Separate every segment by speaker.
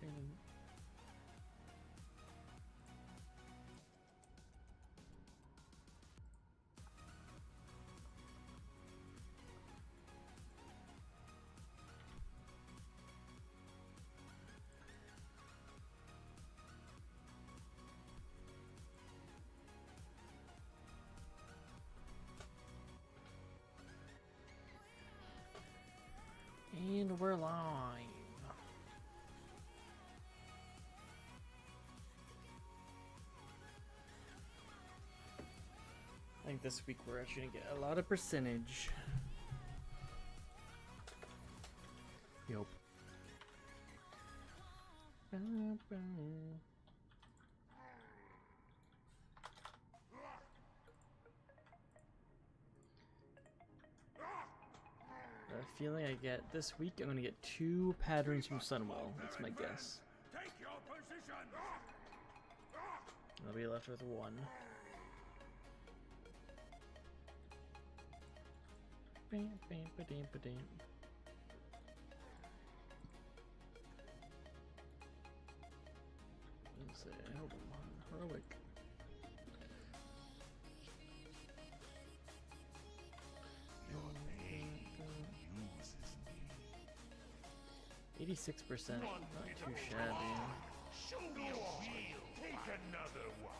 Speaker 1: And we're live. I think this week we're actually gonna get a lot of percentage. Yup. The feeling I get this week, I'm gonna get 2 patterns from Sunwell. That's my guess.
Speaker 2: Take your position.
Speaker 1: I'll be left with 1. Bam, bam, ba-dam, ba-dam. Let's see, I hope I'm heroic.
Speaker 2: Your pain uses me.
Speaker 1: 86%, not too shabby.
Speaker 2: Show me a wheel. Take another one.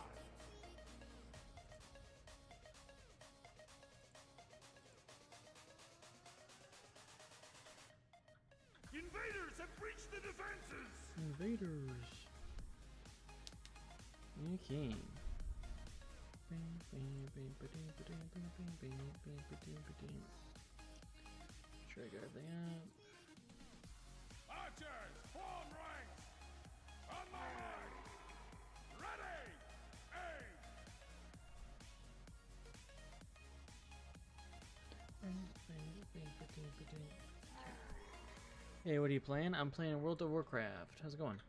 Speaker 2: Invaders have breached the defenses.
Speaker 1: Invaders. Okay. Trigger everything up.
Speaker 2: Archers, form ranks. On my mark. Ready.
Speaker 1: Hey, what are you playing? I'm playing World of Warcraft. How's it going?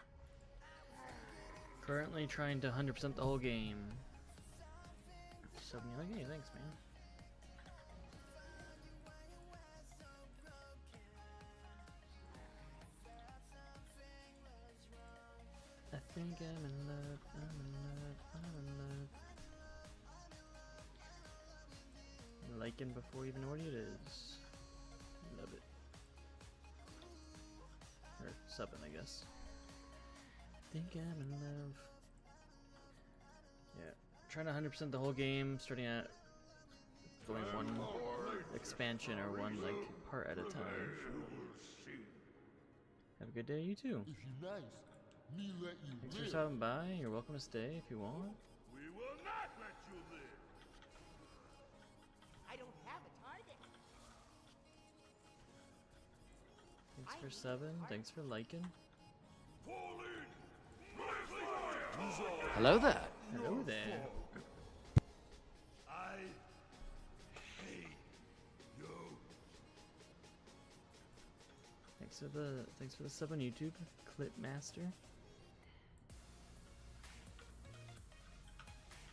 Speaker 1: Currently trying to 100% the whole game. So, like, hey, thanks, man. I think I'm in love, I'm in love, I'm in love. Liking before you even know what it is. Love it. Or subbing, I guess. Think I'm in love. Yeah. Trying to 100% the whole game, starting at going one expansion or one like part at a time. Have a good day, you too.
Speaker 3: If you're nice, me let you
Speaker 1: Thanks for
Speaker 3: live.
Speaker 1: stopping by. You're welcome to stay if you want.
Speaker 2: We will not let you live.
Speaker 4: I don't have a target.
Speaker 1: Thanks for subbing. Thanks for liking.
Speaker 2: Fall in. Fire.
Speaker 1: Hello there. Hello there.
Speaker 2: I hate you.
Speaker 1: Thanks for the sub on YouTube, Clip Master.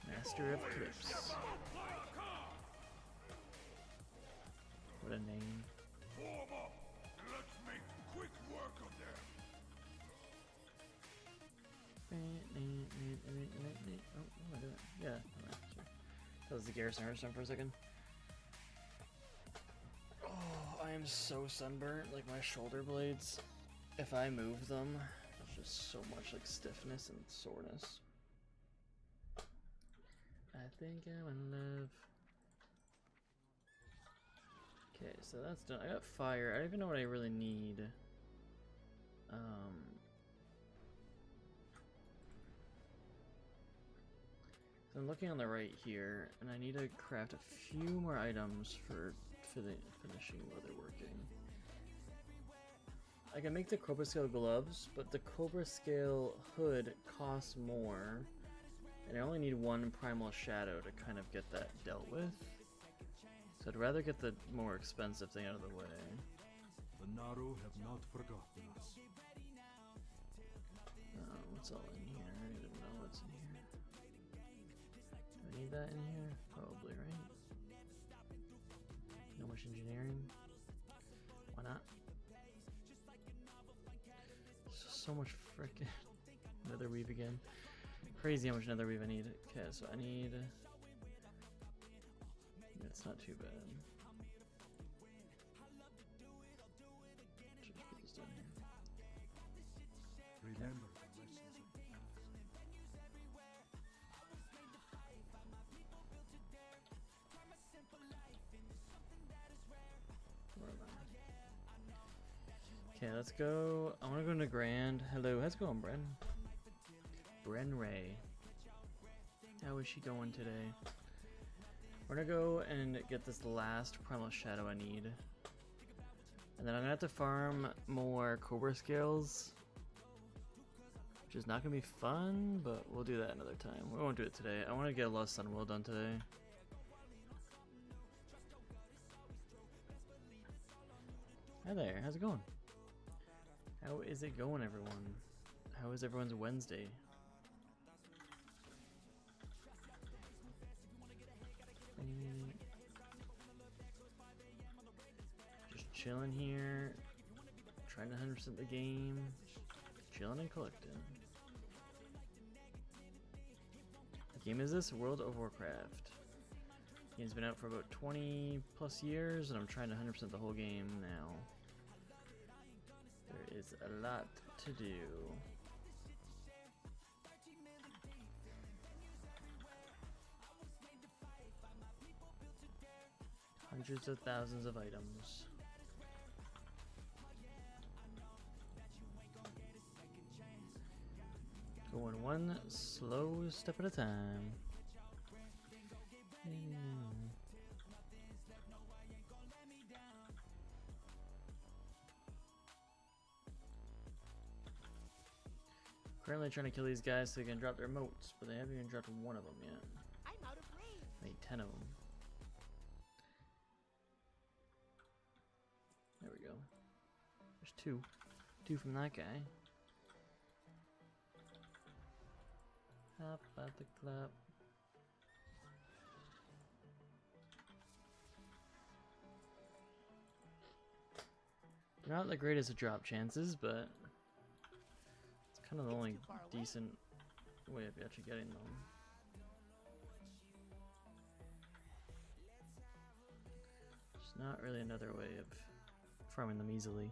Speaker 1: Master of clips. What a name.
Speaker 2: Form up. Let's make quick work of them.
Speaker 1: Oh, what am I doing? Yeah, alright, sure. That was the Garrison Hearthstone for a second. Oh, I am so sunburnt, like my shoulder blades. If I move them, there's just so much like stiffness and soreness. I think I'm in love. Okay, so that's done. I got fire. I don't even know what I really need. So I'm looking on the right here, and I need to craft a few more items for the finishing leather working. I can make the Cobra Scale gloves, but the Cobra Scale hood costs more, and I only need 1 Primal Shadow to kind of get that dealt with. So I'd rather get the more expensive thing out of the way.
Speaker 5: The Naru have not forgotten us.
Speaker 1: What's all in here? I don't even know what's in here. Do I need that in here? Probably, right? No much engineering. Why not? So so much frickin' nether weave again. Crazy how much nether weave I need. Okay, so I need... That's not too bad. Just put this down here.
Speaker 5: Remember the lessons of the past.
Speaker 1: Where am I? Okay, let's go. I want to go into Grand. Hello, how's it going, Bren? Bren Ray. How is she going today? We're gonna go and get this last Primal Shadow I need. And then I'm gonna have to farm more Cobra Scales. Which is not gonna be fun, but we'll do that another time. We won't do it today. I want to get a lot of Sunwheel done today. Hi there, how's it going? How is it going, everyone? How is everyone's Wednesday? Just chilling here, trying to 100% the game, chilling and collecting. What game is this? World of Warcraft. Game's been out for about 20 plus years, and I'm trying to 100% the whole game now. There is a lot to do. Hundreds of thousands of items. Going one slow step at a time. Currently trying to kill these guys so they can drop their moats, but they haven't even dropped one of them yet.
Speaker 4: I'm out of range.
Speaker 1: I need 10 of them. There we go. There's two. Two from that guy. Hop at the clap. They're not the greatest of drop chances, but it's kind of the only decent way of actually getting them. There's not really another way of farming them easily.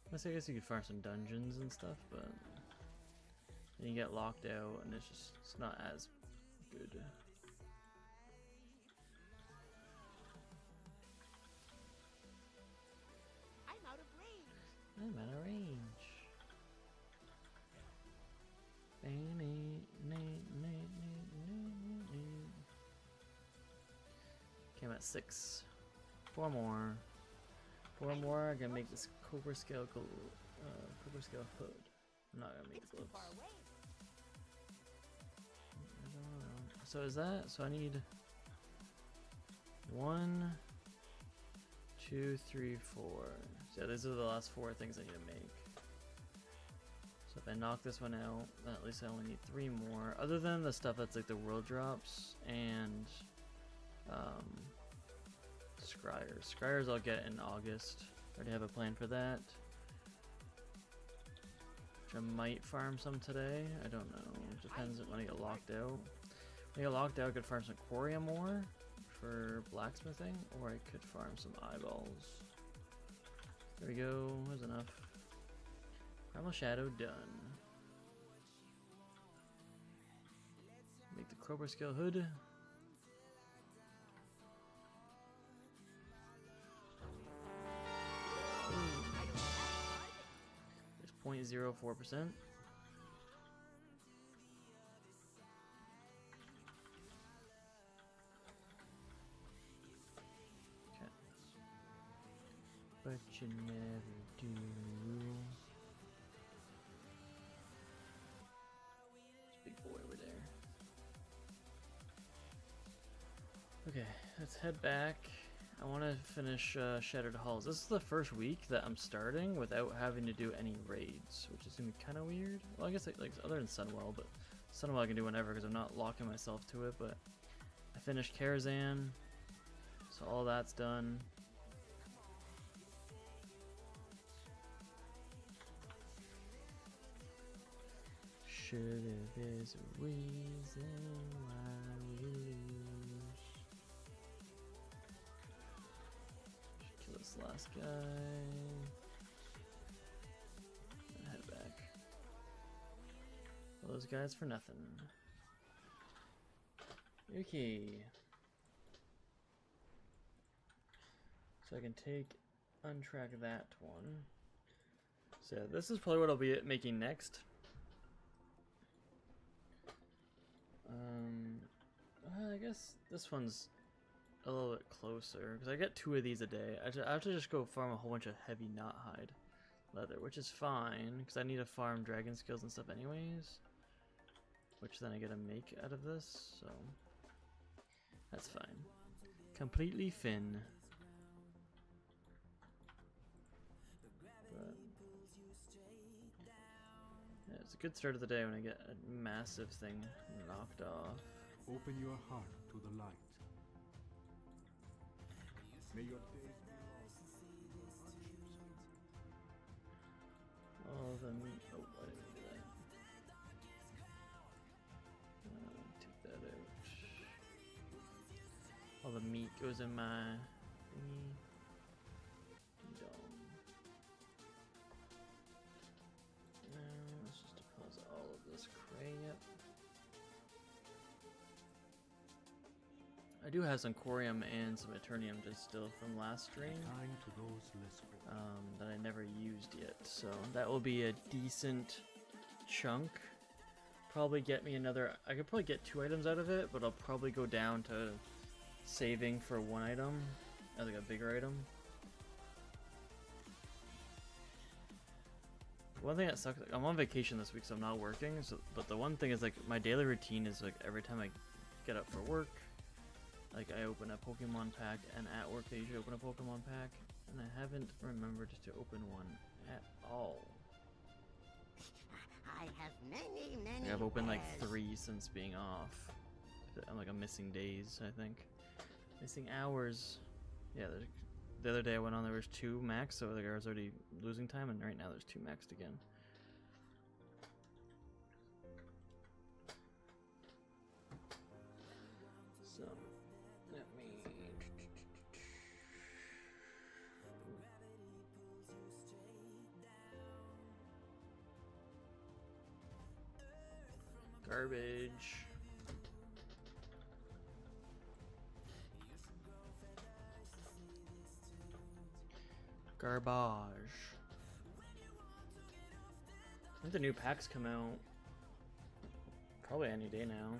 Speaker 1: Unless I guess you could farm some dungeons and stuff, but then you get locked out and it's not as good.
Speaker 4: I'm out of range.
Speaker 1: I'm out of range. Okay, I'm at 6. 4 more. 4 more. I'm gonna make this Cobra Scale Cobra Scale hood. I'm not gonna make
Speaker 4: It's
Speaker 1: the
Speaker 4: too
Speaker 1: gloves.
Speaker 4: far away.
Speaker 1: So is that? So I need 1, 2, 3, 4. So yeah, these are the last 4 things I need to make. So if I knock this one out, then at least I only need 3 more. Other than the stuff that's like the world drops and Scryers. Scryers I'll get in August. Already have a plan for that. Which I might farm some today. I don't know. It depends when I get locked out. When I get locked out, I could farm some Quarium ore for blacksmithing, or I could farm some eyeballs. There we go. There's enough. Primal Shadow done. Make the Cobra Scale hood. There's 0.04%. Okay. But you never do. This big boy over there. Okay, let's head back. I want to finish Shattered Halls. This is the first week that I'm starting without having to do any raids, which is gonna be kind of weird. Well, I guess like other than Sunwell, but Sunwell I can do whenever because I'm not locking myself to it. But I finished Karazhan, so all that's done. sure that there's a reason why we lose. Should kill this last guy. And head back. All those guys for nothing. Okay. So I can untrack that one. So this is probably what I'll be making next. I guess this one's a little bit closer because I get 2 of these a day. I have to just go farm a whole bunch of heavy knothide leather, which is fine because I need to farm dragon skills and stuff anyways. Which then I get a make out of this, so that's fine. Completely fin. But yeah, it's a good start of the day when I get a massive thing knocked off.
Speaker 5: Open your heart to the light. May your days be
Speaker 1: All the meat. Oh, I didn't do that. Take that out. All the meat goes in my thingy. Dong. Now let's just deposit all of this cray up. I do have some corium and some eternium just still from last stream.
Speaker 5: kind to those less fortunate.
Speaker 1: That I never used yet, so that will be a decent chunk. Probably get me another. I could probably get 2 items out of it, but I'll probably go down to saving for 1 item, as like a bigger item. One thing that sucks, like, I'm on vacation this week, so I'm not working. So, but the one thing is like my daily routine is like every time I get up for work, like I open a Pokemon pack, and at work they usually open a Pokemon pack, and I haven't remembered to open one at all.
Speaker 4: I have many
Speaker 1: Like, I've opened like
Speaker 4: wares.
Speaker 1: 3 since being off. I'm missing days, I think. Missing hours. Yeah, the other day I went on, there was 2 max, so like I was already losing time, and right now there's 2 maxed again. So, let me... Garbage. Garbage. I think the new packs come out probably any day now.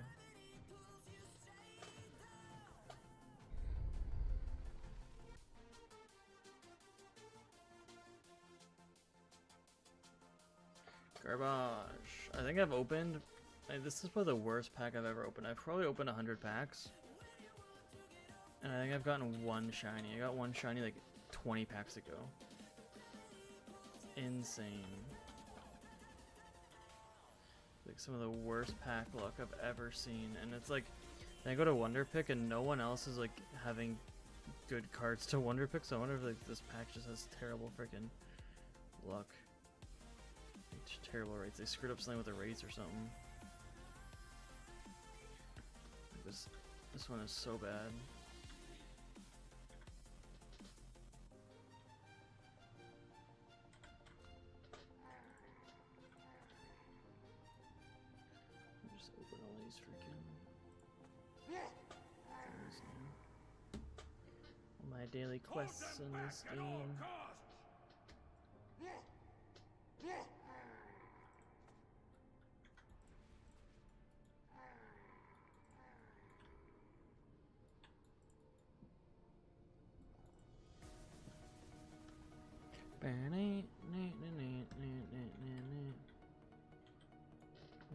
Speaker 1: Garbage. I think I've opened. This is probably the worst pack I've ever opened. I've probably opened 100 packs. And I think I've gotten 1 shiny. I got 1 shiny like 20 packs ago. It's insane. Like some of the worst pack luck I've ever seen. And it's like, then I go to Wonder Pick and no one else is like having good cards to Wonder Pick. So I wonder if like this pack just has terrible freaking luck. Like, terrible rates. They screwed up something with the rates or something. Like this one is so bad. Just open all these freaking things now. All my daily quests in this game.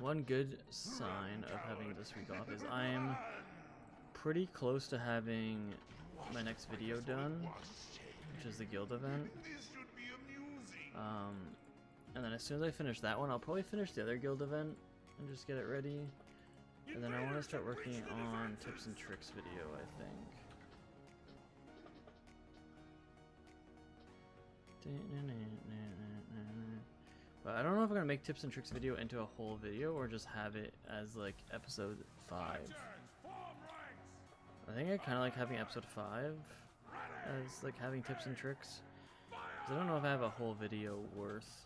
Speaker 1: One good sign of having this week off is I am pretty close to having my next video done, which is the guild event. And then as soon as I finish that one, I'll probably finish the other guild event and just get it ready. And then I want to start working on tips and tricks video, I think. But I don't know if I'm gonna make tips and tricks video into a whole video or just have it as like episode 5. I think I kind of like having episode 5 as like having tips and tricks. 'Cause I don't know if I have a whole video worth.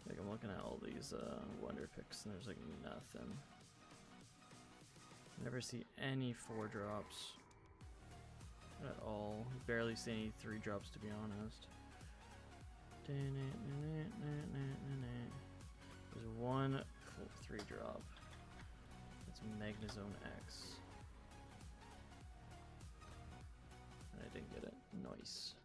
Speaker 1: Like I'm looking at all these wonder picks and there's like nothing. Never see any 4 drops at all. Barely see any 3 drops to be honest. There's one 3 drop. It's Magnezone X. And I didn't get it. Nice.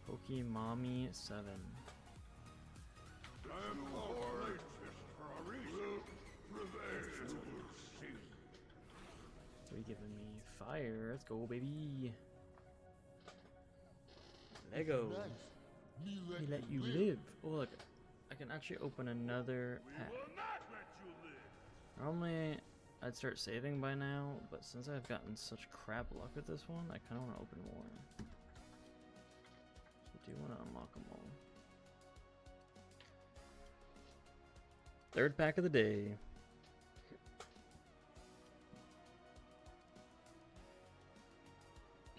Speaker 1: Pokemami 7.
Speaker 2: I am Lord. For a reason. Prevail.
Speaker 1: So he giving me fire. Let's go, baby. Lego.
Speaker 3: Me
Speaker 1: He let you live. Oh look, I can actually open another pack.
Speaker 2: Will not let you live.
Speaker 1: Normally, I'd start saving by now, but since I've gotten such crap luck with this one, I kind of want to open more. So I do want to unlock them all. 3rd pack of the day.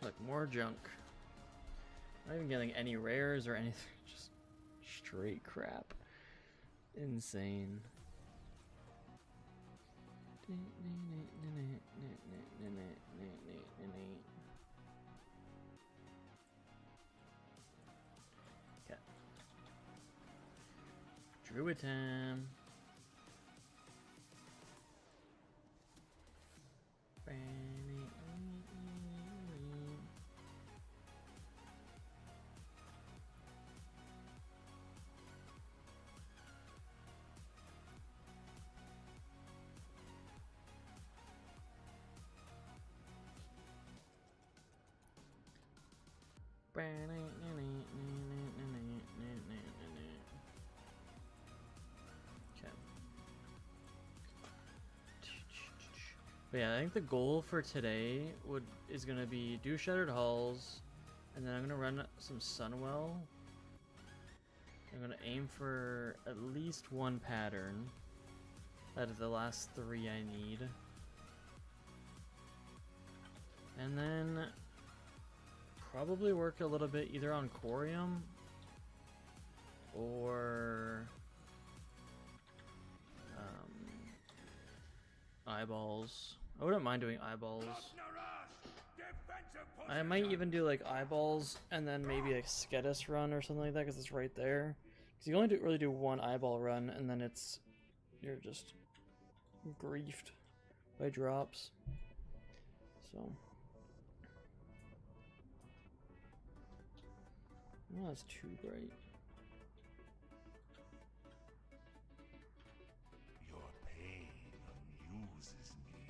Speaker 1: Look, more junk. Not even getting any rares or anything, just straight crap. Insane. Okay. Druid time. But yeah, I think the goal for today is gonna be do Shattered Halls, and then I'm gonna run some Sunwell. I'm gonna aim for at least 1 pattern out of the last 3 I need. And then probably work a little bit either on Corium or eyeballs. I wouldn't mind doing eyeballs. I might even do like eyeballs and then maybe a Skedus run or something like that because it's right there. Because you only really do 1 eyeball run and then you're just griefed by drops. So. Oh, that's too bright.
Speaker 2: Your pain amuses me.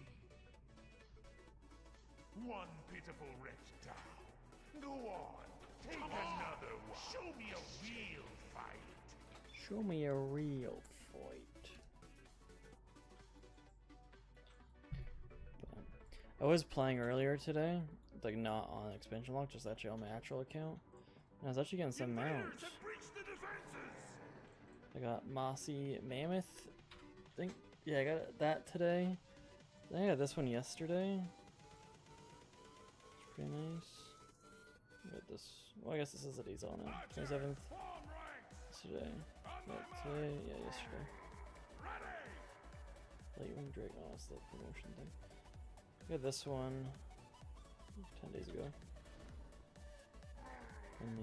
Speaker 2: One pitiful wretch down. Go on. Take another one. Show me a real fight.
Speaker 1: Show me a real fight. But I was playing earlier today, like not on expansion lock, just actually on my actual account. And I was actually getting some mounts. I got Mossy Mammoth. I think, yeah, I got that today. I think I got this one yesterday. It's pretty nice. I got this. Well, I guess this is the days on it. 27th. Yesterday. Yeah, today. Yeah, yesterday. Lightwing Drake. Oh, that's the promotion thing. I got this one 10 days ago. In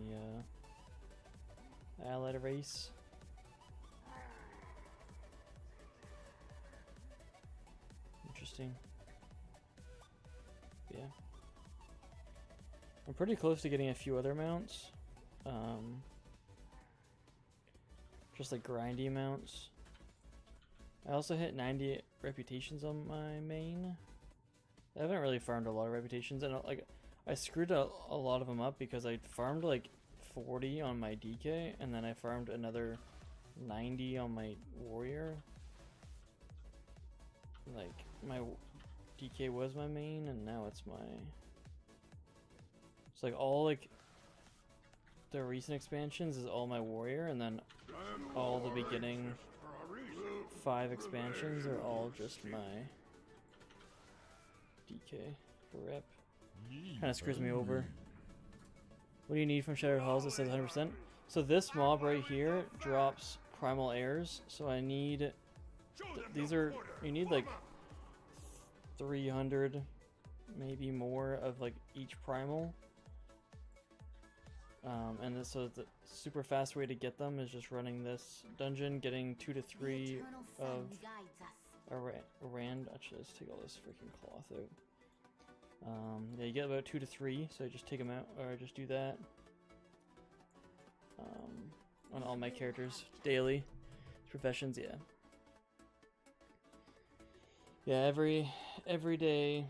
Speaker 1: the Allied race. Interesting. Yeah. I'm pretty close to getting a few other mounts. Just like grindy mounts. I also hit 90 reputations on my main. I haven't really farmed a lot of reputations, and like I screwed a lot of them up because I farmed like 40 on my DK, and then I farmed another 90 on my warrior. like my DK was my main, and now it's my. It's like all like the recent expansions is all my warrior, and then all the beginning 5 expansions are all just my DK for rep. Kind of screws me over. What do you need from Shattered Halls? It says 100%. So this mob right here drops primal airs. So I need. These are. You need like 300, maybe more of like each primal. And so the super fast way to get them is just running this dungeon, getting 2 to 3 of a rand. Actually, let's take all this freaking cloth out. Yeah, you get about 2 to 3, so I just take them out, or I just do that. On all my characters, daily. Professions, yeah. Yeah, every day.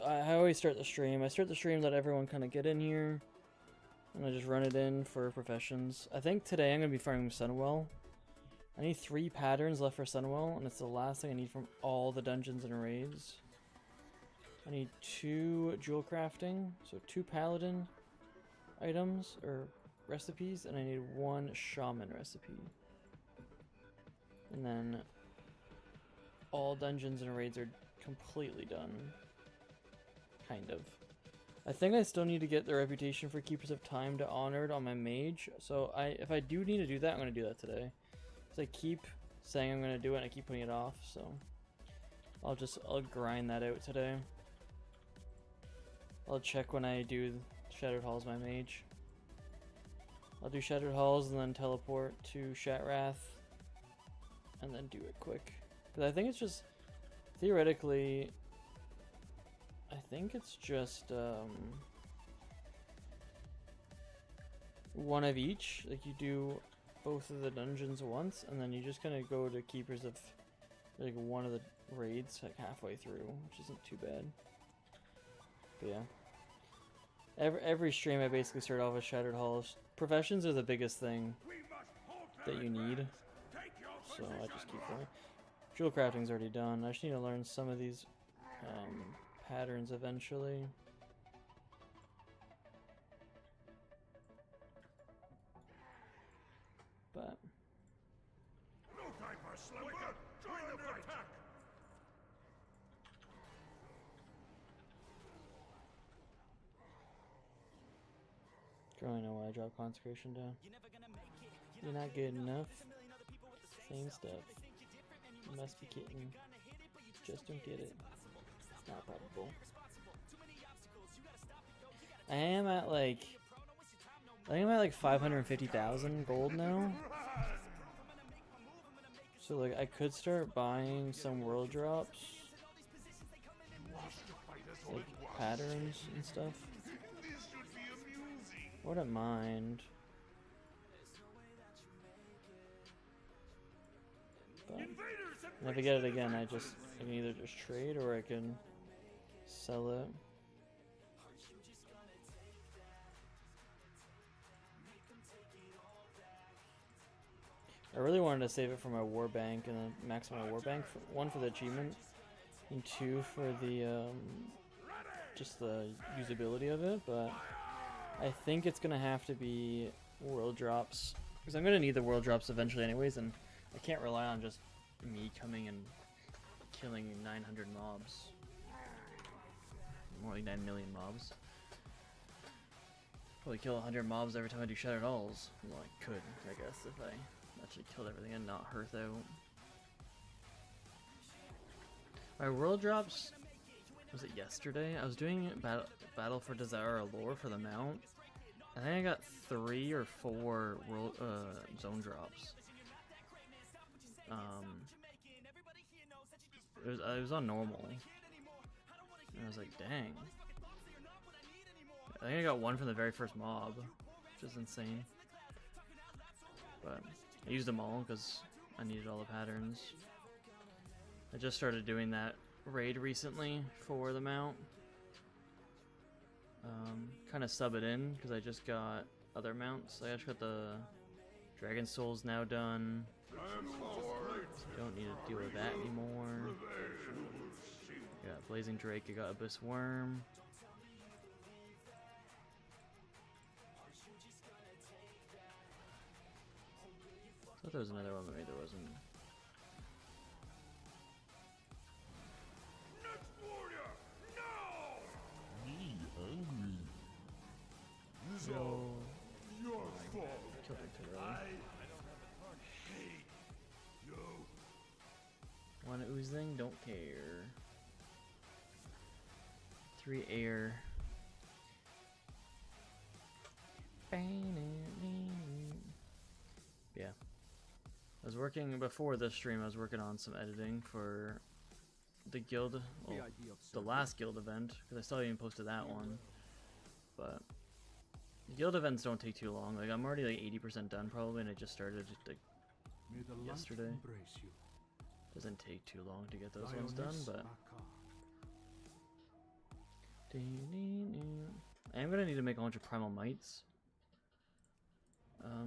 Speaker 1: I always start the stream. I start the stream, let everyone kind of get in here, and I just run it in for professions. I think today I'm going to be farming Sunwell. I need 3 patterns left for Sunwell, and it's the last thing I need from all the dungeons and raids. I need 2 jewel crafting, so 2 paladin items, or recipes, and I need 1 shaman recipe. And then all dungeons and raids are completely done. Kind of. I think I still need to get the reputation for Keepers of Time to Honored on my mage. So if I do need to do that, I'm going to do that today. Because I keep saying I'm going to do it and I keep putting it off. So I'll grind that out today. I'll check when I do Shattered Halls my mage. I'll do Shattered Halls and then teleport to Shatrath. And then do it quick. Because I think it's just, theoretically, I think it's just one of each. Like you do both of the dungeons once, and then you just kind of go to Keepers of like one of the raids like halfway through, which isn't too bad. But yeah, every stream I basically start off with Shattered Halls. Professions are the biggest thing that you need, so I just keep going. Jewel crafting's already done. I just need to learn some of these patterns eventually. But
Speaker 2: No time for slumber. Join the fight.
Speaker 1: I know why I dropped consecration down. You're not good enough. Same stuff. You must be kidding. Just don't get it. It's not probable. I am at like, I think I'm at like 550,000 gold now. So like I could start buying some world drops, like patterns and stuff. Wouldn't mind. But if I get it again, I can either just trade or I can sell it. I really wanted to save it for my war bank and then max my war bank. One for the achievement, and 2 for the just the usability of it. But I think it's gonna have to be world drops because I'm gonna need the world drops eventually, anyways, and I can't rely on just me coming and killing 900 mobs. More like 9 million mobs. Probably kill 100 mobs every time I do Shattered Halls. Well, I could, I guess, if I actually killed everything and not Hearth out. My world drops, was it yesterday? I was doing Battle for Desire Allure for the mount. I think I got 3 or 4 world, zone drops. It was on normal. And I was like, dang. I think I got 1 from the very first mob, which is insane. But I used them all because I needed all the patterns. I just started doing that raid recently for the mount. Kind of sub it in because I just got other mounts. I just got the Dragon Souls now done. Don't need to deal with that anymore. You got Blazing Drake, you got Abyss Worm. I thought there was another one, but maybe there wasn't.
Speaker 2: Next warrior, now!
Speaker 3: Me hungry.
Speaker 2: This
Speaker 1: Yo.
Speaker 2: all your fault.
Speaker 1: Killed her too
Speaker 2: I
Speaker 1: early.
Speaker 2: hate you.
Speaker 1: One oozing, don't care. 3 air. Yeah. I was working before this stream, I was working on some editing for the guild, well, the last guild event, because I still haven't even posted that one. But the guild events don't take too long. Like, I'm already like 80% done probably, and I just started like
Speaker 5: May the light
Speaker 1: yesterday.
Speaker 5: embrace you.
Speaker 1: Doesn't take too long to get those ones done,
Speaker 5: Lioness
Speaker 1: but
Speaker 5: Maka.
Speaker 1: I am gonna need to make a bunch of primal mites.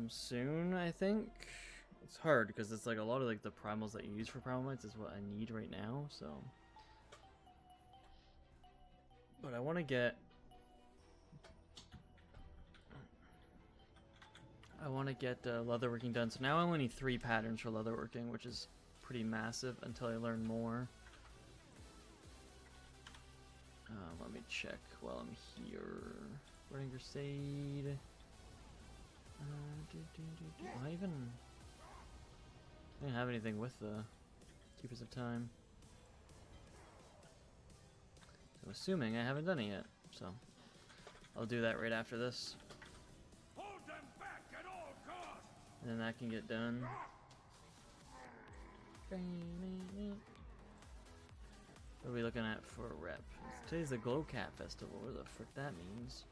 Speaker 1: Soon, I think. It's hard because it's like a lot of like the primals that you use for primal mites is what I need right now, so. But I want to get. Leatherworking done. So now I only need 3 patterns for leatherworking, which is pretty massive until I learn more. Let me check while I'm here. Burning Crusade. I didn't have anything with the Keepers of Time. So I'm assuming I haven't done it yet. So I'll do that right after this.
Speaker 2: Hold them back at all costs.
Speaker 1: And then that can get done. What are we looking at for a rep? Today's the Glow Cat Festival. Where the frick that means?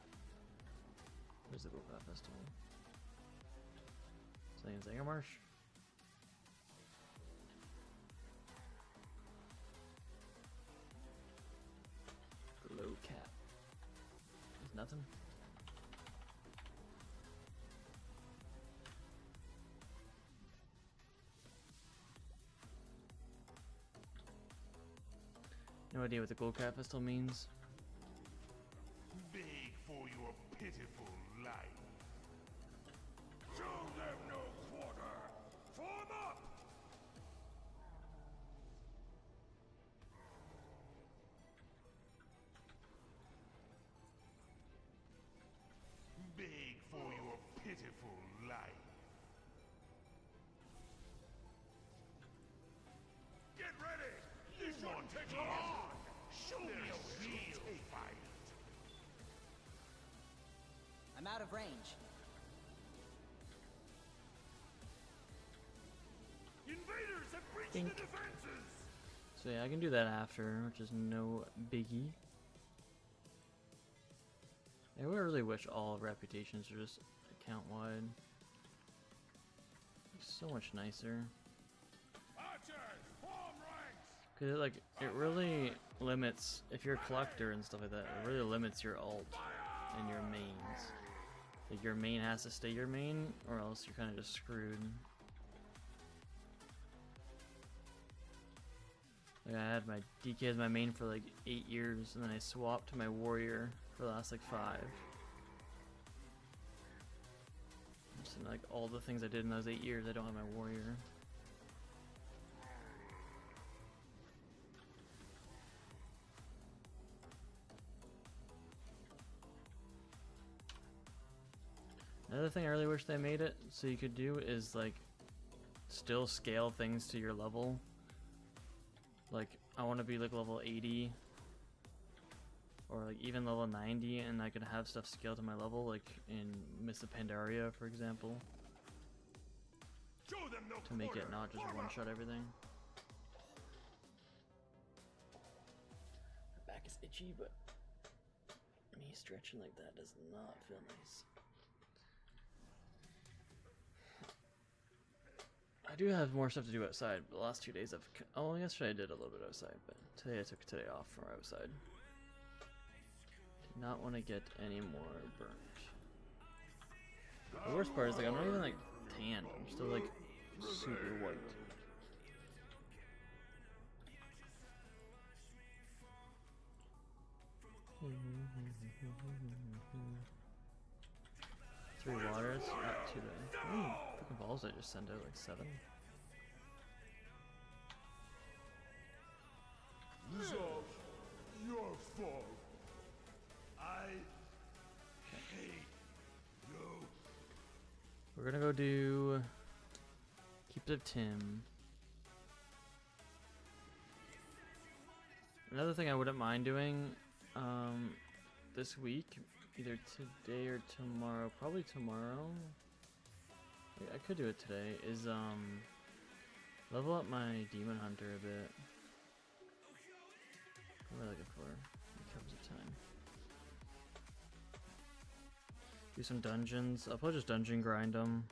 Speaker 1: Where's the Glow Cat Festival? Saying Zangarmarsh? Glow Cat. There's nothing. No idea what the Glow Cat Festival means.
Speaker 2: Beg for your pitiful life. Show them no quarter. Form up. Beg for your pitiful life. Get ready. This one takes on. Show me a real fight.
Speaker 6: I'm out of range.
Speaker 2: Invaders have breached
Speaker 1: Think.
Speaker 2: the defenses.
Speaker 1: So yeah, I can do that after, which is no biggie. I would really wish all reputations were just account-wide. So much nicer.
Speaker 2: Archers, form ranks.
Speaker 1: Cause it really limits, if you're a collector and stuff like that, it really limits your alt and your mains. Like your main has to stay your main, or else you're kind of just screwed. Like I had my DK as my main for like 8 years, and then I swapped to my warrior for the last like 5. So like all the things I did in those 8 years, I don't have my warrior. Another thing I really wish they made it so you could do is like still scale things to your level. Like I want to be like level 80 or like even level 90, and I could have stuff scaled to my level, like in Miss of Pandaria, for example,
Speaker 2: Show them no
Speaker 1: to make it
Speaker 2: quarter.
Speaker 1: not just
Speaker 2: Form up.
Speaker 1: one-shot everything. My back is itchy, but me stretching like that does not feel nice. I do have more stuff to do outside, but the last 2 days yesterday I did a little bit outside, but today I took today off from outside. Did not want to get any more burnt. The worst part is like I'm not even like tanned. I'm still like super white. Three waters, not too bad. Ooh, fucking balls I just sent out, like 7.
Speaker 2: This all your fault. I hate you.
Speaker 1: We're gonna go do Keep of Tim. Another thing I wouldn't mind doing this week, either today or tomorrow, probably tomorrow. Yeah, I could do it today, is level up my Demon Hunter a bit. What am I looking for? In terms of time. Do some dungeons. I'll probably just dungeon grind them.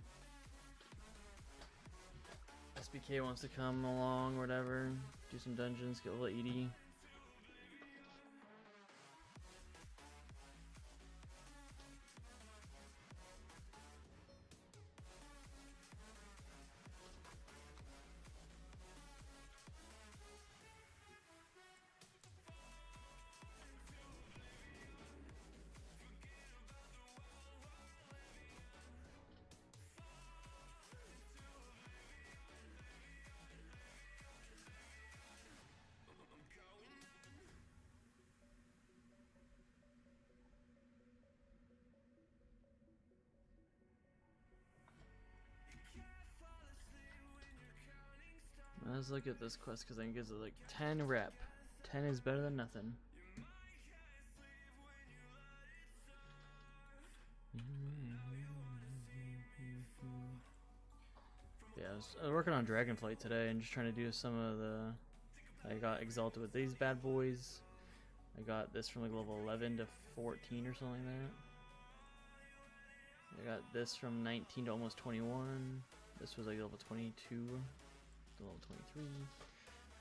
Speaker 1: SBK wants to come along or whatever. Do some dungeons, get level 80. Let's look at this quest because I think it gives it like 10 rep. 10 is better than nothing. Yeah, I was working on Dragonflight today and just trying to do some of the... I got exalted with these bad boys. I got this from like level 11 to 14 or something like that. I got this from 19 to almost 21. This was like level 22 to level 23.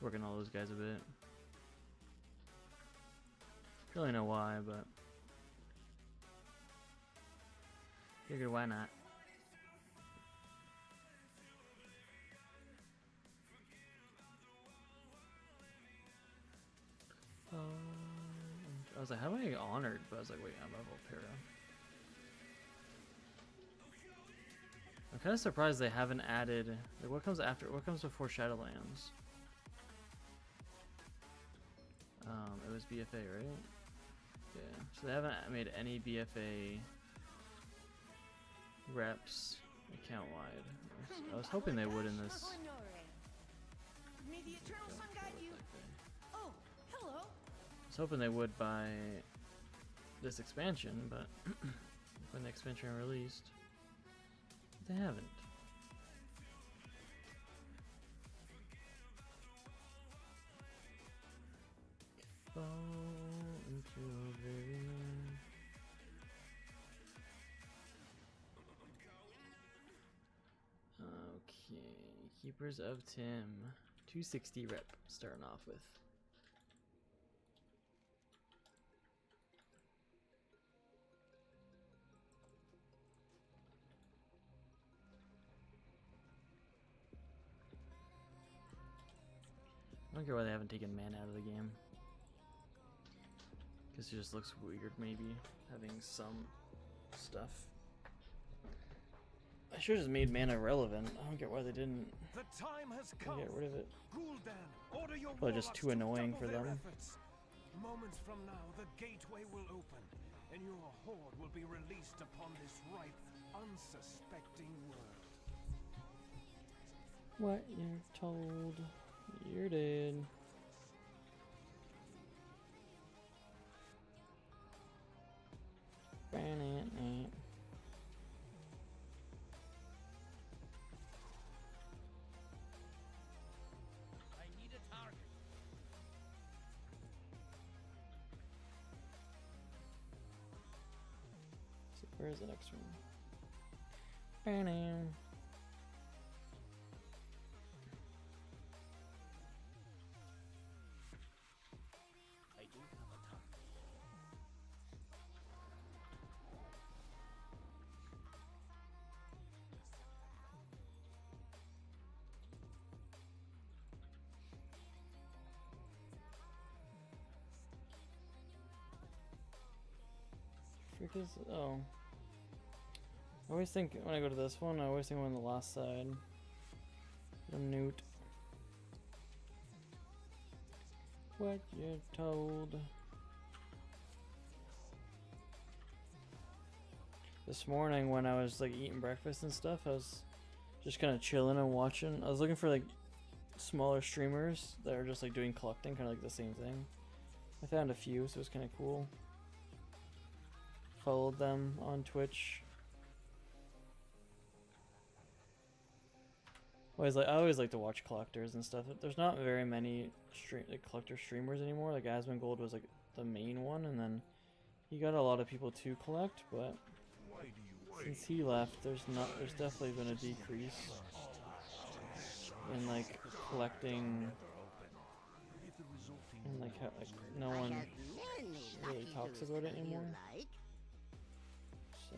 Speaker 1: Working all those guys a bit. Don't really know why, but figured why not. I was like, how am I getting honored? But I was like, wait, I'm level Para. I'm kind of surprised they haven't added. Like, what comes after? What comes before Shadowlands? It was BFA, right? Yeah. So they haven't made any BFA reps account wide. I was hoping they would in this.
Speaker 4: May the eternal sun guide you. Oh, hello.
Speaker 1: I was hoping they would by this expansion, but when the expansion released, they haven't. Fall into oblivion. Okay, Keepers of Tim. 260 rep starting off with. I don't care why they haven't taken mana out of the game. Because it just looks weird, maybe, having some stuff. I should have just made mana relevant. I don't get why they didn't
Speaker 7: The time has come.
Speaker 1: get rid of it.
Speaker 7: Gul'dan, order your
Speaker 1: Probably just too
Speaker 7: warlocks to
Speaker 1: annoying
Speaker 7: double
Speaker 1: for
Speaker 7: their
Speaker 1: them.
Speaker 7: efforts. Moments from now, the gateway will open, and your horde will be released upon this ripe, unsuspecting world.
Speaker 1: What you're told, you're dead.
Speaker 6: I need a target.
Speaker 1: So where's the next one? Banana.
Speaker 6: I do have a target.
Speaker 1: Trick is, oh. I always think when I go to this one, I always think I'm on the last side. The newt. What you're told. This morning when I was like eating breakfast and stuff, I was just kind of chilling and watching. I was looking for like smaller streamers that are just like doing collecting, kind of like the same thing. I found a few, so it was kind of cool. Followed them on Twitch. I always like to watch collectors and stuff. There's not very many collector streamers anymore. Like Asmongold was like the main one, and then he got a lot of people to collect, but since he left, there's definitely been a decrease in like collecting, and like how, like no one really talks about it anymore. So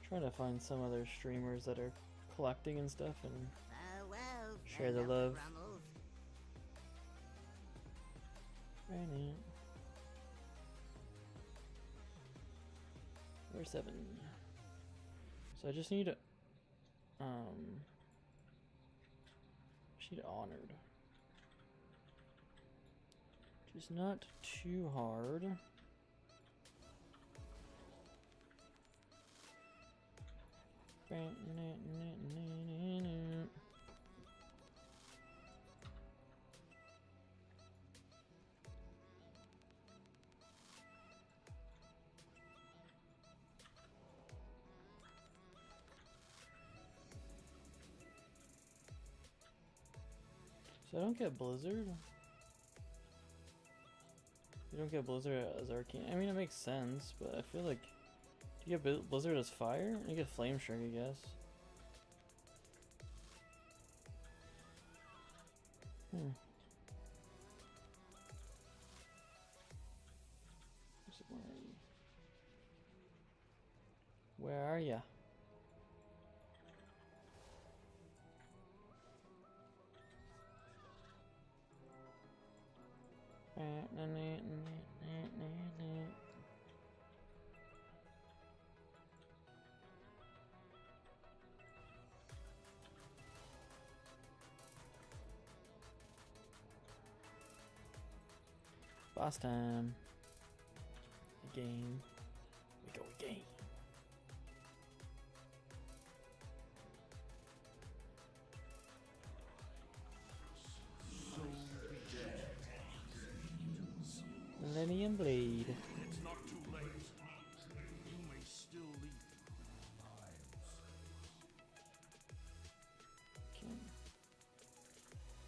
Speaker 1: trying to find some other streamers that are collecting and stuff and share the love. Right. We're 7. So I just need honored. Which is not too hard. So I don't get Blizzard. You don't get Blizzard as Arcane. I mean, it makes sense, but I feel like you get Blizzard as Fire? You get Flame Strike, I guess. Where are ya? Boss time. Again. We go again. Millennium Blade.
Speaker 5: It's not too late. You may still leave.
Speaker 1: Okay.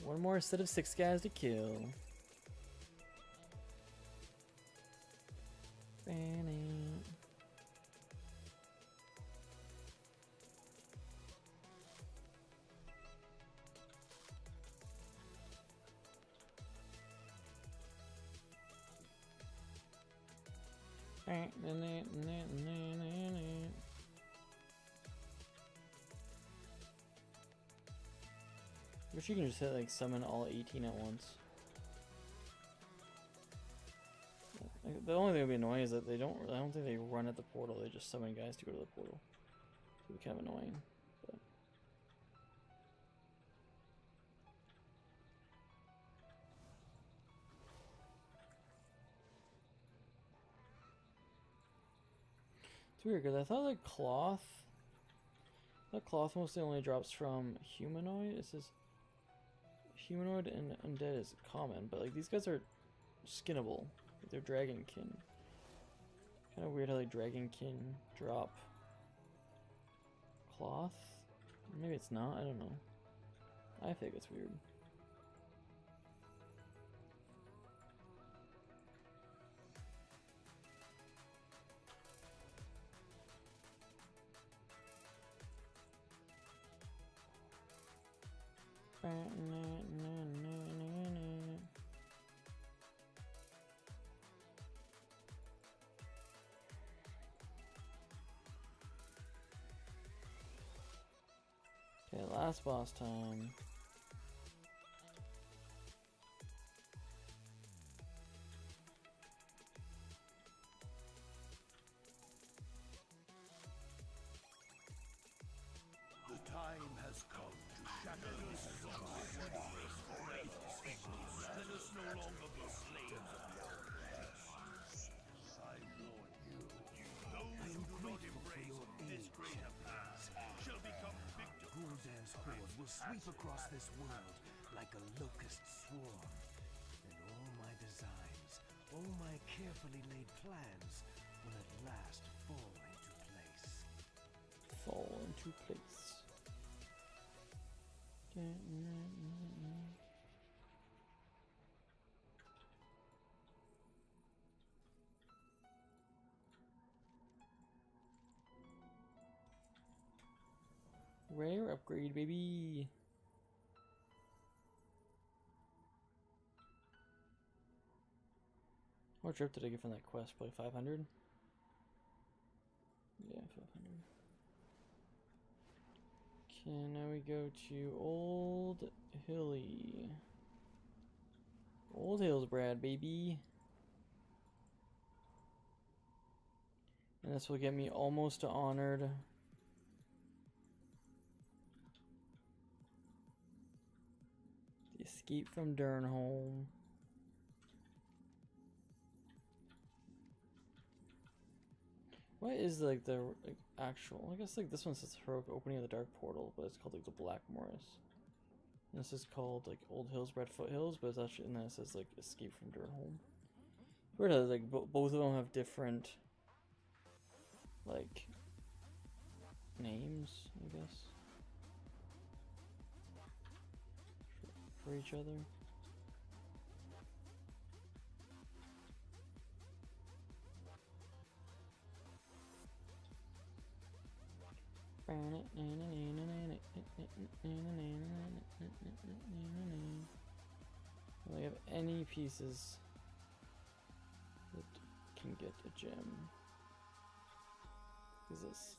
Speaker 1: One more set of 6 guys to kill. Wish you can just hit like summon all 18 at once. Like, the only thing that would be annoying is that I don't think they run at the portal, they just summon guys to go to the portal. So it'd be kind of annoying. But it's weird because I thought that cloth mostly only drops from humanoid. It says humanoid and undead is common, but like these guys are skinnable. Like, they're dragonkin. Kind of weird how like dragonkin drop cloth. Maybe it's not. I don't know. I think it's weird. Okay, last boss time.
Speaker 2: longer be slaves of your flesh. I warn you, those who do not embrace this greater path shall become victims.
Speaker 7: Gul'dan's horde will sweep across this world like a locust swarm. And all my designs, all my carefully laid plans will at last fall into place.
Speaker 1: Fall into place. Rare upgrade, baby. What trip did I get from that quest? Probably 500? Yeah, 500. Okay, now we go to Old Hilly. Old Hills, Brad, baby. And this will get me almost to Honored. The Escape from Durnholm. What is like the actual? I guess like this one says heroic opening of the dark portal, but it's called like the Black Morris. And this is called like Old Hills, Red Foothills, but it's actually, and then it says like Escape from Durnholm. Weird how like both of them have different like names, I guess, for each other. Do I have any pieces that can get a gem? What is this?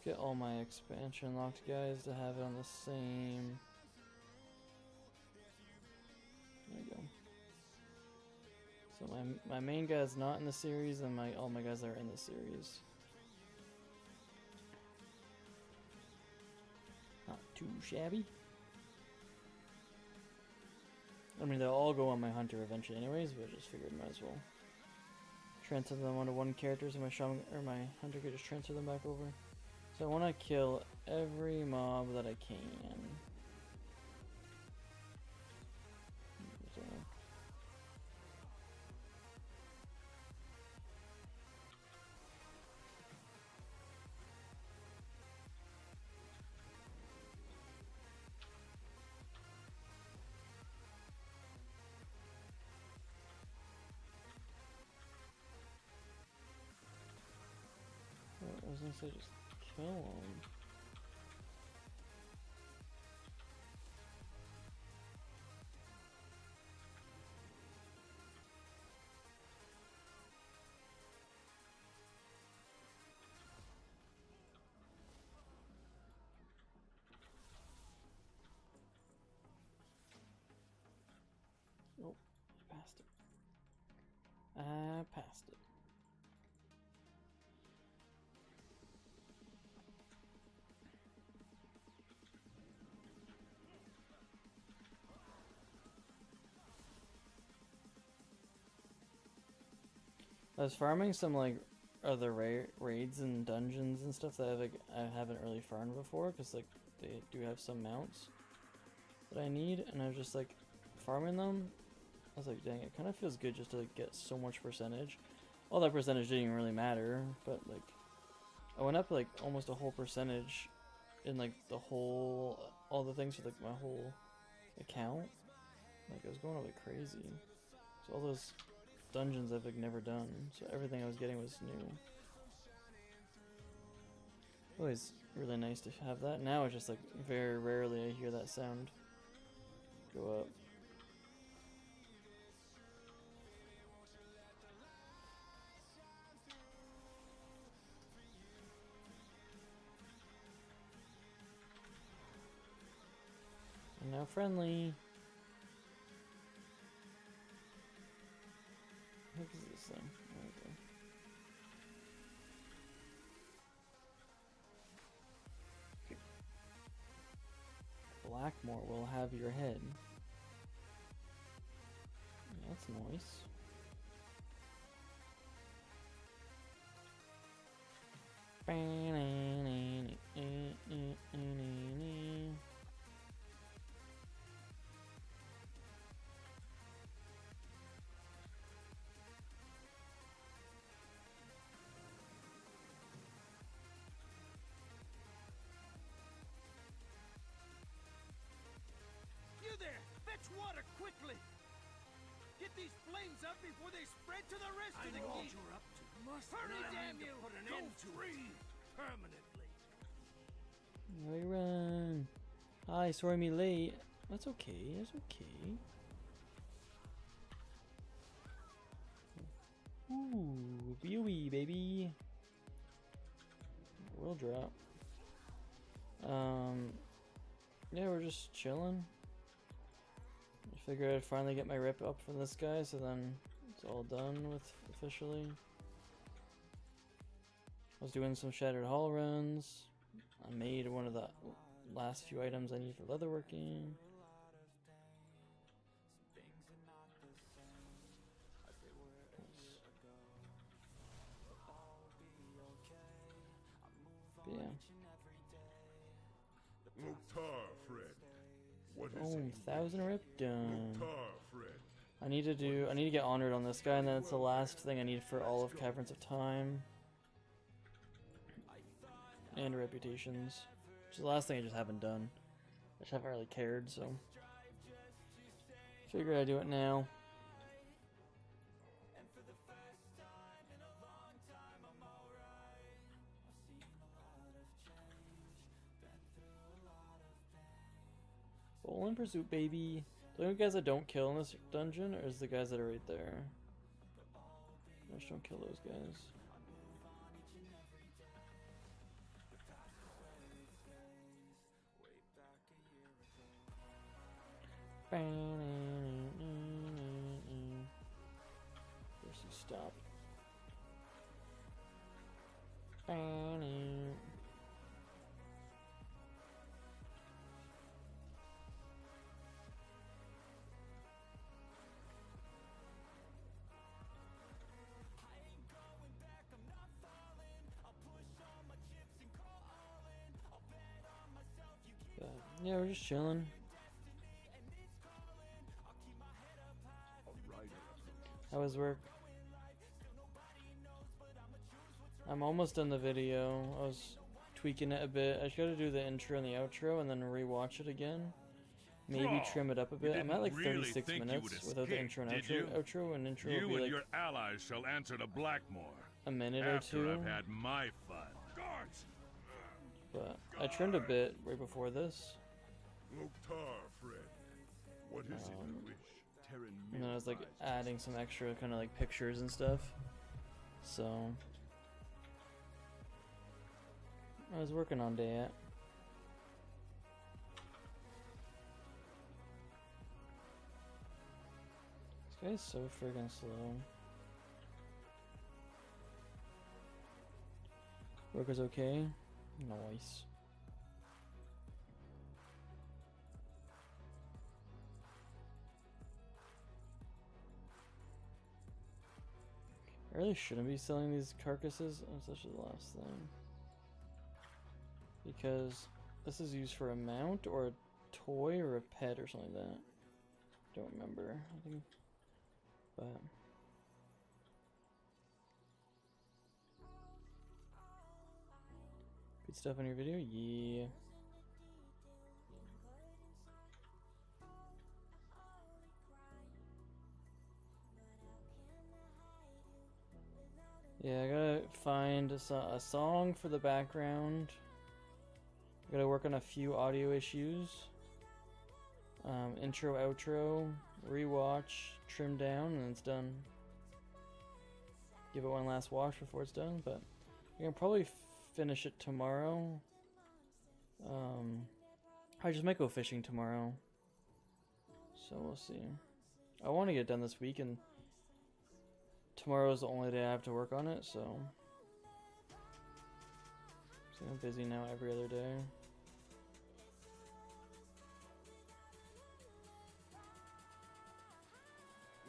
Speaker 1: Get all my expansion locked guys to have it on the same. There you go. So my main guy's not in the series, and all my guys are in the series. Not too shabby. I mean, they'll all go on my hunter eventually, anyways. But I just figured might as well transfer them onto one character, so my shaman or my hunter could just transfer them back over. So I want to kill every mob that I can. I was gonna say just kill him. Nope, I passed it. I passed it. I was farming some like other raids and dungeons and stuff that I haven't really farmed before, because like they do have some mounts that I need, and I was just like farming them. I was like, dang, it kind of feels good just to like get so much percentage. All that percentage didn't even really matter, but like I went up like almost a whole percentage in like all the things for like my whole account. Like I was going up like crazy. So all those dungeons I've like never done, so everything I was getting was new. Always really nice to have that. Now it's just like very rarely I hear that sound go up. And now friendly. this thing? There we go. Blackmore will have your head. That's nice.
Speaker 2: You there! Fetch water quickly! Get these flames up before they spread to the rest of the geek! You're up to. Hurry, damn you! Put an end to it permanently.
Speaker 1: We run. Hi, sorry me late. That's okay. That's okay. Ooh, beauty, baby. We'll drop. Yeah, we're just chilling. I figured I'd finally get my rip up from this guy, so then it's all done with officially. I was doing some Shattered Hall runs. I made one of the last few items I need for leatherworking. But yeah.
Speaker 3: Loktar, friend. What is
Speaker 1: Boom,
Speaker 3: it?
Speaker 1: 1,000 rip done.
Speaker 3: Loktar, friend.
Speaker 1: I need to get honored on this guy, and then it's the last thing I need for all of Caverns of Time. And reputations. Which is the last thing I just haven't done. I just haven't really cared, so figured I'd do it now. Bowling Pursuit, baby. The only guys that don't kill in this dungeon is the guys that are right there. I just don't kill those guys. Where's he stop? Yeah, we're just chilling. How was work? I'm almost done the video. I was tweaking it a bit. I gotta do the intro and the outro and then rewatch it again. Maybe trim it up a bit. I'm at like 36 minutes without the intro and outro. And intro will be like
Speaker 3: Your allies shall answer to Blackmore.
Speaker 1: a minute or two.
Speaker 3: I've had my fun. Guards!
Speaker 1: But I trimmed a bit right before this.
Speaker 3: Loktar, friend. What is it you wish?
Speaker 1: And then I was like adding some extra kind of like pictures and stuff. So I was working on that. This guy's so friggin' slow. Work is okay. Nice. I really shouldn't be selling these carcasses. That's actually the last thing. Because this is used for a mount or a toy or a pet or something like that. Don't remember. I think, but good stuff on your video? Yeah. Yeah, I gotta find a song for the background. I gotta work on a few audio issues. Intro, outro, rewatch, trim down, and it's done. Give it one last wash before it's done, but I can probably finish it tomorrow. I just might go fishing tomorrow. So we'll see. I want to get it done this week, and tomorrow's the only day I have to work on it, so I'm busy now every other day.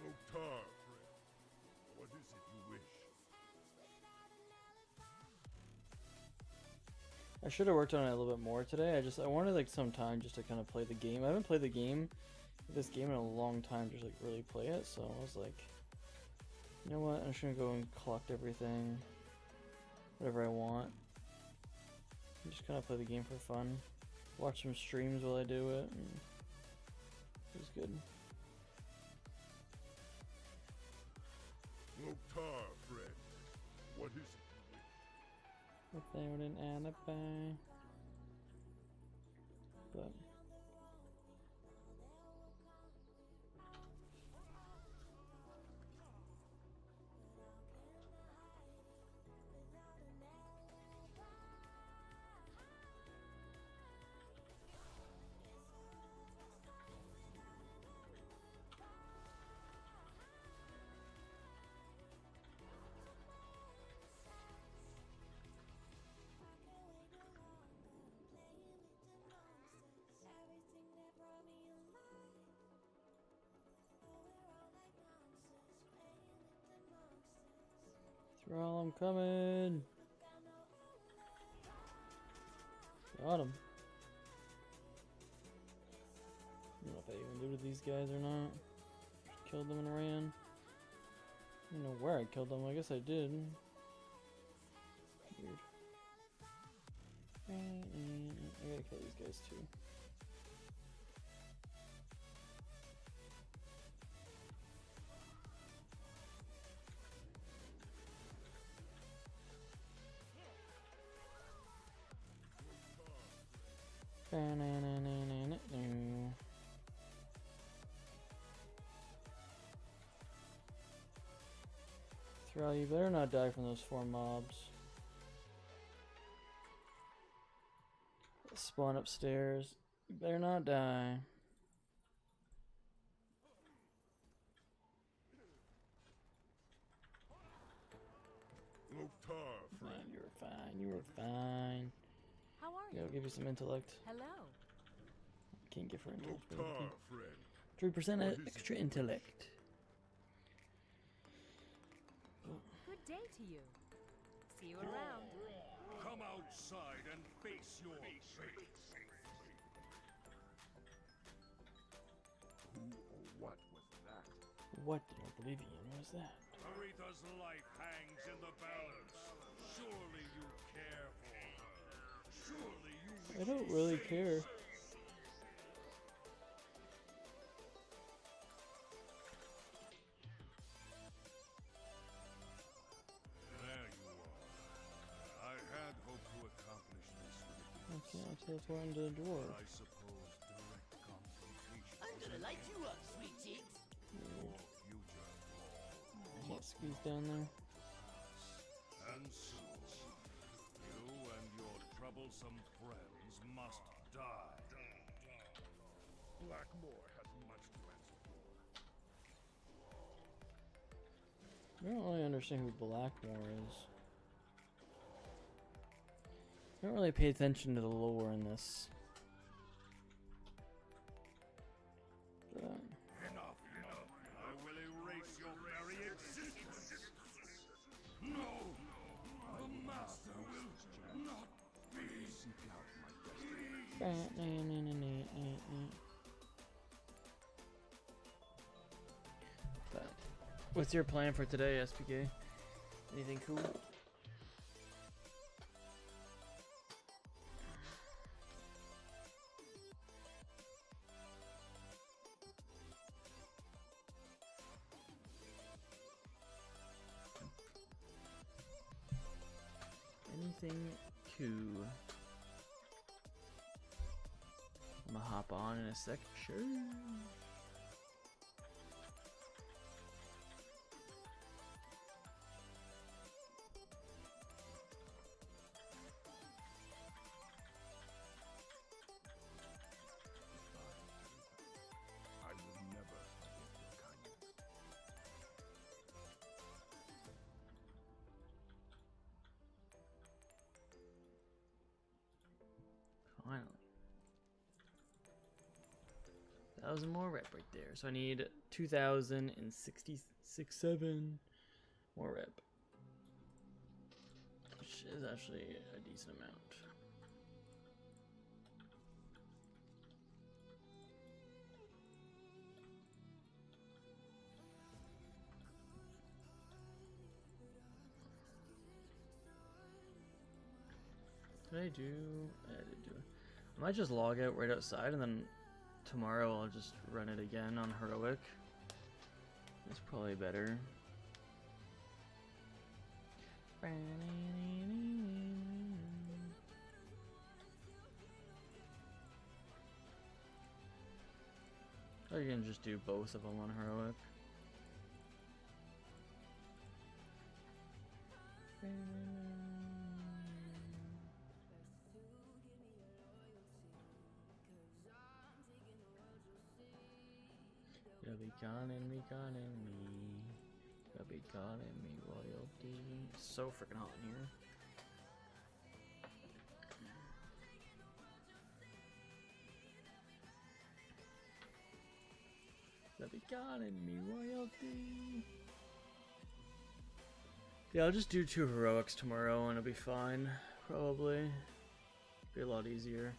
Speaker 3: Loktar, friend. What is it you wish?
Speaker 1: I should have worked on it a little bit more today. I wanted like some time just to kind of play the game. I haven't played this game in a long time, just like really play it. So I was like, you know what? I'm just gonna go and collect everything, whatever I want. And just kind of play the game for fun. Watch some streams while I do it. And it was good.
Speaker 3: Loktar, friend. What is it you wish?
Speaker 1: Without an alibi. But Thrall, I'm coming. Got him. I don't know if I even looted these guys or not. Just killed them and ran. I don't know where I killed them. I guess I did. Weird. I gotta kill these guys too. Thrall, you better not die from those 4 mobs. Spawn upstairs. You better not die.
Speaker 3: Loktar, friend.
Speaker 1: You were fine. You were fine.
Speaker 4: How are
Speaker 1: Yeah,
Speaker 4: you?
Speaker 1: I'll give you some intellect.
Speaker 4: Hello.
Speaker 1: Can't give her intellect.
Speaker 3: Loktar, friend.
Speaker 1: 3%
Speaker 3: What is it
Speaker 1: extra
Speaker 3: you wish?
Speaker 1: intellect.
Speaker 4: Good day to you. See you around.
Speaker 2: Come outside and face your fate.
Speaker 3: Who or what was that?
Speaker 1: What in oblivion was that?
Speaker 2: Aretha's life hangs in the balance. Surely you care for her. Surely you wish
Speaker 1: I don't really care.
Speaker 2: There you are. I had hoped to accomplish this with a
Speaker 1: Okay, I'll teleport into the dwarf.
Speaker 2: I suppose direct confrontation
Speaker 6: I'm gonna light you up, sweet cheeks.
Speaker 2: your future
Speaker 1: Can't squeeze down there.
Speaker 2: and soon you and your troublesome friends must die.
Speaker 3: Blackmore has much to answer for.
Speaker 1: I don't really understand who Blackmore is. I don't really pay attention to the lore in this. But,
Speaker 2: Enough. I will erase your very existence. No, the master will not be.
Speaker 1: But what's your plan for today, SPK? Anything cool? Anything cool? I'm gonna hop on in a sec. Sure.
Speaker 3: I will never forget your kindness.
Speaker 1: Finally. 1,000 more rep right there. So I need 2,067 more rep. Which is actually a decent amount. Did I do? Yeah, I did do it. I might just log out right outside and then tomorrow I'll just run it again on heroic. That's probably better. Or you can just do both of them on heroic. You'll be calling me, You'll be calling me royalty. It's so freaking hot in here. You'll be calling me royalty. Yeah, I'll just do 2 heroics tomorrow and it'll be fine. Probably. Be a lot easier.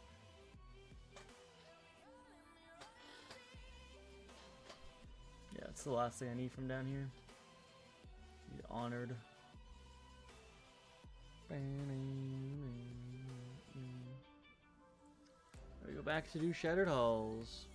Speaker 1: Yeah, it's the last thing I need from down here. Need honored. Then we go back to do Shattered Halls.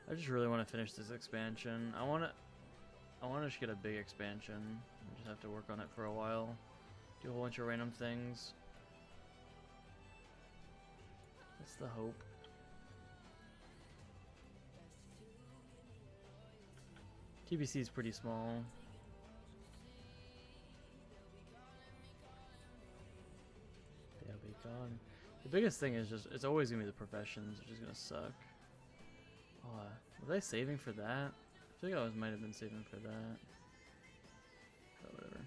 Speaker 1: I just really want to finish this expansion. I want to just get a big expansion. I just have to work on it for a while. Do a whole bunch of random things. That's the hope. TBC is pretty small. They'll be gone. The biggest thing is just, it's always gonna be the professions, which is gonna suck. Oh, was I saving for that? I feel like I might have been saving for that. But whatever.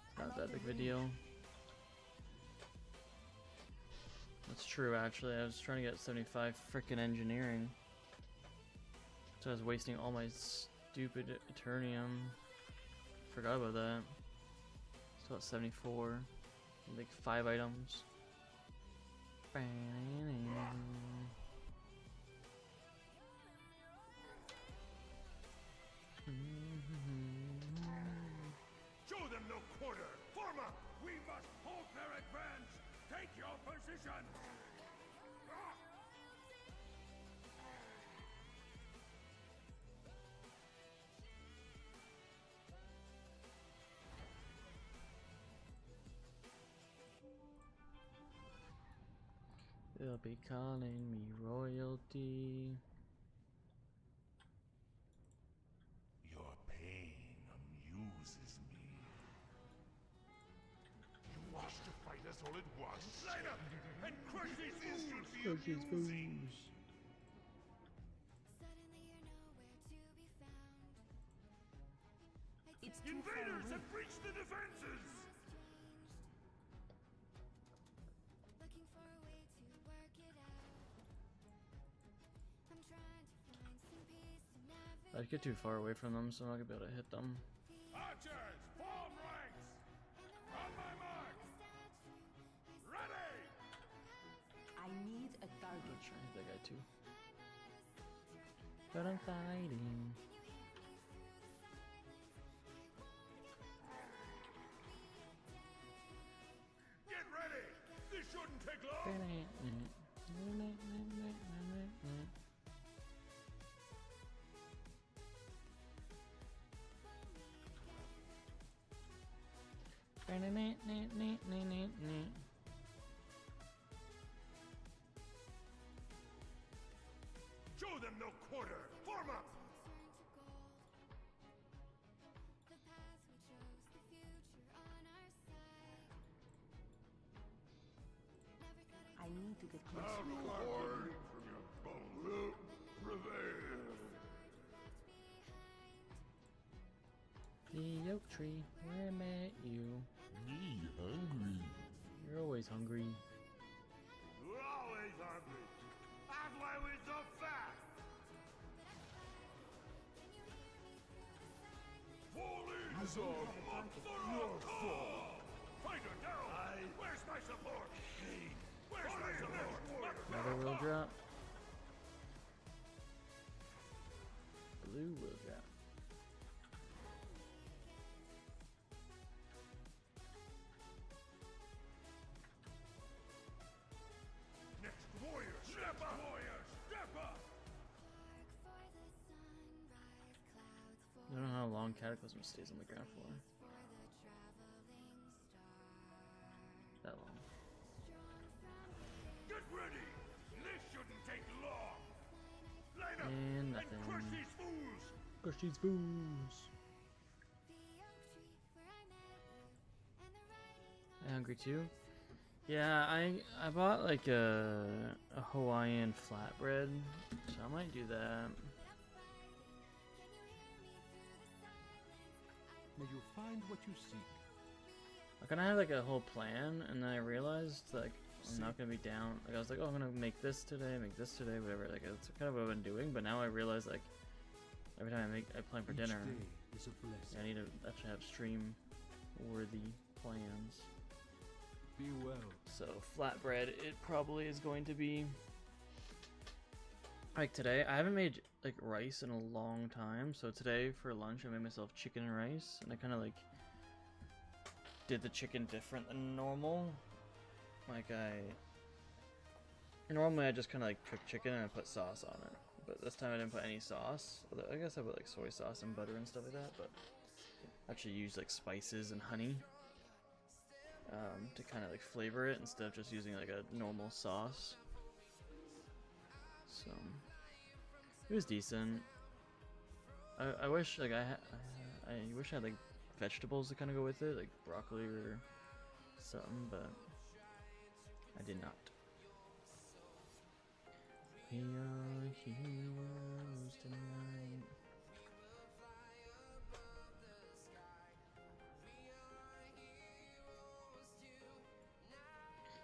Speaker 1: It's not that big of a deal. That's true, actually. I was trying to get 75 frickin' engineering. So I was wasting all my stupid Eternium. Forgot about that. Still at 74. Like 5 items.
Speaker 3: Show them no quarter! Form up! We must halt their advance! Take your position!
Speaker 1: They'll be calling me royalty.
Speaker 3: Your pain amuses me. You wish to fight us all at once? Light up and crush these fools!
Speaker 1: Crush these fools.
Speaker 4: It's too far
Speaker 3: Invaders
Speaker 4: away.
Speaker 3: have breached the defenses!
Speaker 1: I'd get too far away from them, so I'm not gonna be able to hit them.
Speaker 3: Archers, form ranks! On my mark! Ready!
Speaker 4: I need a target.
Speaker 1: Sure, I hit that guy too. But I'm fighting.
Speaker 3: Get ready! This shouldn't take long! them no quarter! Form up!
Speaker 4: I need to get closer.
Speaker 3: Outward from your bones prevail.
Speaker 1: The oak tree, where I met you.
Speaker 3: Me hungry.
Speaker 1: You're always hungry.
Speaker 3: We're always hungry. That's why we're so fast. Falling your fall. Fighter down. Where's my support? Where's my support?
Speaker 1: Another will drop. Blue will drop.
Speaker 3: Next warrior, step up! Warrior, step up!
Speaker 1: I don't know how long Cataclysm stays on the ground for. That long.
Speaker 3: Get ready! This shouldn't take long! Line up
Speaker 1: And
Speaker 3: and
Speaker 1: nothing.
Speaker 3: crush these fools!
Speaker 1: Crush these fools. I'm hungry too. Yeah, I bought like a Hawaiian flatbread, so I might do that.
Speaker 5: May you find what you seek.
Speaker 1: I kind of had like a whole plan, and then I realized like I'm not gonna be down. Like I was like, oh, I'm gonna make this today, whatever. Like that's kind of what I've been doing. But now I realize like every time I plan for
Speaker 5: Each
Speaker 1: dinner,
Speaker 5: day is a blessing.
Speaker 1: I need to actually have stream-worthy plans.
Speaker 5: Be well.
Speaker 1: So flatbread, it probably is going to be like today. I haven't made like rice in a long time, so today for lunch I made myself chicken and rice, and I kind of like did the chicken different than normal. Like normally I just kind of like cook chicken and I put sauce on it, but this time I didn't put any sauce. Although I guess I put like soy sauce and butter and stuff like that, but I actually used like spices and honey. To kind of like flavor it instead of just using like a normal sauce. So it was decent. I wish like I wish I had like vegetables to kind of go with it, like broccoli or something, but I did not. We are heroes tonight.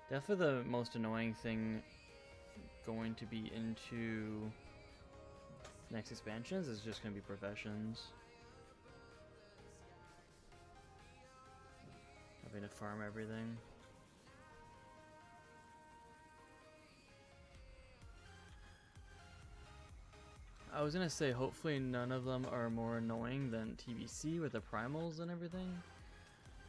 Speaker 1: Definitely the most annoying thing going to be into next expansions is just going to be professions. Having to farm everything. I was going to say hopefully none of them are more annoying than TBC with the primals and everything.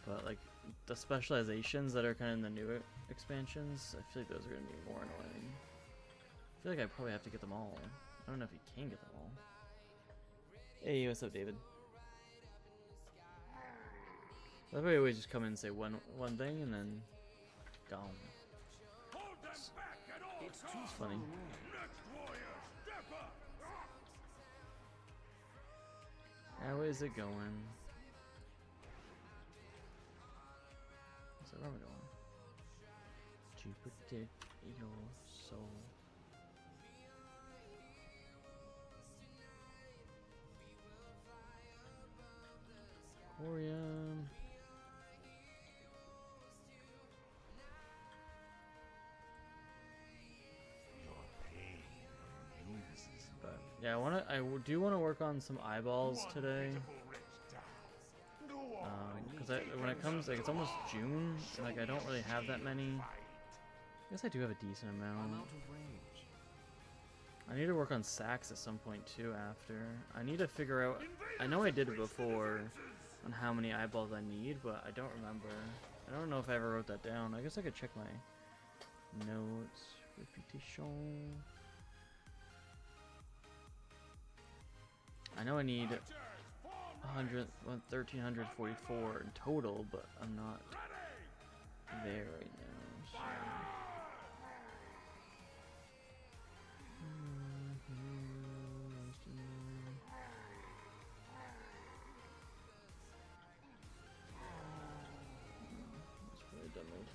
Speaker 1: But like the specializations that are kind of in the new expansions, I feel like those are going to be more annoying. I feel like I probably have to get them all. I don't know if you can get them all. Hey, what's up, David? That's why I always just come in and say one thing and then gone.
Speaker 3: Hold them back at all
Speaker 7: It's too
Speaker 3: costs!
Speaker 1: funny.
Speaker 3: Next warrior, step up!
Speaker 1: How is it going? So where are we going? To protect your soul. Orium. But yeah, I do want to work on some eyeballs today. Because when it comes, like, it's almost June, and, like, I don't really have that many. I guess I do have a decent
Speaker 7: I'm
Speaker 1: amount.
Speaker 7: out of range.
Speaker 1: I need to work on sacks at some point too after. I need to figure out, I know I did it before on how many eyeballs I need, but I don't remember. I don't know if I ever wrote that down. I guess I could check my notes. Repetition. I know I need 1344 in total, but I'm not there right now. So.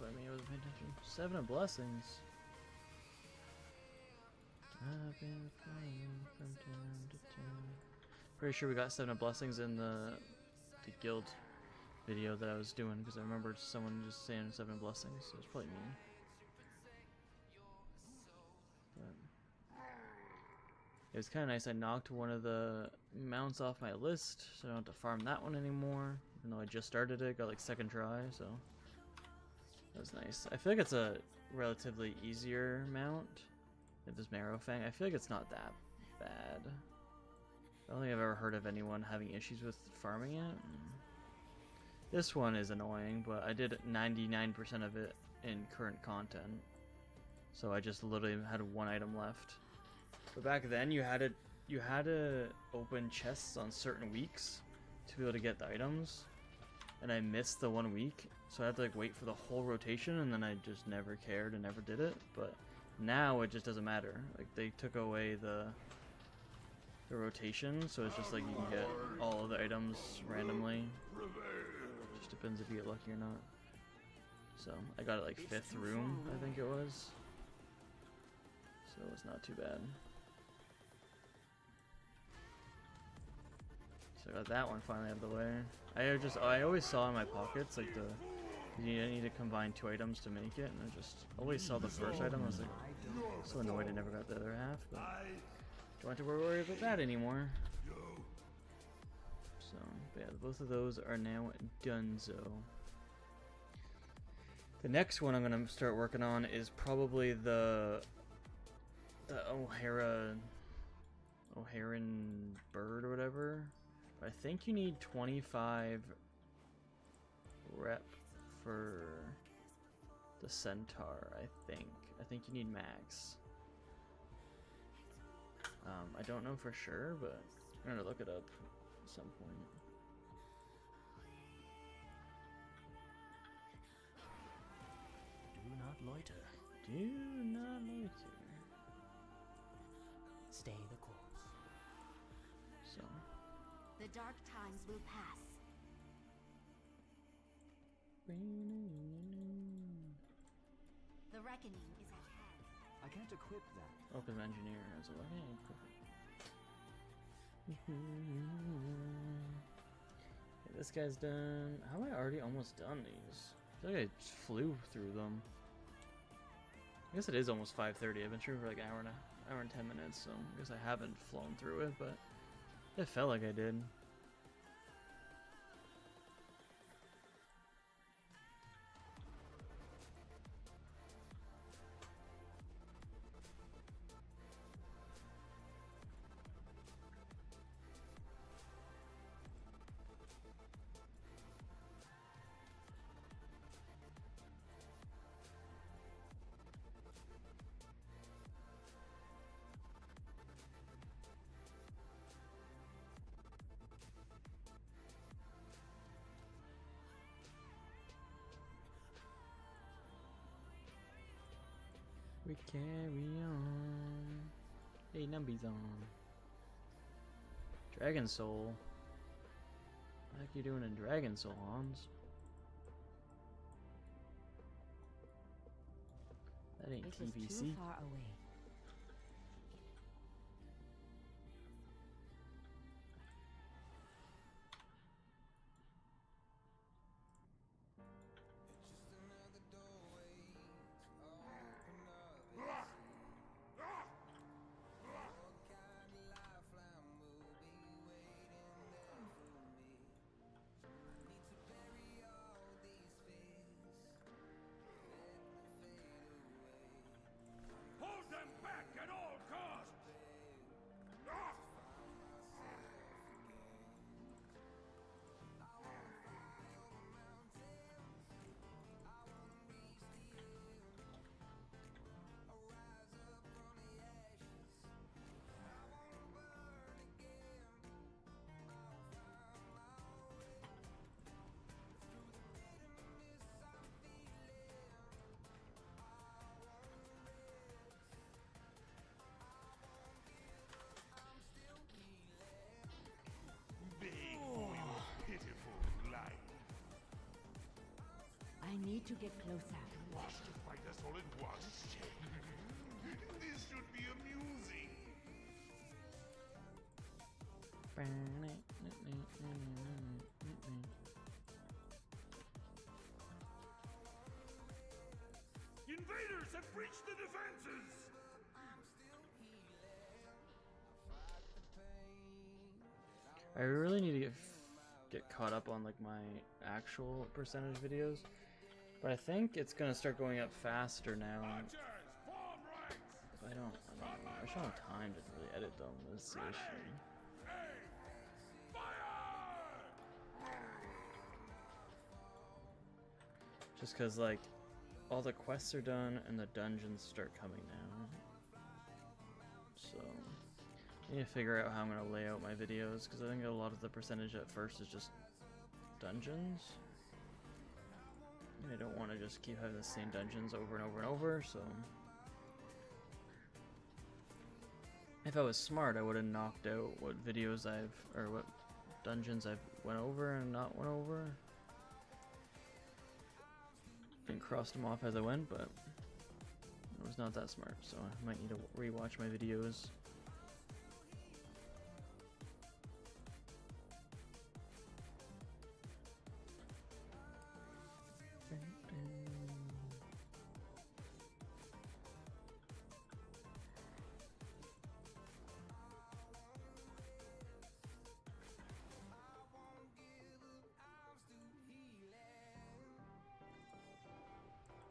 Speaker 1: what I mean. I wasn't paying attention. 7 of blessings. I've been flying from town to town. Pretty sure we got 7 of blessings in the guild video that I was doing, because I remember someone just saying 7 blessings. So it was probably me. But it was kind of nice. I knocked one of the mounts off my list, so I don't have to farm that one anymore. Even though I just started it, got like second try, so that was nice. I feel like it's a relatively easier mount. If this Marrow Fang, I feel like it's not that bad. I don't think I've ever heard of anyone having issues with farming it. This one is annoying, but I did 99% of it in current content. So I just literally had 1 item left. But back then you had to open chests on certain weeks to be able to get the items. And I missed the 1 week, so I had to like wait for the whole rotation, and then I just never cared and never did it. But now it just doesn't matter. Like they took away the rotation, so it's just like you can get all of the items randomly. Just depends if you get lucky or not. So I got it like 5th room, I think it was. So it's not too bad. So I got that one finally out of the way. I always saw in my pockets like you need to combine 2 items to make it, and I just always saw the first item. I was like so annoyed I never got the other half, but don't have to worry about that anymore. So but yeah, both of those are now donezo. The next one I'm gonna start working on is probably the O'Haran bird or whatever. I think you need 25 rep for the centaur. I think you need max. I don't know for sure, but I'm gonna look it up at some point.
Speaker 6: Do not loiter.
Speaker 1: Do not loiter.
Speaker 6: Stay the course.
Speaker 1: So.
Speaker 8: The dark times will pass. The reckoning is at hand.
Speaker 7: I can't equip that.
Speaker 1: Open engineer has a weapon. Okay, this guy's done. How am I already almost done these? I feel like I just flew through them. I guess it is almost 5:30. I've been streaming for like an hour and 10 minutes, so I guess I haven't flown through it, but it felt like I did. We carry on. Hey, numbies on. Dragon Soul. What the heck you doing in Dragon Soul, Hans? That ain't
Speaker 8: It was
Speaker 1: TBC.
Speaker 8: too far away.
Speaker 3: Hold
Speaker 4: need to get closer.
Speaker 3: Rush to fight us all at once. This should be amusing. Invaders have breached the defenses.
Speaker 1: I really need to get caught up on like my actual percentage videos, but I think it's gonna start going up faster now.
Speaker 3: Archers, form ranks.
Speaker 1: If I don't know. I just don't have time to really edit them. That's the issue. Just cause like all the quests are done and the dungeons start coming now. So I need to figure out how I'm gonna lay out my videos, because I think a lot of the percentage at first is just dungeons. And I don't want to just keep having the same dungeons over and over and over, so if I was smart, I would have knocked out what videos or what dungeons I've went over and not went over, and crossed them off as I went, but I was not that smart, so I might need to rewatch my videos.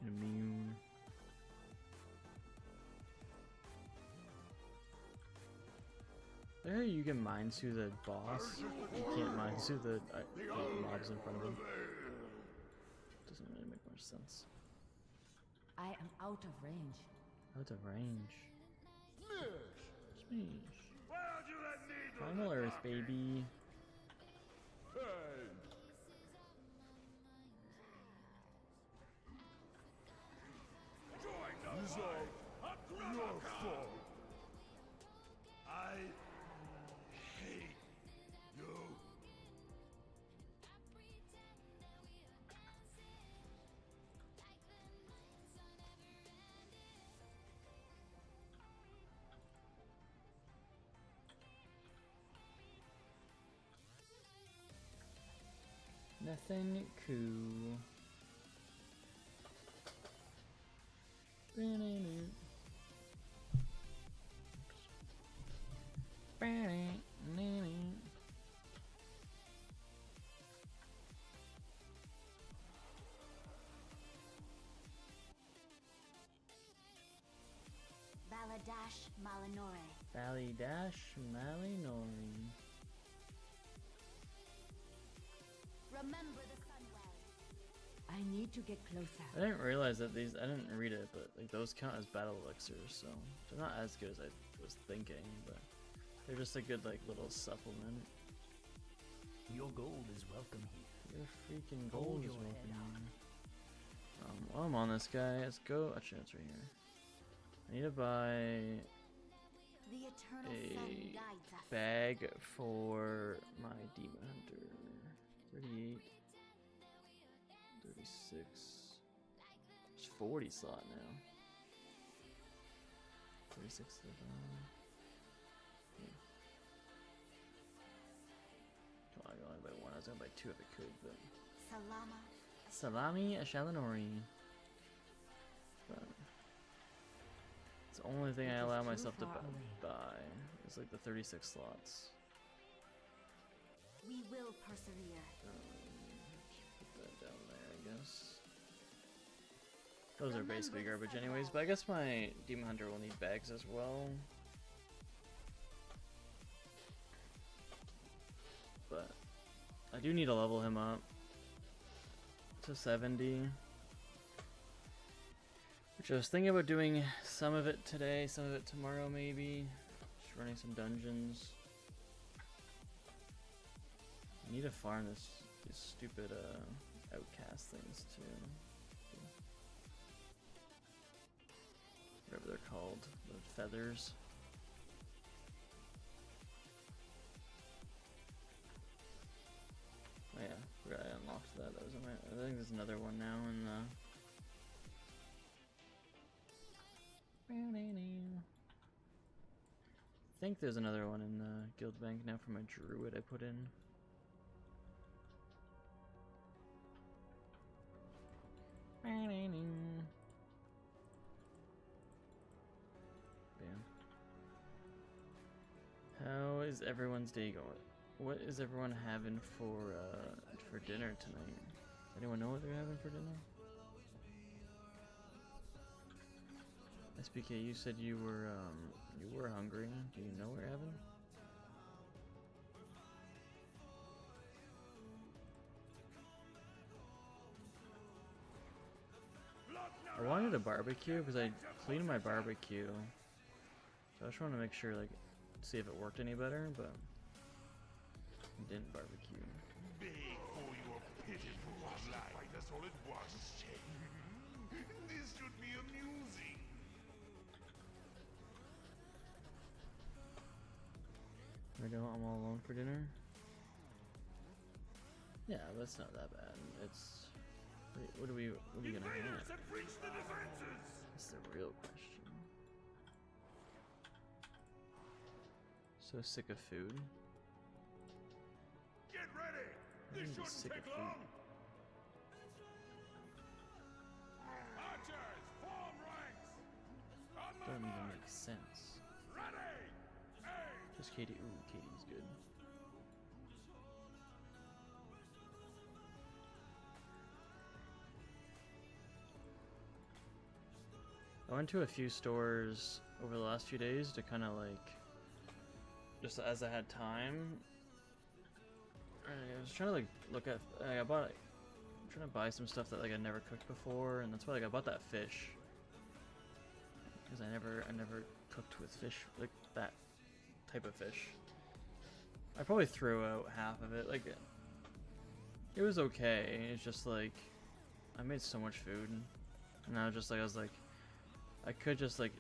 Speaker 1: Immune. There you can mind sue the boss. You can't mind sue the mobs in front of him. Doesn't really make much sense.
Speaker 4: I am out of range.
Speaker 1: Out of range. Smash.
Speaker 3: Where'd you let me do
Speaker 1: Primal
Speaker 3: the
Speaker 1: Earth,
Speaker 3: talking?
Speaker 1: baby.
Speaker 3: Hey. Join the fight. Your fault. I hate you.
Speaker 1: Nothing cool.
Speaker 8: Baladash Malinore.
Speaker 1: Ballydash Malinori.
Speaker 8: Remember the Sunwell.
Speaker 4: I need to get closer.
Speaker 1: I didn't realize that these, I didn't read it, but like those count as battle elixirs, so they're not as good as I was thinking, but they're just a good like little supplement.
Speaker 6: Your gold is welcome here.
Speaker 1: Your freaking gold
Speaker 6: Hold
Speaker 1: is
Speaker 6: your
Speaker 1: welcome.
Speaker 6: head up.
Speaker 1: While I'm on this guy, let's go. Actually, it's right here. I need to buy
Speaker 8: The eternal sun
Speaker 1: a
Speaker 8: guides us.
Speaker 1: bag for my demon hunter. 38, 36. It's 40 slot now. 36 of them. Yeah. Come on, I can only buy one. I was gonna buy two if I could, but.
Speaker 8: Salama.
Speaker 1: Salami Shalinori. But it's the only thing I
Speaker 4: It is
Speaker 1: allow
Speaker 4: too
Speaker 1: myself to
Speaker 4: far away.
Speaker 1: buy. It's like the 36 slots.
Speaker 8: We will persevere.
Speaker 1: Put that down there, I guess. Those are basically garbage anyways, but I guess my Demon Hunter will need bags as well. But I do need to level him up to 70. Which I was thinking about doing some of it today, some of it tomorrow maybe. Just running some dungeons. I need to farm these stupid outcast things too. Whatever they're called, the feathers. Oh yeah, forgot I unlocked that. That was in my. I think this there's another one now in the... I think there's another one in the guild bank now for my druid I put in. Bam. How is everyone's day going? What is everyone having for dinner tonight? Anyone know what they're having for dinner? SPK, you said you were hungry. Do you know what you're having? I wanted a barbecue because I cleaned my barbecue, so I just wanted to make sure, like, see if it worked any better, but it didn't barbecue.
Speaker 3: Beg for your pitiful life. That's all it was. This should be amusing.
Speaker 1: There we go, I'm all alone for dinner. Yeah, that's not that bad. It's... What are we gonna have? That's the real question. So sick of food.
Speaker 3: Get ready.
Speaker 1: I'm
Speaker 3: This
Speaker 1: just sick
Speaker 3: shouldn't
Speaker 1: of
Speaker 3: take long.
Speaker 1: food.
Speaker 3: Archers, form ranks. On my
Speaker 1: Doesn't even
Speaker 3: mark.
Speaker 1: make sense.
Speaker 3: Ready. Aim.
Speaker 1: Just Katie. Ooh, Katie's good. I went to a few stores over the last few days to kind of like, just as I had time. I was trying to like look at. I'm trying to buy some stuff that like I never cooked before, and that's why like I bought that fish. Because I never cooked with fish like that type of fish. I probably threw out half of it. Like it was okay. It's just like I made so much food, and I was like, I could just like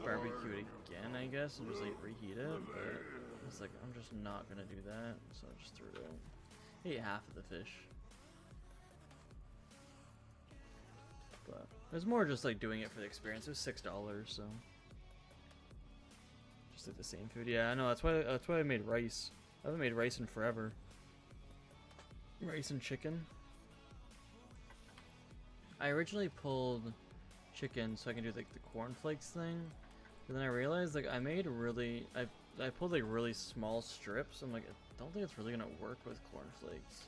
Speaker 1: barbecue it again, I guess, and just like reheat it, but it's like I'm just not gonna do that, so I just threw it out. I ate half of the fish. But it was more just like doing it for the experience. It was $6, so just like the same food. Yeah, I know, that's why I made rice. I haven't made rice in forever. Rice and chicken. I originally pulled chicken so I can do like the cornflakes thing, but then I realized like I pulled like really small strips. I'm like, I don't think it's really gonna work with cornflakes,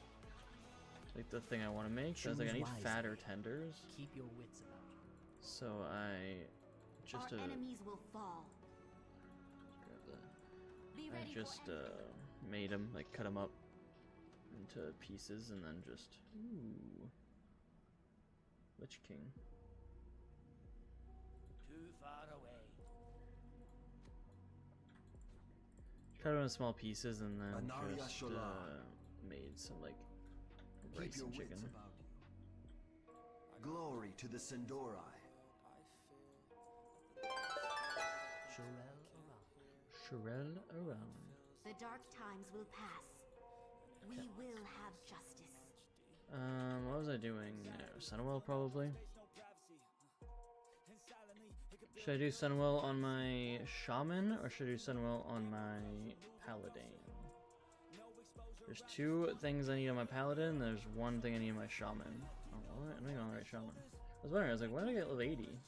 Speaker 1: like the thing I want to make. So I was like, I need fatter tenders.
Speaker 6: Keep your wits about you.
Speaker 1: So I just
Speaker 8: Our enemies will fall.
Speaker 1: grab that.
Speaker 8: Be
Speaker 1: I
Speaker 8: ready
Speaker 1: just
Speaker 8: for anything.
Speaker 1: made them, like cut them up into pieces, and then just Lich King.
Speaker 6: Too far away.
Speaker 1: Cut them into small pieces, and then
Speaker 7: Anaria
Speaker 1: just
Speaker 7: Shola.
Speaker 1: made some like
Speaker 7: Keep
Speaker 1: rice
Speaker 7: your
Speaker 1: and chicken.
Speaker 7: wits about you. Glory to the Sindori.
Speaker 1: Shirel around.
Speaker 8: The dark times will pass. We will have justice.
Speaker 1: What was I doing? Sunwell probably. Should I do Sunwell on my Shaman, or should I do Sunwell on my Paladin? There's two things I need on my Paladin, and there's one thing I need on my Shaman. Oh, well, I'm not even on the right Shaman. I was wondering, I was like, why did I get level 80?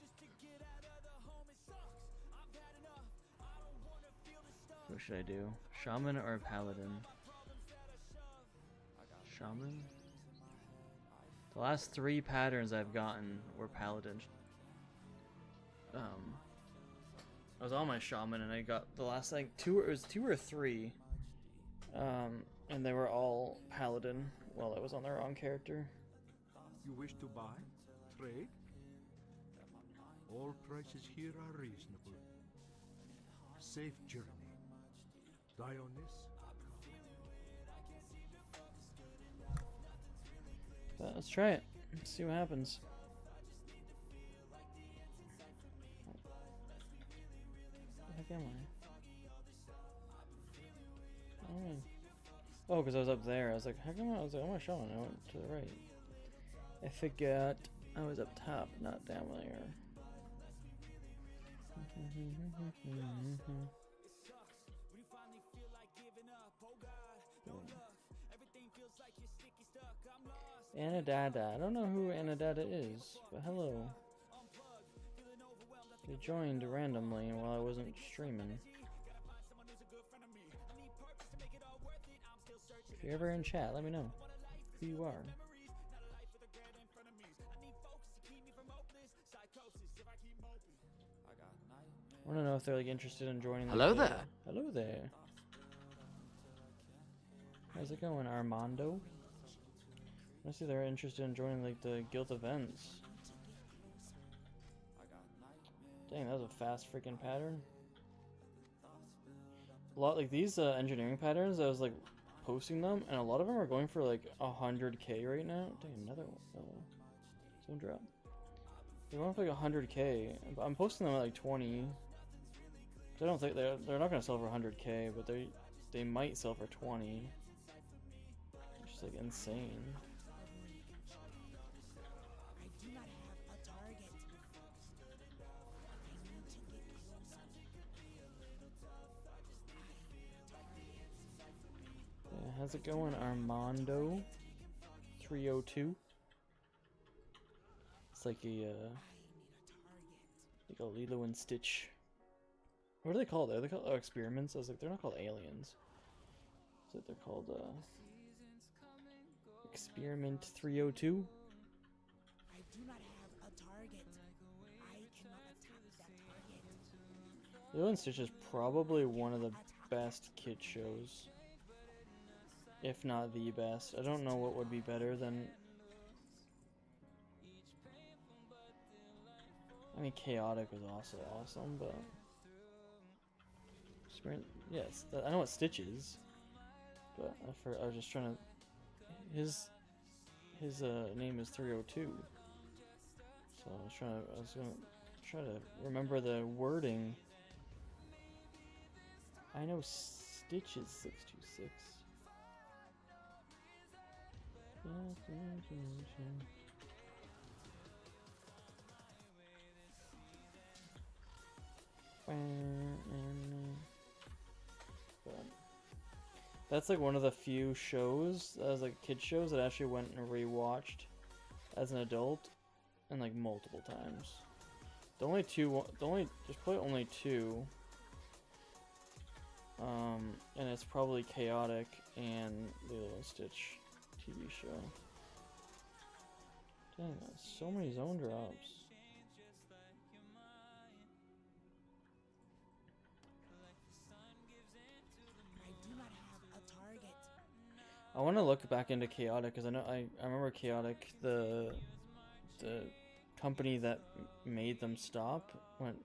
Speaker 1: What should I do? Shaman or Paladin? Shaman? The last 3 patterns I've gotten were Paladin. I was on my Shaman and I got the last like 2 or 3. And they were all Paladin while I was on the wrong character.
Speaker 5: You wish to buy? Trade? All prices here are reasonable. Safe journey. Dionys?
Speaker 1: But let's try it. Let's see what happens. Where the heck am I? Oh, because I was up there. I was like, how come I was like, oh my Shaman, I went to the right. I forgot I was up top, not down there. Anadada. I don't know who Anadada is, but hello. You joined randomly while I wasn't streaming. If you're ever in chat, let me know who you are. I want to know if they're like interested in joining.
Speaker 6: Hello there.
Speaker 1: Hello there. How's it going, Armando? I see they're interested in joining like the guild events. Dang, that was a fast freaking pattern. A lot like these engineering patterns, I was like posting them, and a lot of them are going for like 100k right now. Dang, another one. Zone drop. They're going for like 100k. I'm posting them at like 20. I don't think they're not gonna sell for 100k, but they might sell for 20. It's just like insane. Yeah, how's it going, Armando? 302. It's like a Lilo and Stitch. What are they called? Are they called experiments? I was like, they're not called aliens. So they're called Experiment 302.
Speaker 4: I do not have a target. I cannot attack that target.
Speaker 1: Lilo and Stitch is probably one of the best kid shows, if not the best. I don't know what would be better than. I mean, Chaotic was also awesome, but. Yes, I know what Stitch is, but I was just trying to. His name is 302, so I was gonna try to remember the wording. I know Stitch is 626. But that's like one of the few shows as like kid shows that I actually went and rewatched as an adult, and like multiple times. There's probably only two. And it's probably Chaotic and Lilo and Stitch TV show. Dang, that's so many zone drops. I want to look back into Chaotic because I remember Chaotic, the company that made them stop went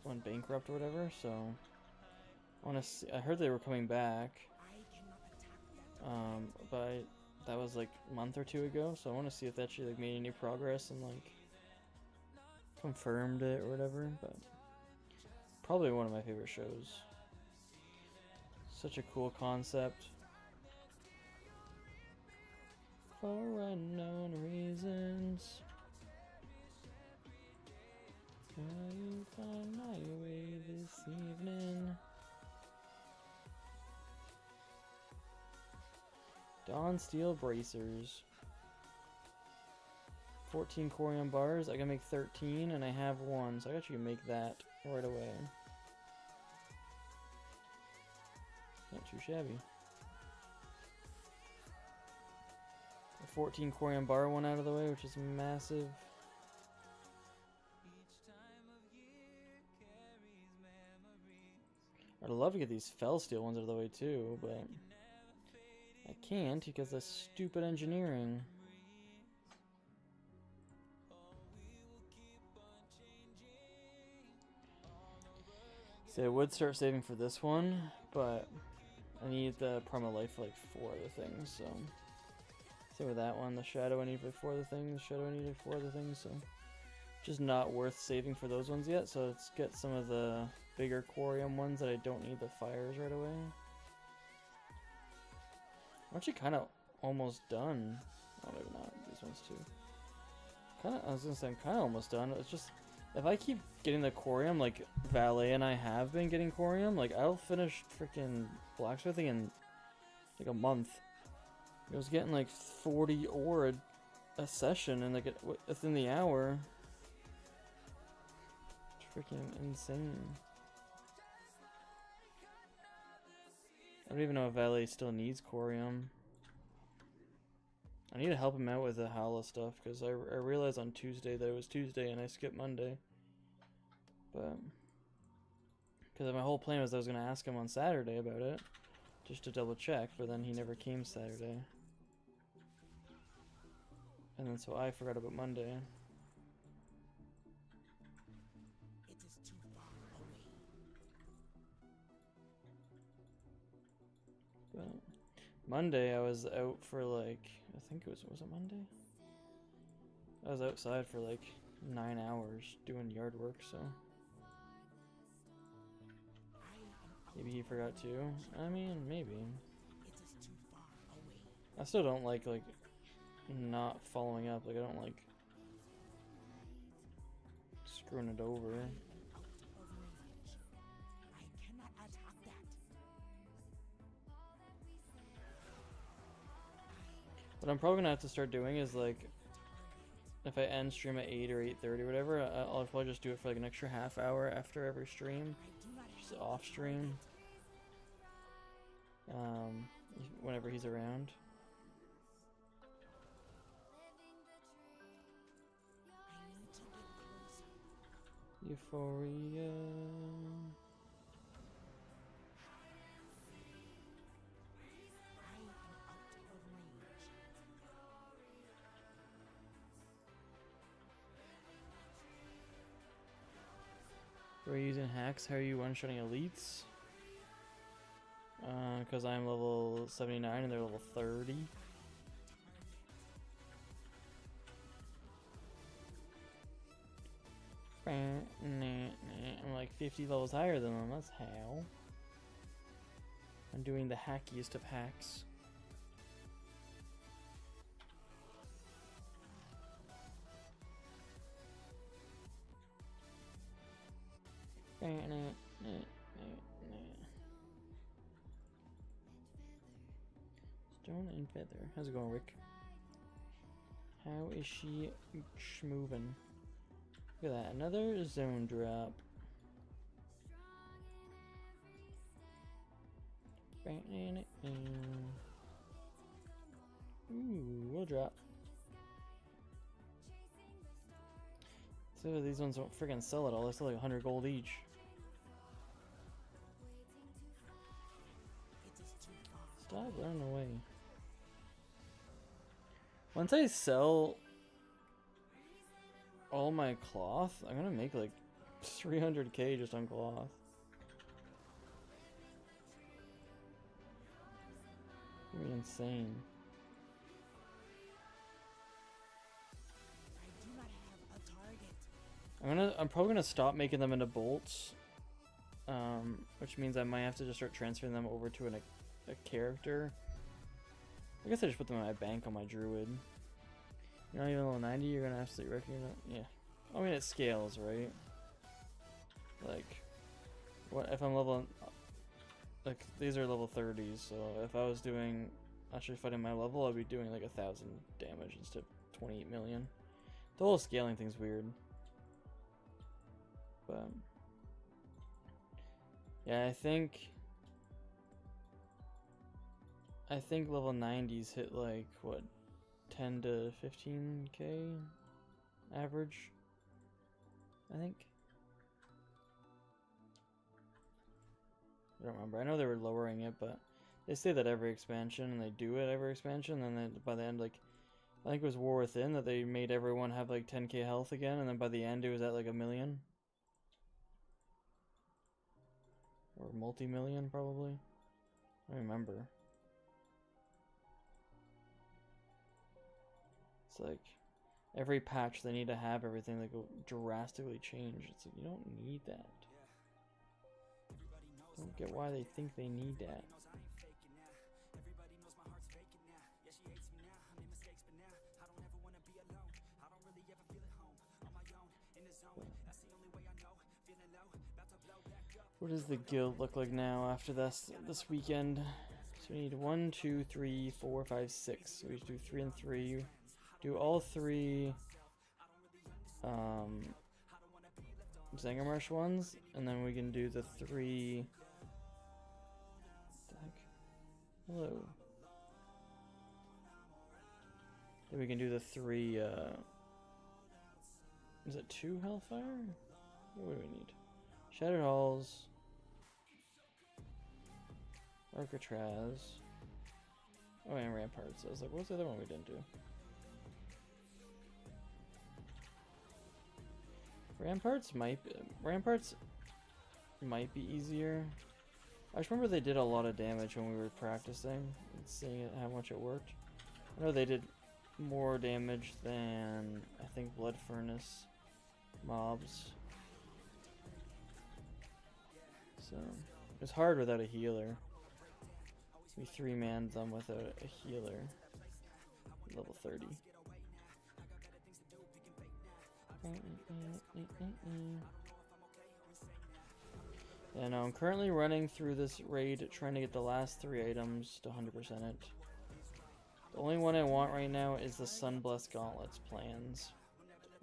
Speaker 1: went bankrupt or whatever. So I want to see. I heard they were coming back, but that was like a month or two ago. So I want to see if they actually like made any progress and like confirmed it or whatever. But probably one of my favorite shows. Such a cool concept. For unknown reasons. Will you find my way this evening? Dawn Steel Bracers. 14 Corium bars. I can make 13 and I have one, so I actually make that right away. Not too shabby. A 14 Corium bar one out of the way, which is massive. I'd love to get these Fell Steel ones out of the way too, but I can't because of stupid engineering. So I would start saving for this one, but I need the Primal Life for like 4 other things, so. Same with that one, the Shadow I need for 4 other things, the Shadow I needed 4 other things, so. Just not worth saving for those ones yet, so let's get some of the bigger Quarium ones that I don't need the fires right away. I'm actually kind of almost done. Oh, maybe not. These ones too. I was gonna say I'm kind of almost done. It's just if I keep getting the corium, like Valet and I have been getting corium, like I'll finish freaking blacksmithing in like a month. I was getting like 40 ore a session, and like within the hour. It's freaking insane. I don't even know if Valet still needs corium. I need to help him out with the Hala stuff, because I realized on Tuesday that it was Tuesday and I skipped Monday. But, because my whole plan was I was going to ask him on Saturday about it, just to double check, but then he never came Saturday. And then so I forgot about Monday.
Speaker 4: It is too far away.
Speaker 1: But Monday I was out for like, I think was it Monday? I was outside for like 9 hours doing yard work, so maybe he forgot too. I mean, maybe.
Speaker 4: It is too far away.
Speaker 1: I still don't like not following up. Like I don't like screwing it over.
Speaker 4: Out of range. I cannot attack that.
Speaker 1: What I'm probably gonna have to start doing is like, if I end stream at 8 or 8:30 or whatever, I'll probably just do it for like an extra half hour after every stream,
Speaker 4: I do not
Speaker 1: just
Speaker 4: have
Speaker 1: off stream. Whenever he's around.
Speaker 4: I need to get closer.
Speaker 1: Euphoria.
Speaker 4: I am out of range.
Speaker 1: We're using hacks. How are you one-shotting elites? Because I'm level 79 and they're level 30. I'm like 50 levels higher than them. That's how. I'm doing the hackiest of hacks. Stone and Feather. How's it going, Rick? How is she schmoving? Look at that, another zone drop. Ooh, we'll drop. So these ones don't friggin' sell at all. They're still like 100 gold each. Stop running away. Once I sell all my cloth, I'm gonna make like 300k just on cloth. You're insane.
Speaker 4: I do not have a target.
Speaker 1: I'm probably gonna stop making them into bolts, which means I might have to just start transferring them over to a character. I guess I just put them in my bank on my druid. You're not even level 90, you're gonna absolutely wreck it. Yeah. I mean, it scales, right? Like, what if I'm level, like, these are level 30s, so if I was doing, actually fighting my level, I'd be doing like 1,000 damage instead of 28 million. The whole scaling thing's weird. But, yeah, I think level 90s hit like, what, 10 to 15k average, I think. I don't remember. I know they were lowering it, but they say that every expansion, and they do it every expansion, and then by the end, like, I think it was War Within that they made everyone have like 10k health again, and then by the end it was at like 1 million. Or multi-million, probably. I don't remember. It's like every patch they need to have everything like drastically change. It's like, you don't need that. Don't get why they think they need that. What does the guild look like now after this weekend? So we need 1, 2, 3, 4, 5, 6. So we do 3 and 3. Do all 3 Zangarmarsh ones, and then we can do the 3. What the heck? Hello. Then we can do the 3. Is it 2 Hellfire? What do we need? Shattered Halls. Arcatraz. Oh, and Ramparts. I was like, what's the other one we didn't do? Ramparts might be easier. I just remember they did a lot of damage when we were practicing and seeing how much it worked. I know they did more damage than I think Blood Furnace mobs. So it's hard without a healer. We 3-man them without a healer. Level 30. Yeah, no, I'm currently running through this raid trying to get the last 3 items to 100% it. The only one I want right now is the Sunblessed Gauntlets plans.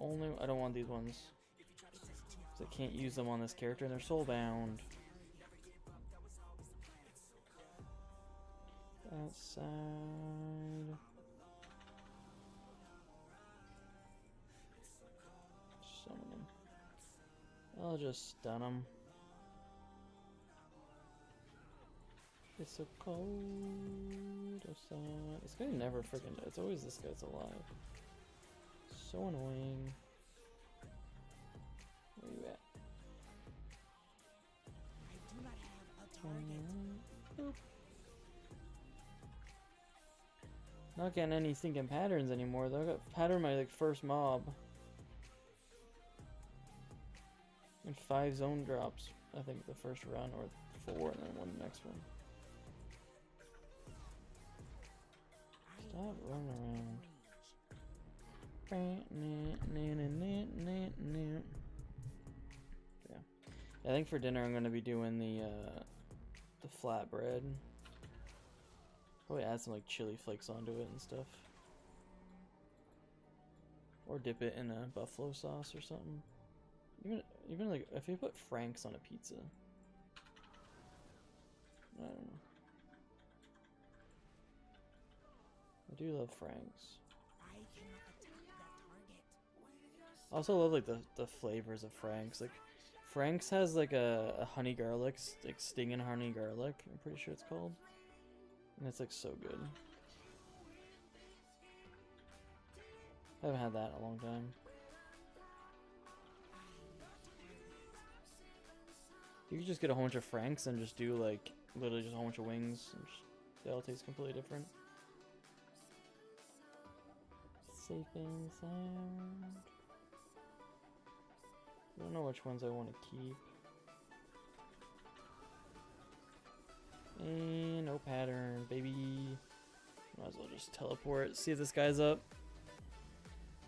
Speaker 1: I don't want these ones. Because I can't use them on this character and they're soulbound. Outside. Summon him. I'll just stun him. It's so cold outside. This guy never freaking dies. It's always this guy's alive. So annoying. Where you at?
Speaker 4: I do not have a target.
Speaker 1: Boop. Not getting any thinking patterns anymore though. I got pattern my first mob. And 5 zone drops. I think the first run, or 4 and then 1 the next one. Stop running around. Yeah. I think for dinner I'm gonna be doing the flatbread. Probably add some like chili flakes onto it and stuff. Or dip it in a buffalo sauce or something. Even like if you put Frank's on a pizza. I don't know. I do love Frank's.
Speaker 4: I cannot attack that target.
Speaker 1: I also love like the flavors of Frank's. Like Frank's has like a honey garlic, like stinging honey garlic. I'm pretty sure it's called. And it's like so good. I haven't had that in a long time. You could just get a whole bunch of Franks and just do like literally just a whole bunch of wings. And just, they all taste completely different. Safe and sound. I don't know which ones I want to keep. And no pattern, baby. Might as well just teleport. See if this guy's up.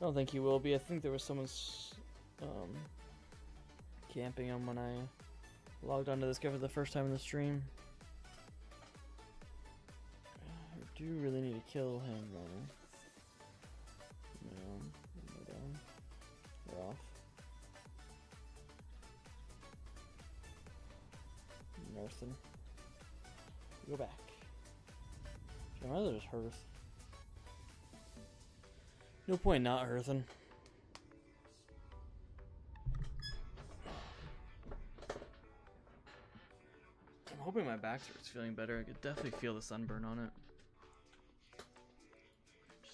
Speaker 1: I don't think he will be. I think there was someone camping him when I logged onto this guy for the first time in the stream. I do really need to kill him though. No, down. We're off. Northen. Go back. I'd rather just hearth. No point not hearthing. I'm hoping my back starts feeling better. I could definitely feel the sunburn on it.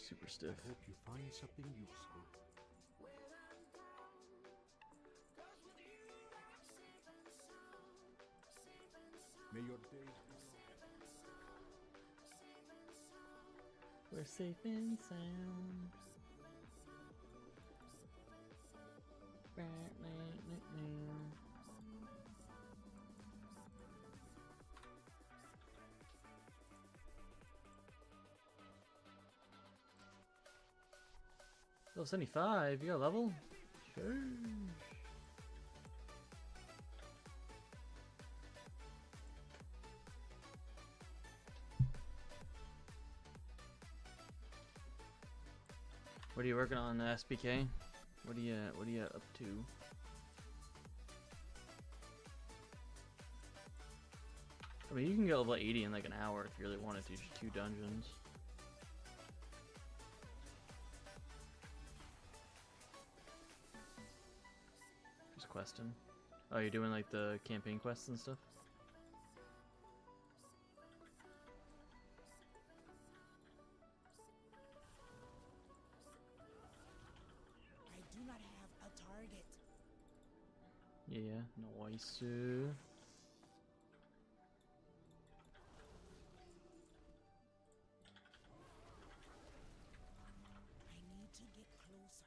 Speaker 1: Super stiff.
Speaker 5: I hope you find something useful. May your days be
Speaker 1: We're safe and sound. Level 75, you got a level? Sure. What are you working on, SBK? What are you up to? I mean, you can get level 80 in like an hour if you really wanted to. Just 2 dungeons. Just questing. Oh, you're doing like the campaign quests and stuff?
Speaker 4: I do not have a target.
Speaker 1: Yeah, nice.
Speaker 4: I need to get closer.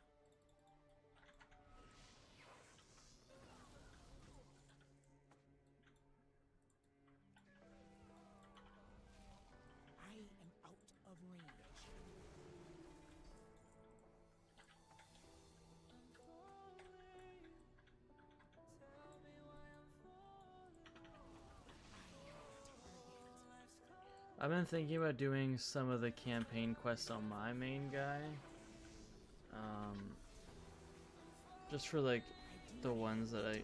Speaker 4: I am out of range.
Speaker 1: I've been thinking about doing some of the campaign quests on my main guy. Just for like the ones that I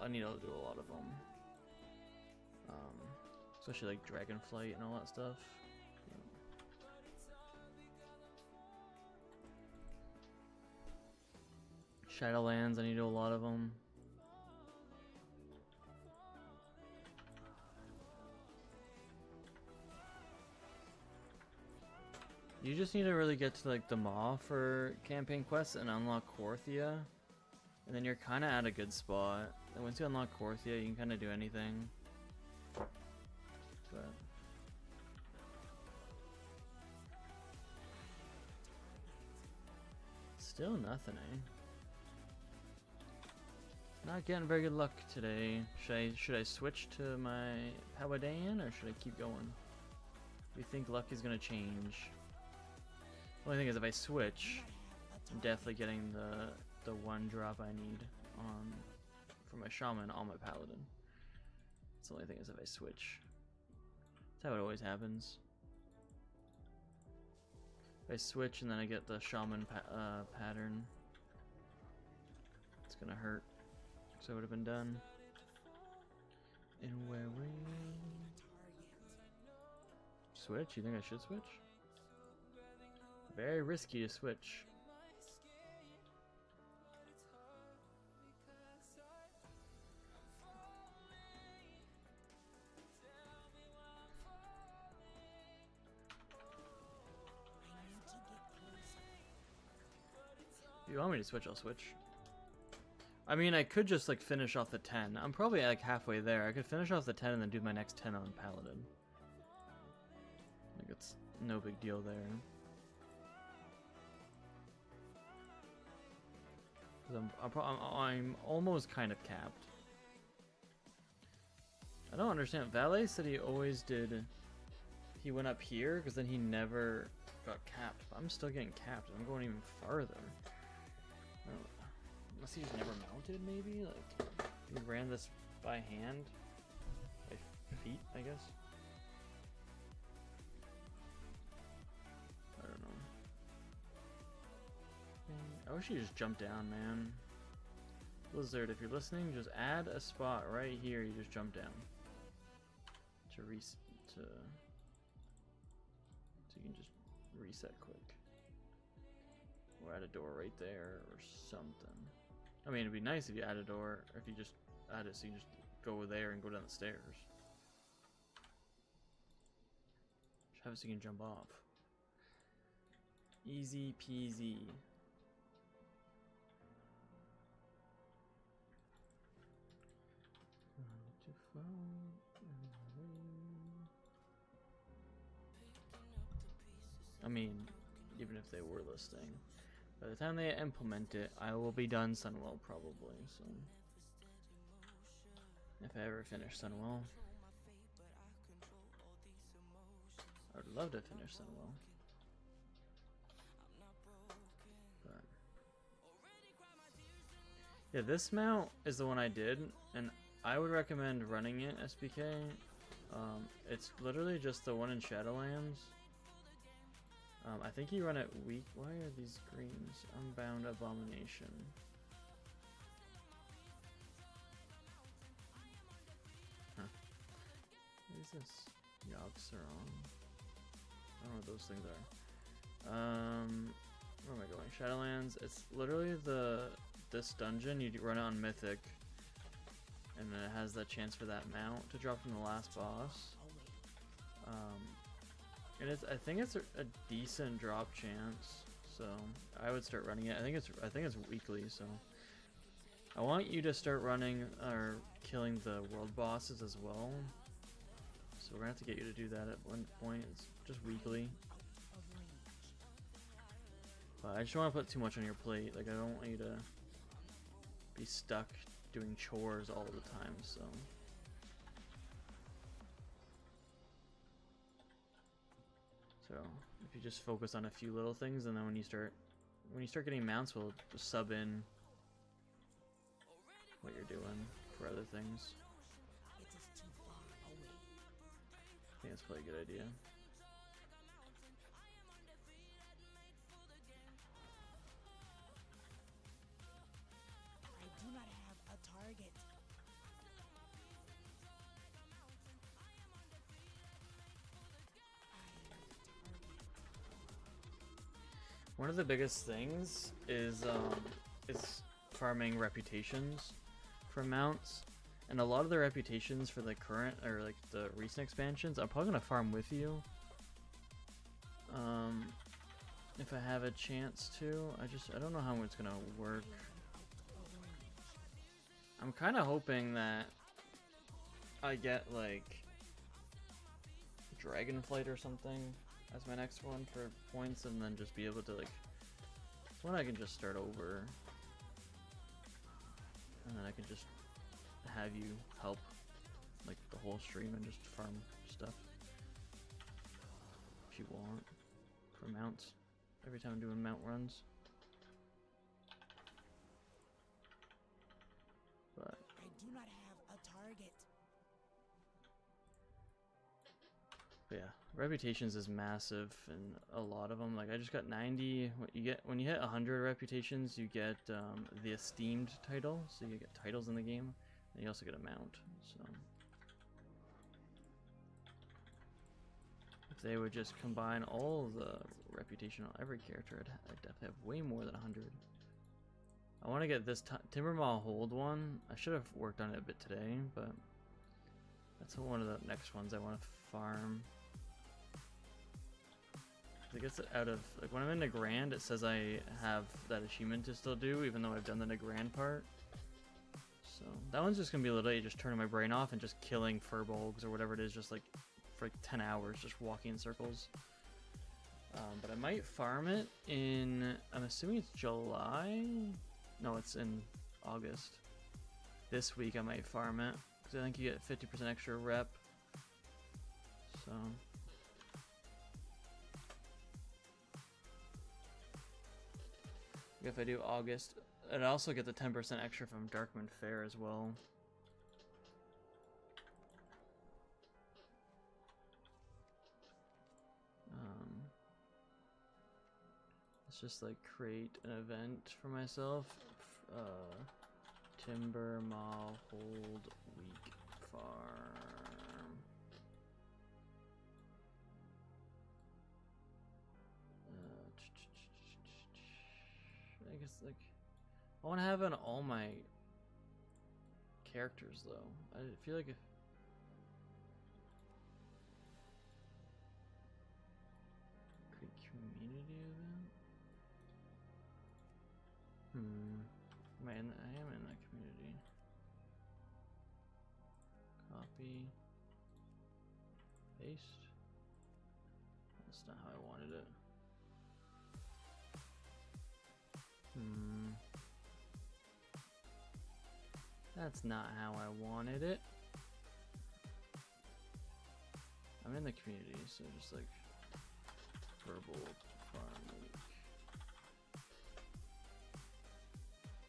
Speaker 1: need to do a lot of them. Especially like Dragonflight and all that stuff. Shadowlands, I need to do a lot of them. You just need to really get to like the Maw for campaign quests and unlock Orthvader, and then you're kind of at a good spot. And once you unlock Orthvader, you can kind of do anything. But still nothing, eh? Not getting very good luck today. Should I switch to my Paladin or should I keep going? Do you think luck is gonna change? The only thing is if I switch, I'm definitely getting the 1 drop I need on for my shaman on my paladin. That's the only thing is if I switch. That's how it always happens. If I switch and then I get the shaman pattern, it's gonna hurt. So it would have been done. And where we switch? You think I should switch? Very risky to switch. If you want me to switch, I'll switch. I mean, I could just like finish off the 10. I'm probably like halfway there. I could finish off the 10 and then do my next 10 on Paladin. Like it's no big deal there. I'm almost kind of capped. I don't understand. Valet said he always did. He went up here because then he never got capped. But I'm still getting capped. I'm going even farther. Unless he just never mounted, maybe? Like, he ran this by hand? By feet, I guess? I don't know. I wish he just jumped down, man. Blizzard, if you're listening, just add a spot right here. You just jump down. So you can just reset quick. Or add a door right there or something. I mean, it'd be nice if you add a door, or if you just add it so you can just go there and go down the stairs. Just have it so you can jump off. Easy peasy. I mean, even if they were listing. By the time they implement it, I will be done Sunwell probably, so if I ever finish Sunwell. I would love to finish Sunwell. But yeah, this mount is the one I did, and I would recommend running it, SBK. It's literally just the one in Shadowlands. I think you run it weak. Why are these greens? Unbound Abomination. Huh. What is this? Yogg-Saron. I don't know what those things are. Where am I going? Shadowlands. It's literally this dungeon. You run it on Mythic, and then it has that chance for that mount to drop from the last boss. And I think it's a decent drop chance, so I would start running it. I think it's weekly, so I want you to start running or killing the world bosses as well. So we're gonna have to get you to do that at one point. It's just weekly. But I just don't want to put too much on your plate. Like, I don't want you to be stuck doing chores all the time, so. So if you just focus on a few little things, and then when you start getting mounts, we'll just sub in what you're doing for other things.
Speaker 4: It is too far away.
Speaker 1: I think that's probably a good idea.
Speaker 4: I do not have a target.
Speaker 1: One of the biggest things is farming reputations for mounts, and a lot of the reputations for the current or like the recent expansions, I'm probably gonna farm with you. If I have a chance to, I don't know how it's gonna work. I'm kind of hoping that I get like Dragonflight or something as my next one for points, and then just be able to like, when I can just start over, and then I can just have you help like the whole stream and just farm stuff if you want for mounts every time I'm doing mount runs. But
Speaker 4: I do not have a target.
Speaker 1: yeah, reputations is massive, and a lot of them. Like I just got 90. What you get when you hit 100 reputations, you get the esteemed title. So you get titles in the game, and you also get a mount. So if they would just combine all the reputation on every character, I'd definitely have way more than 100. I want to get this Timbermaw Hold one. I should have worked on it a bit today, but that's one of the next ones I want to farm. I guess out of like when I'm in the Grand, it says I have that achievement to still do, even though I've done the Grand part. So that one's just gonna be literally just turning my brain off and just killing furbolgs or whatever it is, just like for like 10 hours, just walking in circles. But I might farm it in, I'm assuming it's July. No, it's in August. This week I might farm it because I think you get 50% extra rep. So. If I do August, I'd also get the 10% extra from Darkman Fair as well. Let's just like create an event for myself. Timbermaw Hold Week Farm. I guess like I want to have on all my characters though. I feel like if create community event. I am in that community. Copy. Paste. That's not how I wanted it. That's not how I wanted it. I'm in the community, so just like verbal farm week.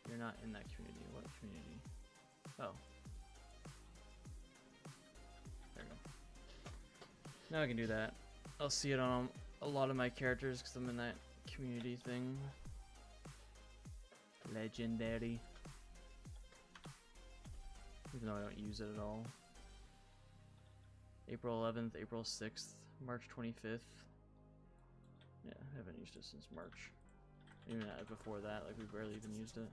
Speaker 1: You're not in that community. What community? Oh. There we go. Now I can do that. I'll see it on a lot of my characters because I'm in that community thing. Legendary. Even though I don't use it at all. April 11th, April 6th, March 25th. Yeah, I haven't used it since March. Even before that, like we barely even used it.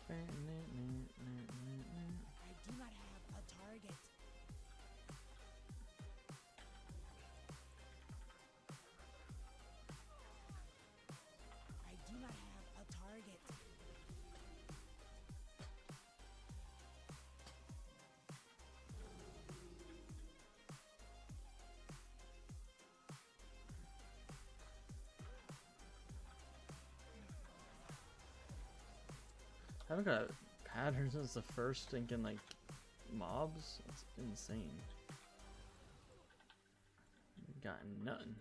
Speaker 4: I do not have a target. I do not have a target.
Speaker 1: I haven't got patterns since the first thinking like mobs. That's insane. Got nothing.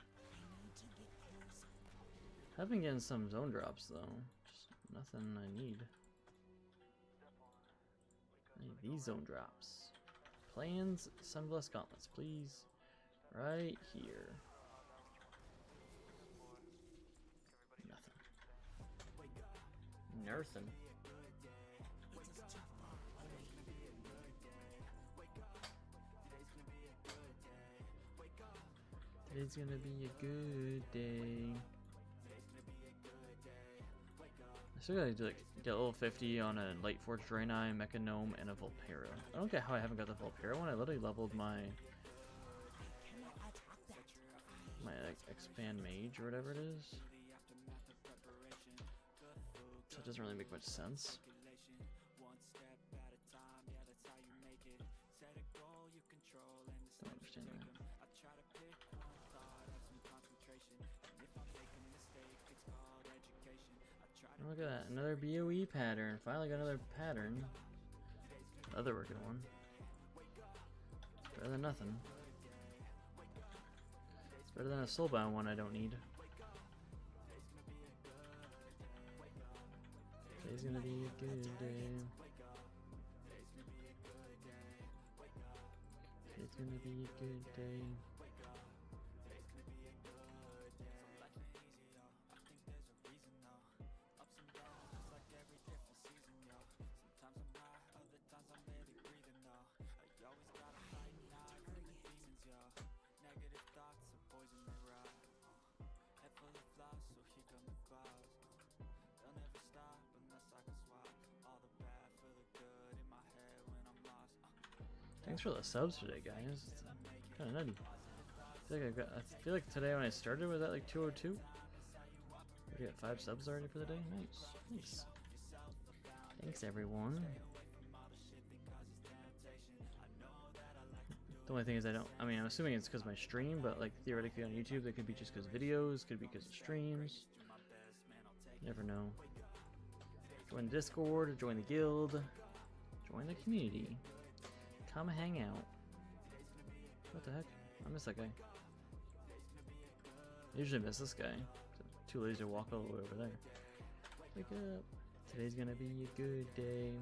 Speaker 1: I've been getting some zone drops though. Just nothing I need. I need these zone drops. Plans, Sunblessed Gauntlets, please. Right here. Nothing. Nothing. Today's gonna be a good day. I still gotta like get a level 50 on a Light Forge Draenei, Mecha Gnome, and a Volpera. I don't get how I haven't got the Volpera one. I literally leveled my like expand mage or whatever it is. So it doesn't really make much sense. Don't understand that. Look at that, another BOE pattern. Finally got another pattern. Other working one. Better than nothing. It's better than a soulbound one I don't need. Today's gonna be a good day. It's gonna be a good day. Thanks for the subs today, guys. It's kind of nutty. I feel like today when I started was at like 202. We got 5 subs already for the day. Nice, nice. Thanks everyone. The only thing is I mean, I'm assuming it's because of my stream, but like theoretically on YouTube, it could be just because videos, could be because of streams. Never know. Join the Discord, join the guild, join the community. Come hang out. What the heck? I miss that guy. I usually miss this guy. Too lazy to walk all the way over there. Wake up. Today's gonna be a good day.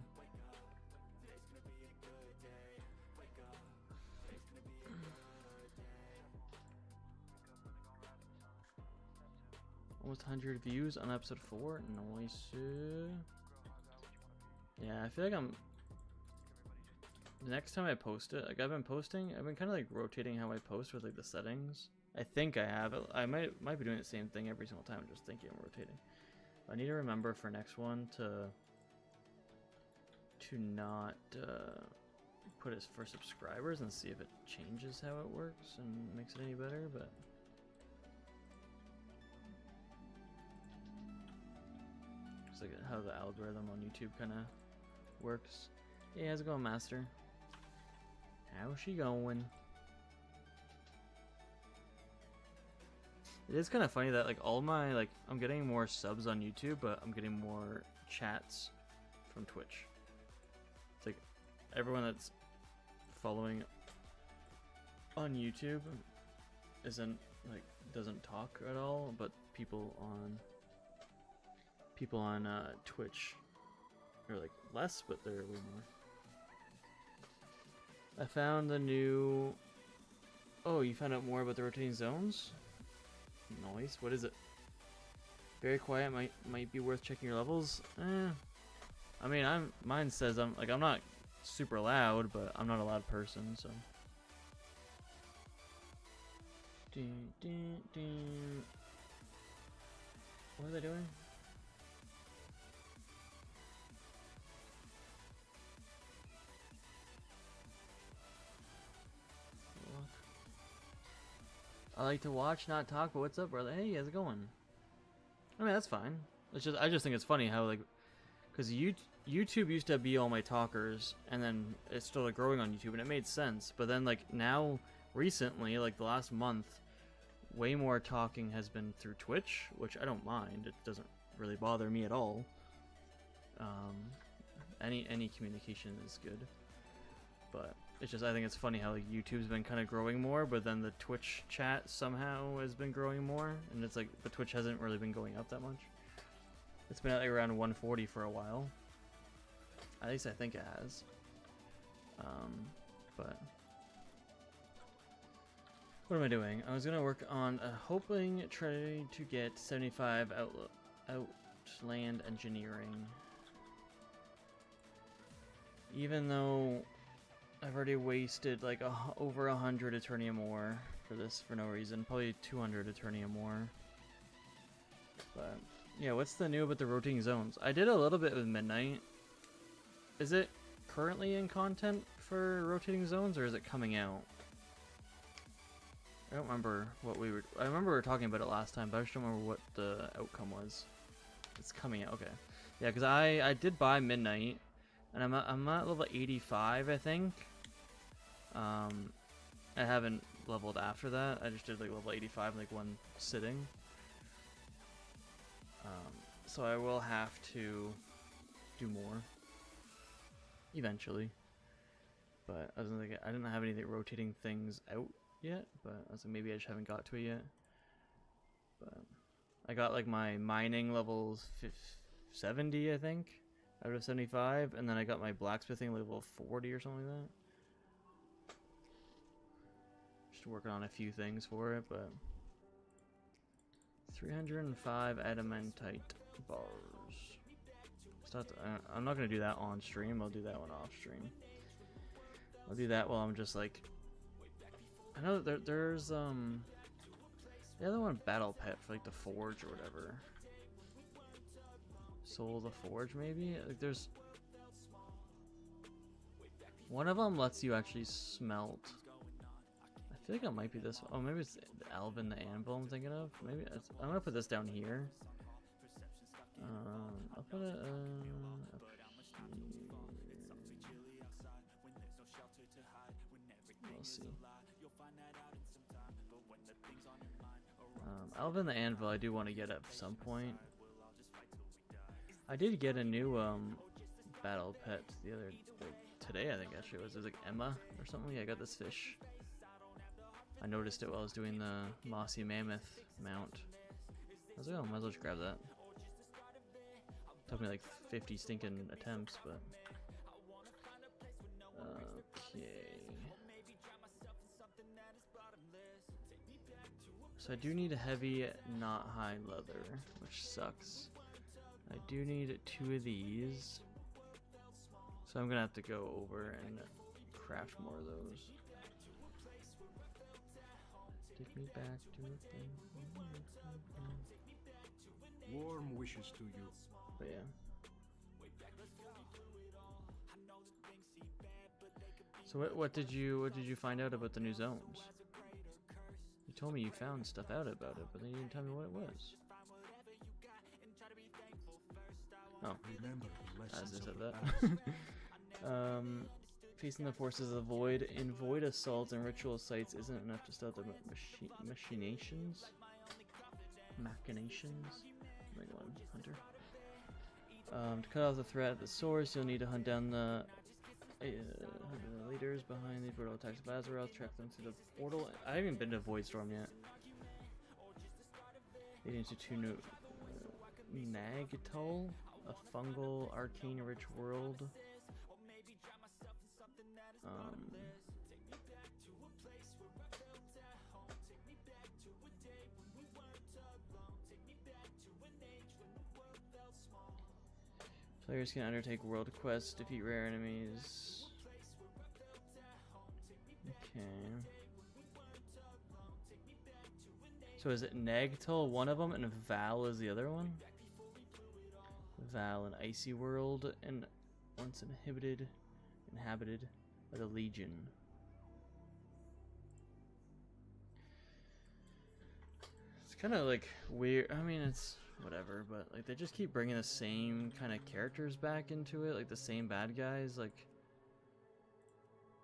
Speaker 1: Almost 100 views on episode 4. Nice. Yeah, I feel like the next time I post it, like I've been kind of like rotating how I post with like the settings. I think I have it. I might be doing the same thing every single time, just thinking I'm rotating. I need to remember for next one to not put it for subscribers and see if it changes how it works and makes it any better, but it's like how the algorithm on YouTube kind of works. Hey, how's it going, Master? How's she going? It is kind of funny that like all my I'm getting more subs on YouTube, but I'm getting more chats from Twitch. It's like everyone that's following on YouTube doesn't talk at all, but people on people on Twitch are like less, but they're a little more. I found the new. Oh, you found out more about the rotating zones? Nice. What is it? Very quiet. Might be worth checking your levels. I mean, mine says I'm not super loud, but I'm not a loud person, so. What are they doing? I like to watch, not talk, but what's up, brother? Hey, how's it going? I mean, that's fine. It's just, I just think it's funny how, like, because YouTube used to be all my talkers, and then it started growing on YouTube, and it made sense. But then, like, now, recently, like, the last month, way more talking has been through Twitch, which I don't mind. It doesn't really bother me at all. Any communication is good. But it's just, I think it's funny how like, YouTube's been kind of growing more, but then the Twitch chat somehow has been growing more, and it's like the Twitch hasn't really been going up that much. It's been at like around 140 for a while. At least I think it has. But what am I doing? I was gonna work on hoping try to get 75 Outland Engineering. Even though I've already wasted like over 100 Eternium ore for this for no reason. Probably 200 Eternium ore. But yeah, what's the new about the rotating zones? I did a little bit with Midnight. Is it currently in content for rotating zones, or is it coming out? I don't remember what we were. I remember we were talking about it last time, but I just don't remember what the outcome was. It's coming out. Okay. Yeah, because I did buy Midnight, and I'm at level 85, I think. I haven't leveled after that. I just did like level 85 in like one sitting. So I will have to do more eventually. But I didn't have any rotating things out yet, but I was like, maybe I just haven't got to it yet. But I got like my mining levels 70, I think, out of 75, and then I got my blacksmithing level 40 or something like that. Just working on a few things for it, but 305 adamantite bars. I'm not gonna do that on stream. I'll do that one off stream. I'll do that while I'm just like. I know that there's the other one, battle pet for like the forge or whatever. Soul of the forge, maybe. Like there's one of them lets you actually smelt. I feel like it might be this one. Oh, maybe it's the Alvin the Anvil I'm thinking of. Maybe I'm gonna put this down here. I'll put it up here. We'll see. Alvin the Anvil I do want to get at some point. I did get a new battle pet today, I think actually it was like Emma or something. Yeah, I got this fish. I noticed it while I was doing the Mossy Mammoth mount. I was like, oh, might as well just grab that. Took me like 50 stinking attempts, but okay. So I do need a heavy, not high leather, which sucks. I do need 2 of these, so I'm gonna have to go over and craft more of those. Take me back to a thing.
Speaker 5: Warm wishes to you.
Speaker 1: But yeah. So what did you find out about the new zones? You told me you found stuff out about it, but then you didn't tell me what it was. Oh,
Speaker 5: Remember the
Speaker 1: as I
Speaker 5: lessons
Speaker 1: said
Speaker 5: of the
Speaker 1: that.
Speaker 5: past.
Speaker 1: Facing the forces of the void in void assaults and ritual sites isn't enough to stop the machinations. Like one hunter. To cut off the threat at the source, you'll need to hunt down the leaders behind the brutal attacks of Azeroth, track them through the portal. I haven't even been to Voidstorm yet. Leading to 2 Nagatul, a fungal arcane rich world. Players can undertake world quests, defeat rare enemies. Okay. So is it Nagtul one of them and Val is the other one? Val, an icy world, and once inhabited by the Legion. It's kind of like weird. I mean, it's whatever, but like they just keep bringing the same kind of characters back into it, like the same bad guys. Like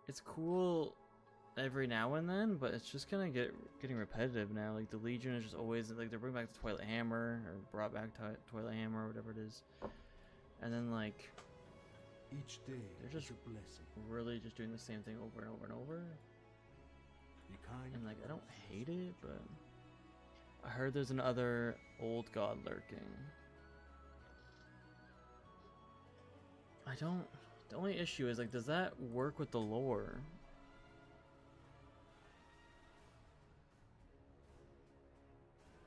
Speaker 1: it's cool every now and then, but it's just kind of getting repetitive now. Like the Legion is just always like they're bringing back the Twilight Hammer or brought back Twilight Hammer or whatever it is, and then like
Speaker 5: Each day
Speaker 1: they're just
Speaker 5: is a blessing.
Speaker 1: really just doing the same thing over and over and over.
Speaker 5: Be kind.
Speaker 1: And like I don't hate it, but I heard there's another old god lurking. I don't. The only issue is like, does that work with the lore?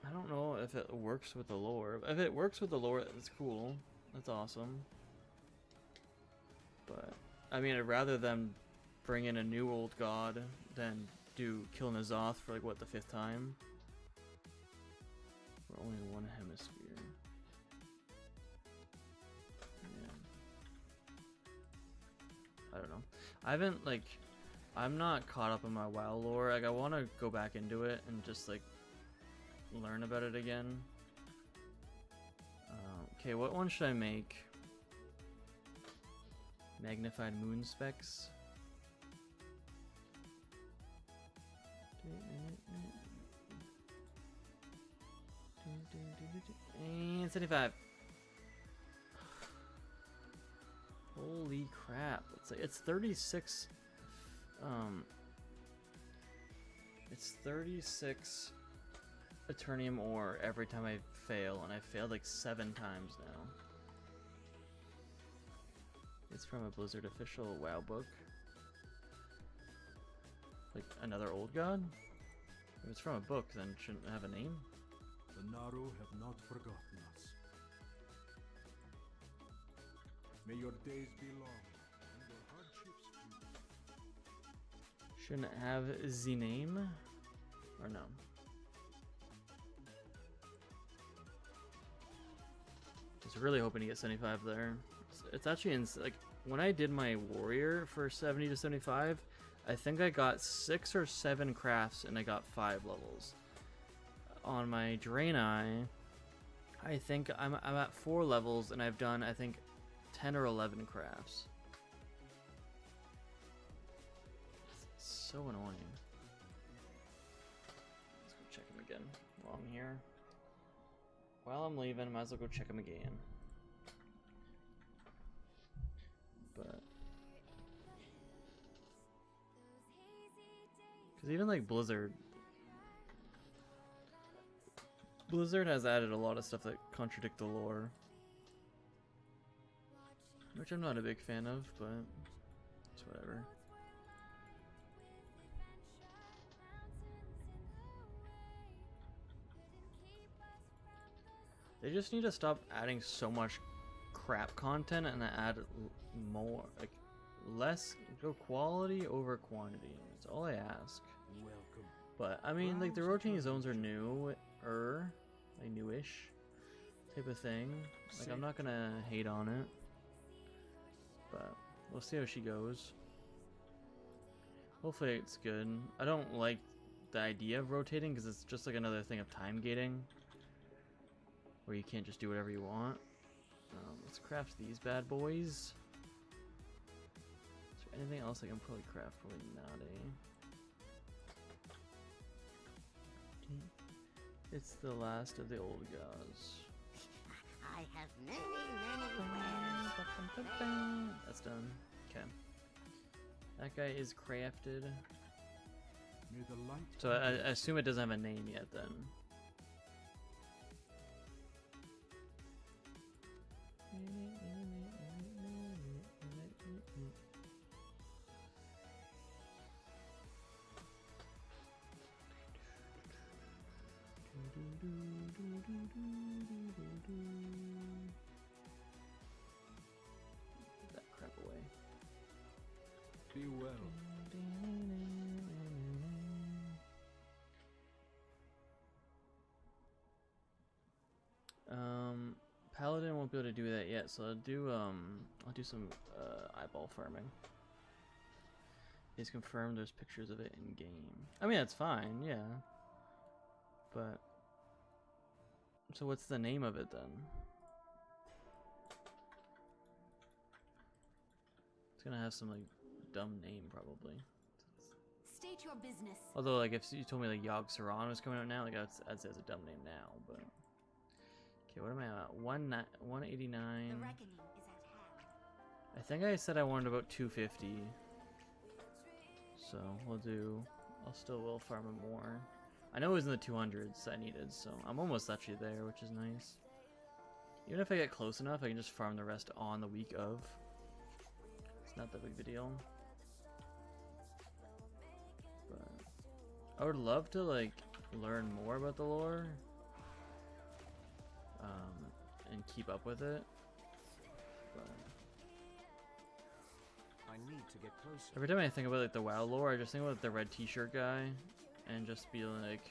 Speaker 1: I don't know if it works with the lore. If it works with the lore, it's cool. That's awesome. But I mean, I'd rather them bring in a new old god than do kill N'Zoth for like what, the 5th time. We're only in one hemisphere. Yeah. I don't know. I haven't like, I'm not caught up in my WoW lore. Like I want to go back into it and just like learn about it again. Okay, what one should I make? Magnified moon specs. And 75. Holy crap! It's 36. It's 36 Eternium ore every time I fail, and I failed like 7 times now. It's from a Blizzard official WoW book. Like another old god? If it's from a book, then it shouldn't have a name.
Speaker 5: The Naru have not forgotten us. May your days be long and your hardships few.
Speaker 1: Shouldn't it have the name? Or no? Just really hoping to get 75 there. It's actually like when I did my warrior for 70 to 75, I think I got 6 or 7 crafts and I got 5 levels. On my Draenei, I think I'm at 4 levels and I've done, I think, 10 or 11 crafts. It's so annoying. Let's go check him again while I'm here. While I'm leaving, might as well go check him again. But because even like Blizzard has added a lot of stuff that contradict the lore, which I'm not a big fan of, but it's whatever. They just need to stop adding so much crap content and add more, like less, go quality over quantity. That's all I ask.
Speaker 7: Welcome.
Speaker 1: But I mean, like the rotating zones are newer, like newish type of thing. Like I'm not gonna hate on it, but we'll see how she goes. Hopefully it's good. I don't like the idea of rotating because it's just like another thing of time gating, where you can't just do whatever you want. Let's craft these bad boys. Is there anything else I can probably craft? Probably not, eh? It's the last of the old gods.
Speaker 8: I have many, many wares.
Speaker 1: That's done. Okay. That guy is crafted.
Speaker 5: May the light.
Speaker 1: So I assume it doesn't have a name yet then. Put that crap away.
Speaker 5: Be well.
Speaker 1: Paladin won't be able to do that yet, so I'll do some eyeball farming. It's confirmed there's pictures of it in game. I mean, that's fine, yeah. But so what's the name of it then? It's gonna have some like dumb name probably.
Speaker 8: State your business.
Speaker 1: Although like if you told me like Yogg Saron was coming out now, like I'd say it's a dumb name now, but okay, what am I at? 189.
Speaker 8: The reckoning is at hand.
Speaker 1: I think I said I wanted about 250. So I'll still will farm it more. I know it was in the 200s I needed, so I'm almost actually there, which is nice. Even if I get close enough, I can just farm the rest on the week of. It's not that big of a deal. But I would love to like learn more about the lore. And keep up with it. But
Speaker 7: I need to get closer.
Speaker 1: every time I think about like the WoW lore, I just think about the red t-shirt guy and just be like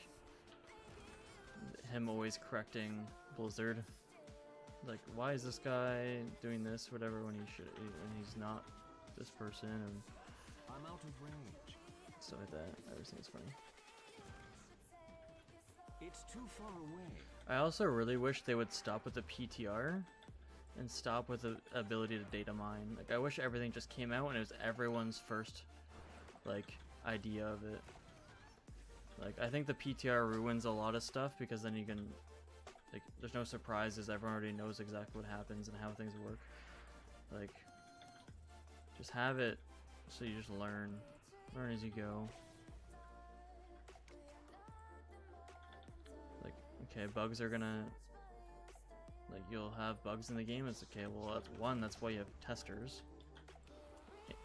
Speaker 1: him always correcting Blizzard. Like, why is this guy doing this, whatever, when he's not this person, and
Speaker 7: I'm out of range.
Speaker 1: stuff like that. I always think it's funny.
Speaker 7: It's too far away.
Speaker 1: I also really wish they would stop with the PTR and stop with the ability to data mine. Like, I wish everything just came out and it was everyone's first, like, idea of it. Like, I think the PTR ruins a lot of stuff because then you can, like, there's no surprises. Everyone already knows exactly what happens and how things work. Like, just have it so you just learn as you go. Like, okay, bugs are gonna, like, you'll have bugs in the game. It's okay, well, that's one, that's why you have testers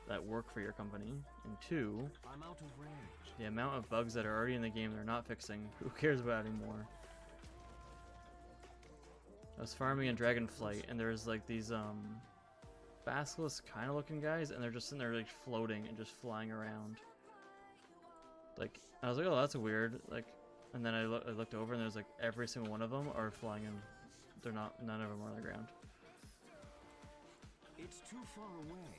Speaker 1: that work for your company. And two,
Speaker 7: I'm out of range.
Speaker 1: the amount of bugs that are already in the game they're not fixing, who cares about anymore? I was farming in Dragonflight and there's like these basilisk kind of looking guys, and they're just sitting there like floating and just flying around. Like, I was like, oh, that's weird. Like, and then I looked over and there's like every single one of them are flying, and they're not, none of them are on the ground.
Speaker 7: It's too far away.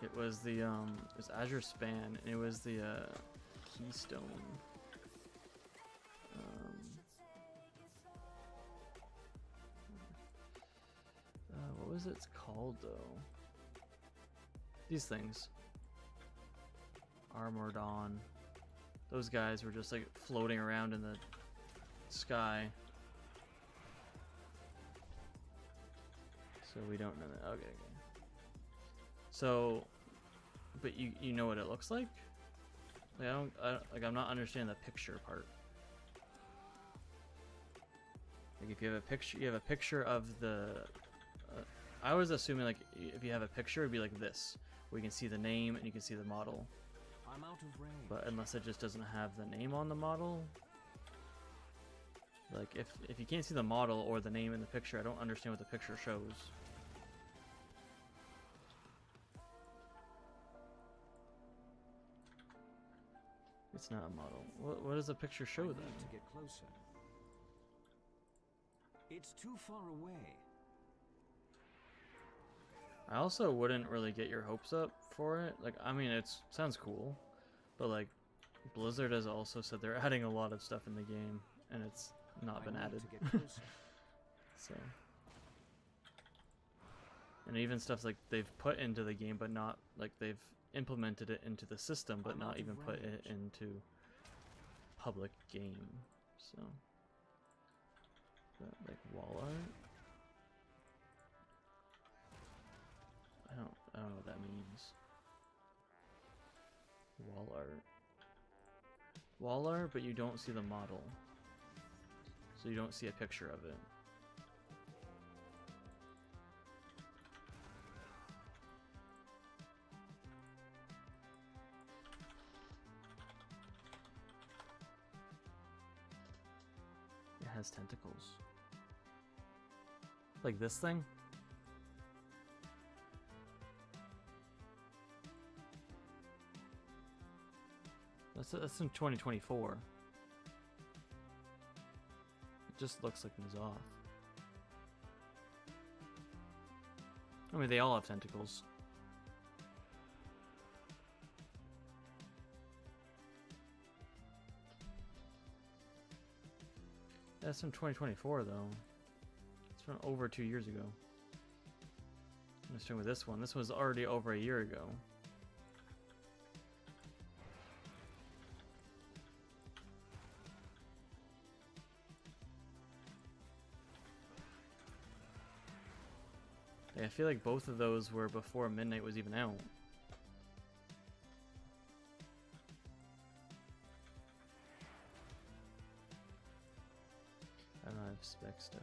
Speaker 1: It was the it was Azure Span, and it was the Keystone. What was it called though? These things. Armored On. Those guys were just like floating around in the sky. So we don't know that. Okay. So, but you know what it looks like? Like I'm not understanding the picture part. Like if you have a picture, you have a picture of the. I was assuming like if you have a picture, it'd be like this, where you can see the name and you can see the model.
Speaker 7: I'm out of range.
Speaker 1: But unless it just doesn't have the name on the model, like if you can't see the model or the name in the picture, I don't understand what the picture shows. It's not a model. What does the picture show then?
Speaker 7: To get closer. It's too far away.
Speaker 1: I also wouldn't really get your hopes up for it. Like, I mean, it sounds cool, but like, Blizzard has also said they're adding a lot of stuff in the game, and it's not been added.
Speaker 7: To get closer.
Speaker 1: So, and even stuff like they've put into the game, but not like they've implemented it into the system, but not even put it into public game. So, but like wall art. I don't know what that means. Wall art. Wall art, but you don't see the model. So you don't see a picture of it. It has tentacles? Like this thing? That's in 2024. It just looks like N'Zoth. I mean, they all have tentacles. That's from 2024, though. It's from over 2 years ago. I'm starting with this one. This was already over a year ago. Yeah, I feel like both of those were before Midnight was even out. I don't know, I have spec stuff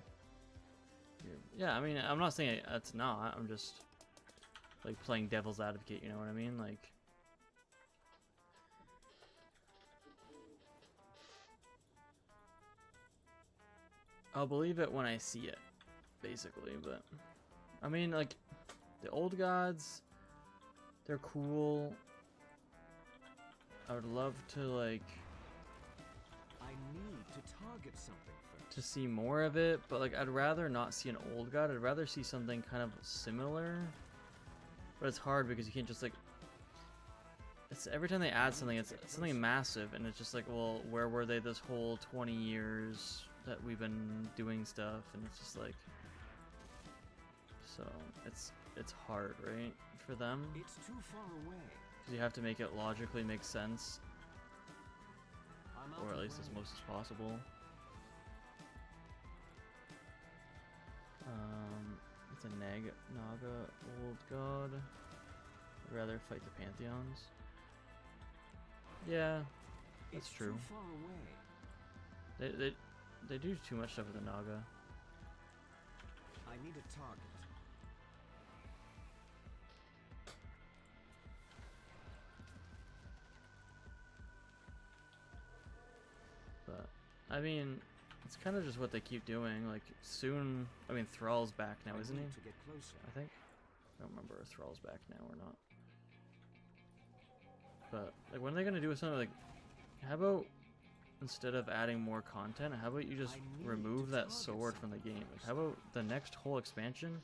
Speaker 1: here. Yeah, I mean, I'm not saying it's not. I'm just like playing devil's advocate, you know what I mean? Like, I'll believe it when I see it, basically, but I mean, like, the old gods, they're cool. I would love to, like,
Speaker 7: I need to target something first.
Speaker 1: to see more of it, but, like, I'd rather not see an old god. I'd rather see something kind of similar. But it's hard because you can't just, like, it's every time they add something, it's something massive, and it's just like, well, where were they this whole 20 years that we've been doing stuff? And it's just like, so it's hard, right, for them?
Speaker 7: It's too far away.
Speaker 1: Because you have to make it logically make sense,
Speaker 7: I'm out
Speaker 1: or at
Speaker 7: of
Speaker 1: least as
Speaker 7: range.
Speaker 1: most as possible. It's a Naga old god. I'd rather fight the Pantheons. Yeah, that's
Speaker 7: It's
Speaker 1: true.
Speaker 7: Too far away.
Speaker 1: They do too much stuff with the Naga.
Speaker 7: I need a target.
Speaker 1: But I mean, it's kind of just what they keep doing. Like soon, I mean, Thrall's back now,
Speaker 7: I
Speaker 1: isn't he?
Speaker 7: need to get closer.
Speaker 1: I think. I don't remember if Thrall's back now or not. But like, when are they gonna do something like? How about instead of adding more content, how about you just
Speaker 7: I need
Speaker 1: remove
Speaker 7: to
Speaker 1: that
Speaker 7: target
Speaker 1: sword from the
Speaker 7: something
Speaker 1: game? Like,
Speaker 7: first.
Speaker 1: how about the next whole expansion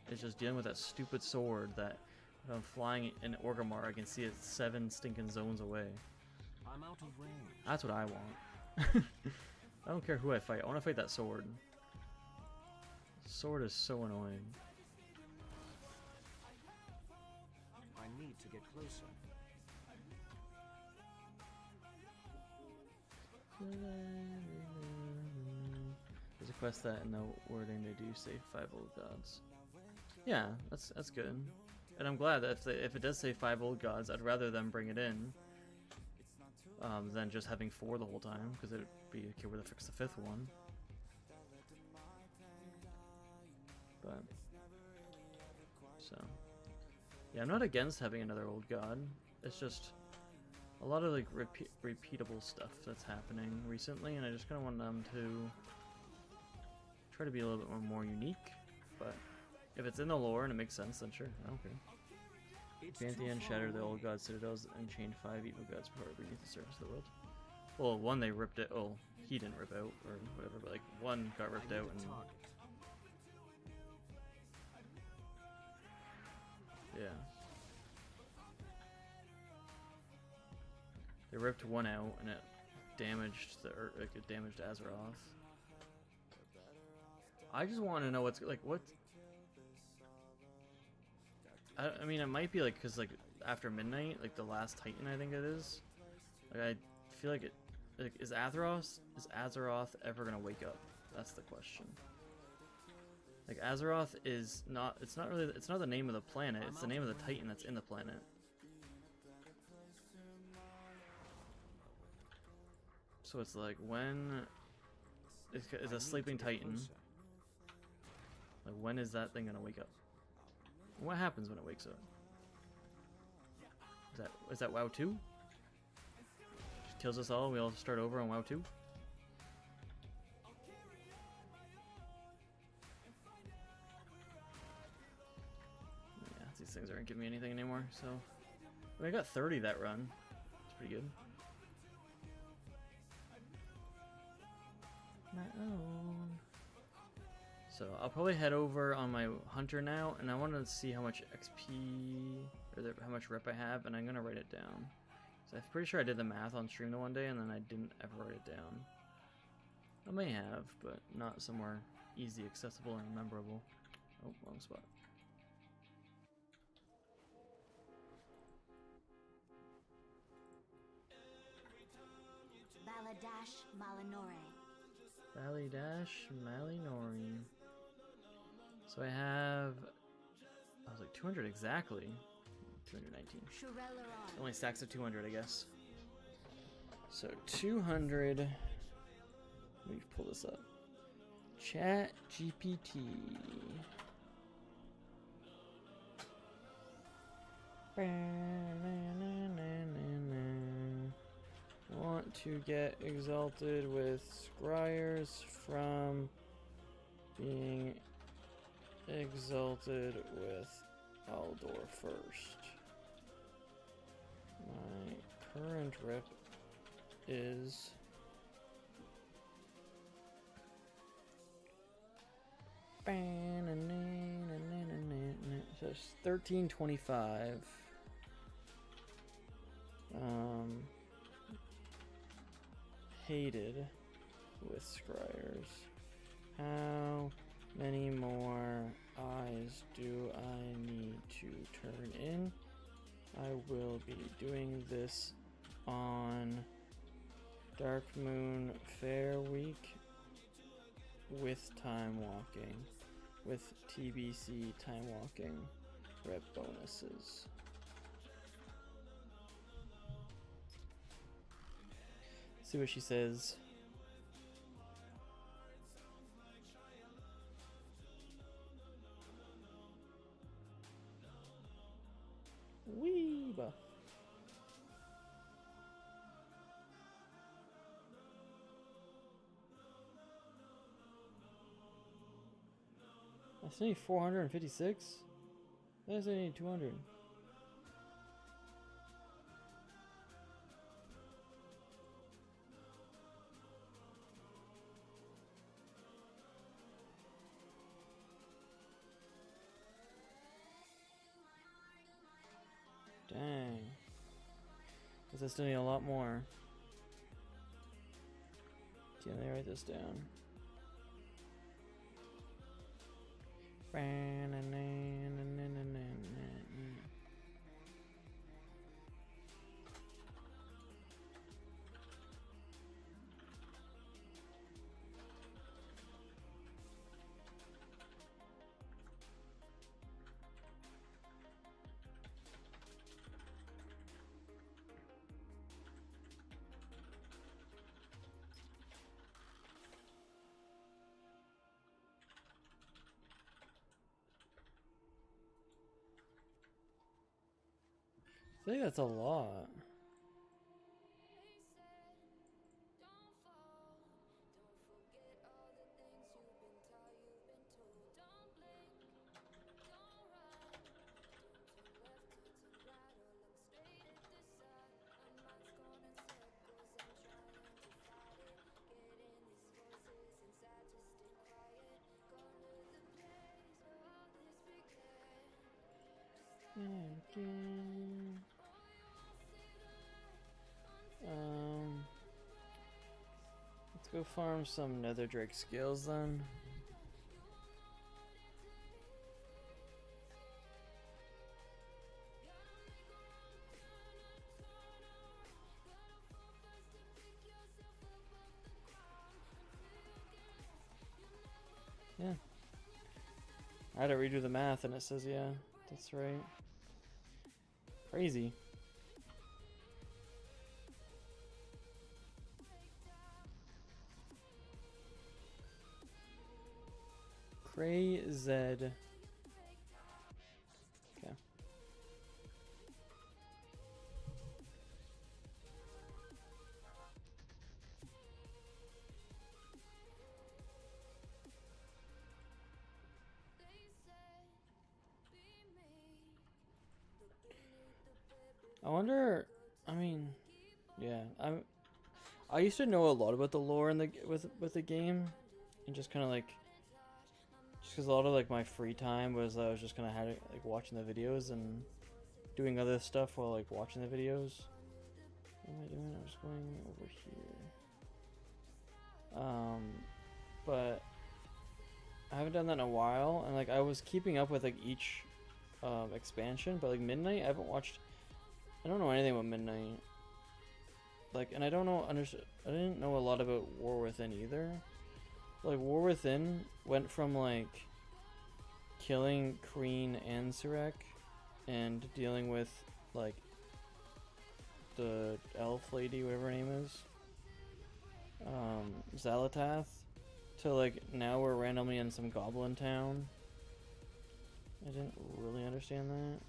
Speaker 1: is just dealing with that stupid sword that when I'm flying in Orgrimmar, I can see it 7 stinking zones away.
Speaker 7: I'm out of range.
Speaker 1: That's what I want. I don't care who I fight. I want to fight that sword. Sword is so annoying.
Speaker 7: I need to get closer.
Speaker 1: There's a quest that in the wording they do say 5 old gods. Yeah, that's good. And I'm glad that if it does say 5 old gods, I'd rather them bring it in than just having 4 the whole time, because it'd be okay where to fix the 5th one. But so yeah, I'm not against having another old god. It's just a lot of like repeatable stuff that's happening recently, and I just kind of want them to try to be a little bit more unique. But if it's in the lore and it makes sense, then sure, I don't care.
Speaker 7: It's too
Speaker 1: Pantheon
Speaker 7: far
Speaker 1: shattered the
Speaker 7: away.
Speaker 1: old god citadels and chained 5 evil gods before beneath the surface of the world. Well, one they ripped it. Oh, he didn't rip out or whatever, but like one got ripped
Speaker 7: I need
Speaker 1: out
Speaker 7: a
Speaker 1: and
Speaker 7: target.
Speaker 1: yeah. They ripped one out and it damaged like it damaged Azeroth. I just want to know what's like what. I mean, it might be like because like after midnight, like the last Titan, I think it is. Like I feel like it. Like is Azeroth ever gonna wake up? That's the question. Like Azeroth is not. It's not really. It's not the name of the planet. It's the name of the Titan that's in the planet. So it's like when is
Speaker 7: I
Speaker 1: a
Speaker 7: need
Speaker 1: sleeping
Speaker 7: to get
Speaker 1: Titan.
Speaker 7: closer.
Speaker 1: Like when is that thing gonna wake up? What happens when it wakes up? Is that WoW 2? Just kills us all. We all start over on WoW 2. aren't giving me anything anymore, so... I got 30 that run. It's pretty good. My own. So I'll probably head over on my hunter now, and I want to see how much XP or how much rep I have, and I'm gonna write it down. So I'm pretty sure I did the math on stream the one day, and then I didn't ever write it down. I may have, but not somewhere easy, accessible, and memorable. Oh, wrong spot.
Speaker 8: Baladash Malinore.
Speaker 1: Ballydash Malinori. So I have, I was like 200 exactly. 219. Only stacks of 200, I guess. So 200. Let me pull this up. Chat GPT. Want to get exalted with scryers from being exalted with Aldor first. My current rep is so it's 1325. Hated with scryers. How many more eyes do I need to turn in? I will be doing this on Dark Moon Fair Week with time walking, with TBC time walking rep bonuses. See what she says. Weeba. I still need 456? I still need 200. Dang. Guess I still need a lot more. Okay, let me write this down. I think that's a lot. Let's go farm some Nether Drake skills then. Yeah. I had to redo the math and it says, yeah, that's right. Crazy. Crazy. Okay. I wonder. I mean, yeah. I used to know a lot about the lore in the with the game, and just kind of like, just because a lot of like my free time was I was just kind of had like watching the videos and doing other stuff while like watching the videos. What am I doing? I was going over here. But I haven't done that in a while, and like I was keeping up with like each expansion, but like Midnight, I haven't watched. I don't know anything about Midnight. Like, and I don't know. I didn't know a lot about War Within either. Like War Within went from like killing Kreen and Surek, and dealing with like the elf lady, whatever her name is, Xalatath, to like now we're randomly in some goblin town. I didn't really understand that.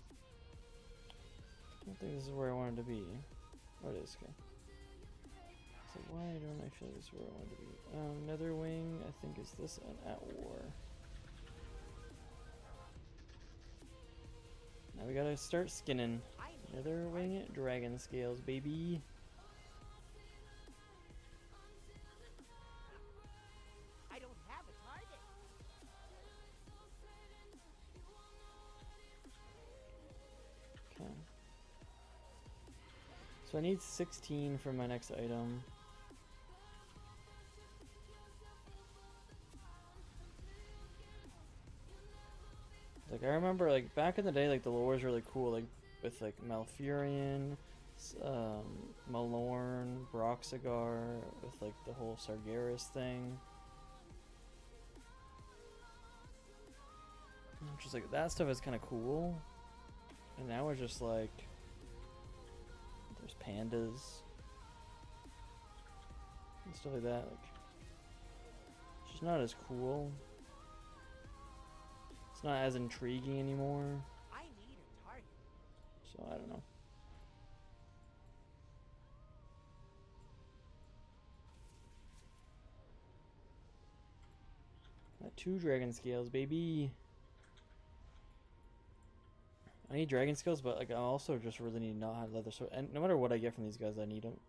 Speaker 1: I don't think this is where I wanted to be. Oh, it is, okay. So why don't I feel this is where I wanted to be? Netherwing, I think is this an at war. Now we gotta start skinning. Netherwing dragon scales, baby.
Speaker 4: I don't have a target.
Speaker 1: Okay. So I need 16 for my next item. Like I remember, like back in the day, like the lore was really cool. Like with like Malfurion, Malorn, Broxigar, with like the whole Sargeras thing. Just like that stuff is kind of cool. And now we're just like, there's pandas and stuff like that. Like, it's just not as cool. It's not as intriguing anymore.
Speaker 4: I need a target.
Speaker 1: So I don't know. Got 2 dragon scales, baby. I need dragon scales, but like I also just really need not have leather sword. And no matter what I get from these guys, I need them.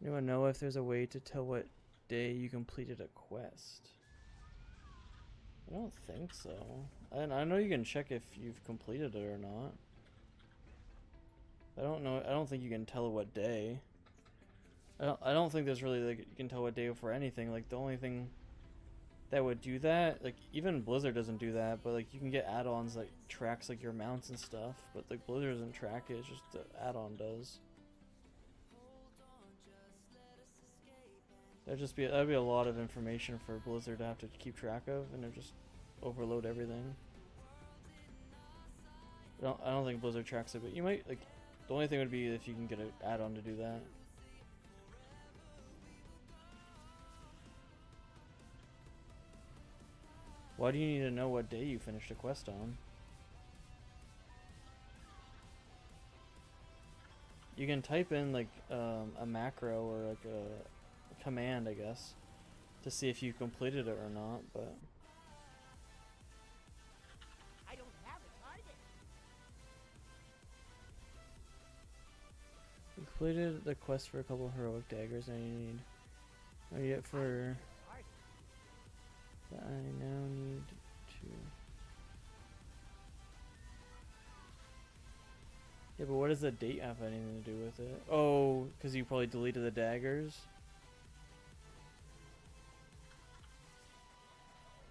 Speaker 1: Anyone know if there's a way to tell what day you completed a quest? I don't think so. I know you can check if you've completed it or not. I don't know. I don't think you can tell what day. I don't think there's really like you can tell what day for anything. Like the only thing that would do that, like even Blizzard doesn't do that, but like you can get add-ons that tracks like your mounts and stuff, but like Blizzard doesn't track it, it's just the add-on does. That'd be a lot of information for Blizzard to have to keep track of, and it'd just overload everything. I don't think Blizzard tracks it, but you might like. The only thing would be if you can get an add-on to do that. Why do you need to know what day you finished a quest on? You can type in like a macro or like a command, I guess, to see if you completed it or not, but
Speaker 4: I don't have a target.
Speaker 1: completed the quest for a couple heroic daggers I need. Oh, yeah, for that I now need to. Yeah, but what does the date have anything to do with it? Oh, because you probably deleted the daggers.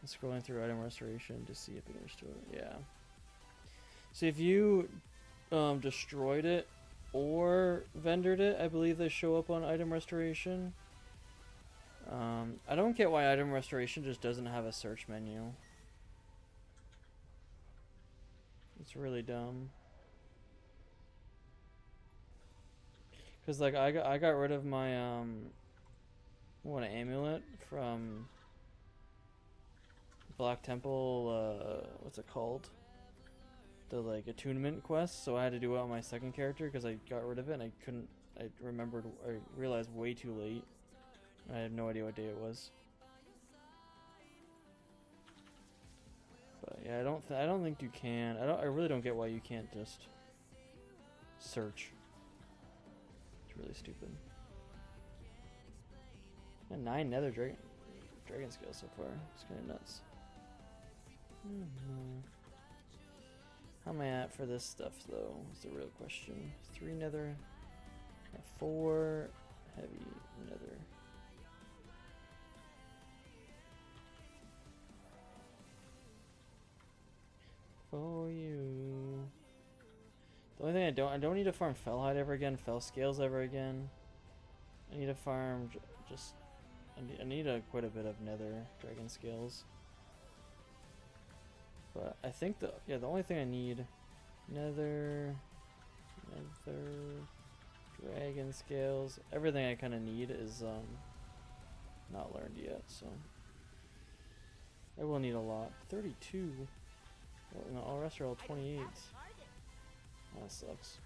Speaker 1: I'm scrolling through item restoration to see if it can restore it. Yeah. So if you destroyed it or vendored it, I believe they show up on item restoration. I don't get why item restoration just doesn't have a search menu. It's really dumb. Cause like I got rid of my an amulet from Black Temple. What's it called? The like attunement quest. So I had to do it on my second character because I got rid of it and I couldn't. I realized way too late. I had no idea what day it was. But yeah, I don't think you can. I really don't get why you can't just search. It's really stupid. Got 9 nether dragon scales so far. It's kind of nuts. How am I at for this stuff though? Is the real question. 3 nether, 4 heavy nether. For you. The only thing I don't need to farm fellhide ever again, fell scales ever again. I need to farm just. I need quite a bit of nether dragon scales. But I think the only thing I need, nether dragon scales. Everything I kind of need is not learned yet, so I will need a lot. 32. Well, no, all the rest are all 28s. That sucks.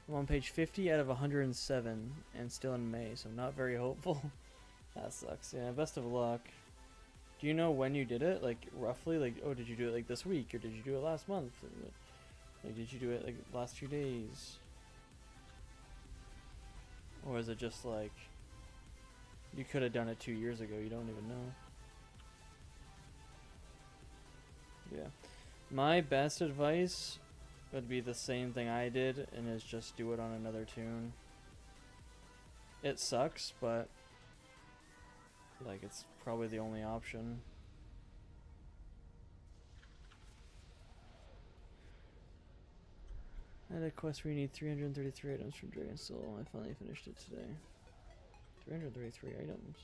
Speaker 1: I'm on page 50 out of 107 and still in May, so I'm not very hopeful. That sucks. Yeah, best of luck. Do you know when you did it? Like, roughly? Like, oh, did you do it, like, this week? Or did you do it last month? Like, did you do it, like, last few days? Or is it just, like, you could have done it 2 years ago, you don't even know? Yeah. My best advice would be the same thing I did, and is just do it on another tune. It sucks, but like it's probably the only option. I had a quest where you need 333 items from Dragon Soul. I finally finished it today. 333 items.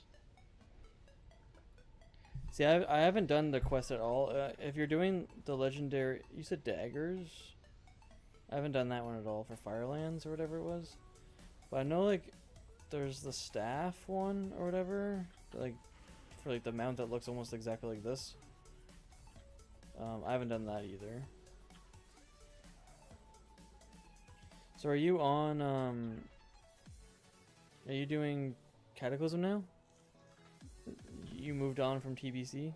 Speaker 1: See, I haven't done the quest at all. If you're doing the legendary, you said daggers? I haven't done that one at all for Firelands or whatever it was. But I know like there's the staff one or whatever, like for like the mount that looks almost exactly like this. I haven't done that either. So are you on are you doing Cataclysm now? You moved on from TBC?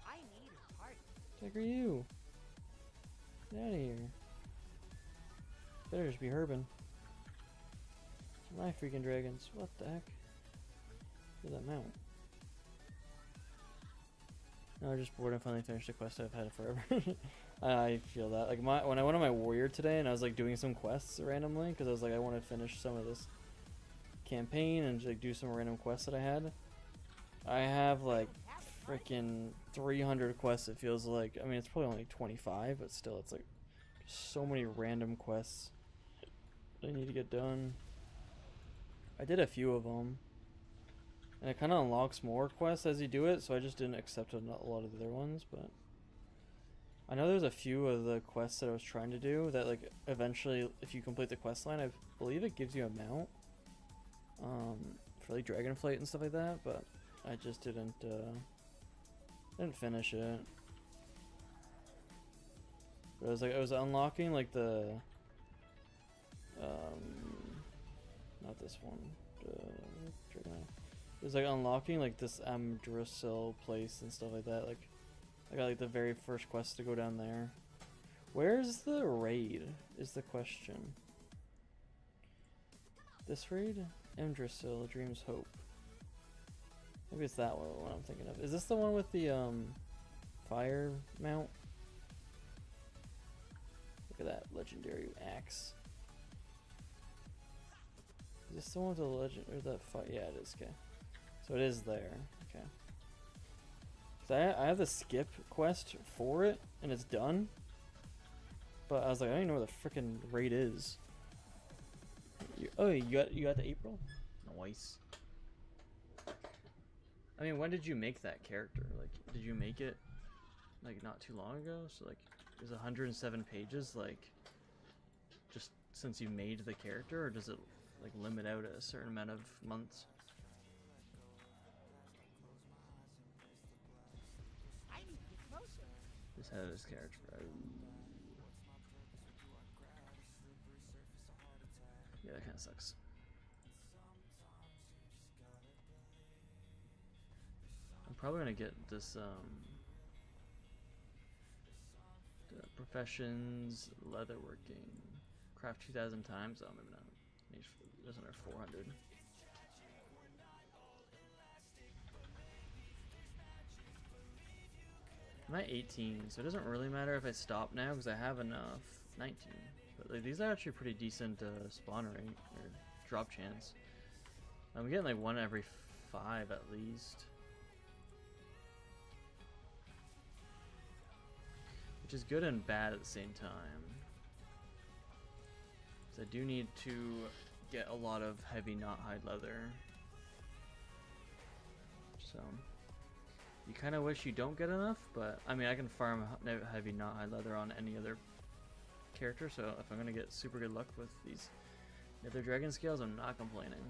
Speaker 4: I need a heart.
Speaker 1: Heck are you? Get out of here. Better just be herbing. My freaking dragons. What the heck? Look at that mount. No, I'm just bored and finally finished a quest I've had forever. I feel that. Like when I went on my warrior today and I was like doing some quests randomly because I was like I want to finish some of this campaign and like do some random quests that I had. I have like freaking 300 quests. It feels like. I mean, it's probably only 25, but still, it's like so many random quests that I need to get done. I did a few of them. And it kind of unlocks more quests as you do it, so I just didn't accept a lot of the other ones, but I know there's a few of the quests that I was trying to do that like eventually if you complete the quest line, I believe it gives you a mount for like Dragonflight and stuff like that, but I just didn't finish it. But it was like I was unlocking like the not this one. It was like unlocking like this Amdrasil place and stuff like that. Like I got like the very first quest to go down there. Where's the raid is the question. This raid? Amdrasil, Dreams Hope. Maybe it's that one I'm thinking of. Is this the one with the fire mount? Look at that legendary axe. Is this the one with the legend or the fire? Yeah, it is. Okay. So it is there. Okay. So I have the skip quest for it, and it's done. But I was like, I don't even know where the freaking raid is. You got the April? Nice. I mean, when did you make that character? Like, did you make it like not too long ago? So like, is 107 pages like just since you made the character, or does it like limit out a certain amount of months?
Speaker 4: I need to get closer.
Speaker 1: Just had his character. Yeah, that kind of sucks. I'm probably gonna get this the professions leatherworking craft 2,000 times. Oh, maybe not. There's another 400. I'm at 18, so it doesn't really matter if I stop now because I have enough. 19, but like, these are actually pretty decent spawn rate or drop chance. I'm getting like 1 every 5 at least, which is good and bad at the same time. So I do need to get a lot of heavy knot hide leather. So you kind of wish you don't get enough, but I mean I can farm heavy knot hide leather on any other character, so if I'm gonna get super good luck with these nether dragon scales, I'm not complaining.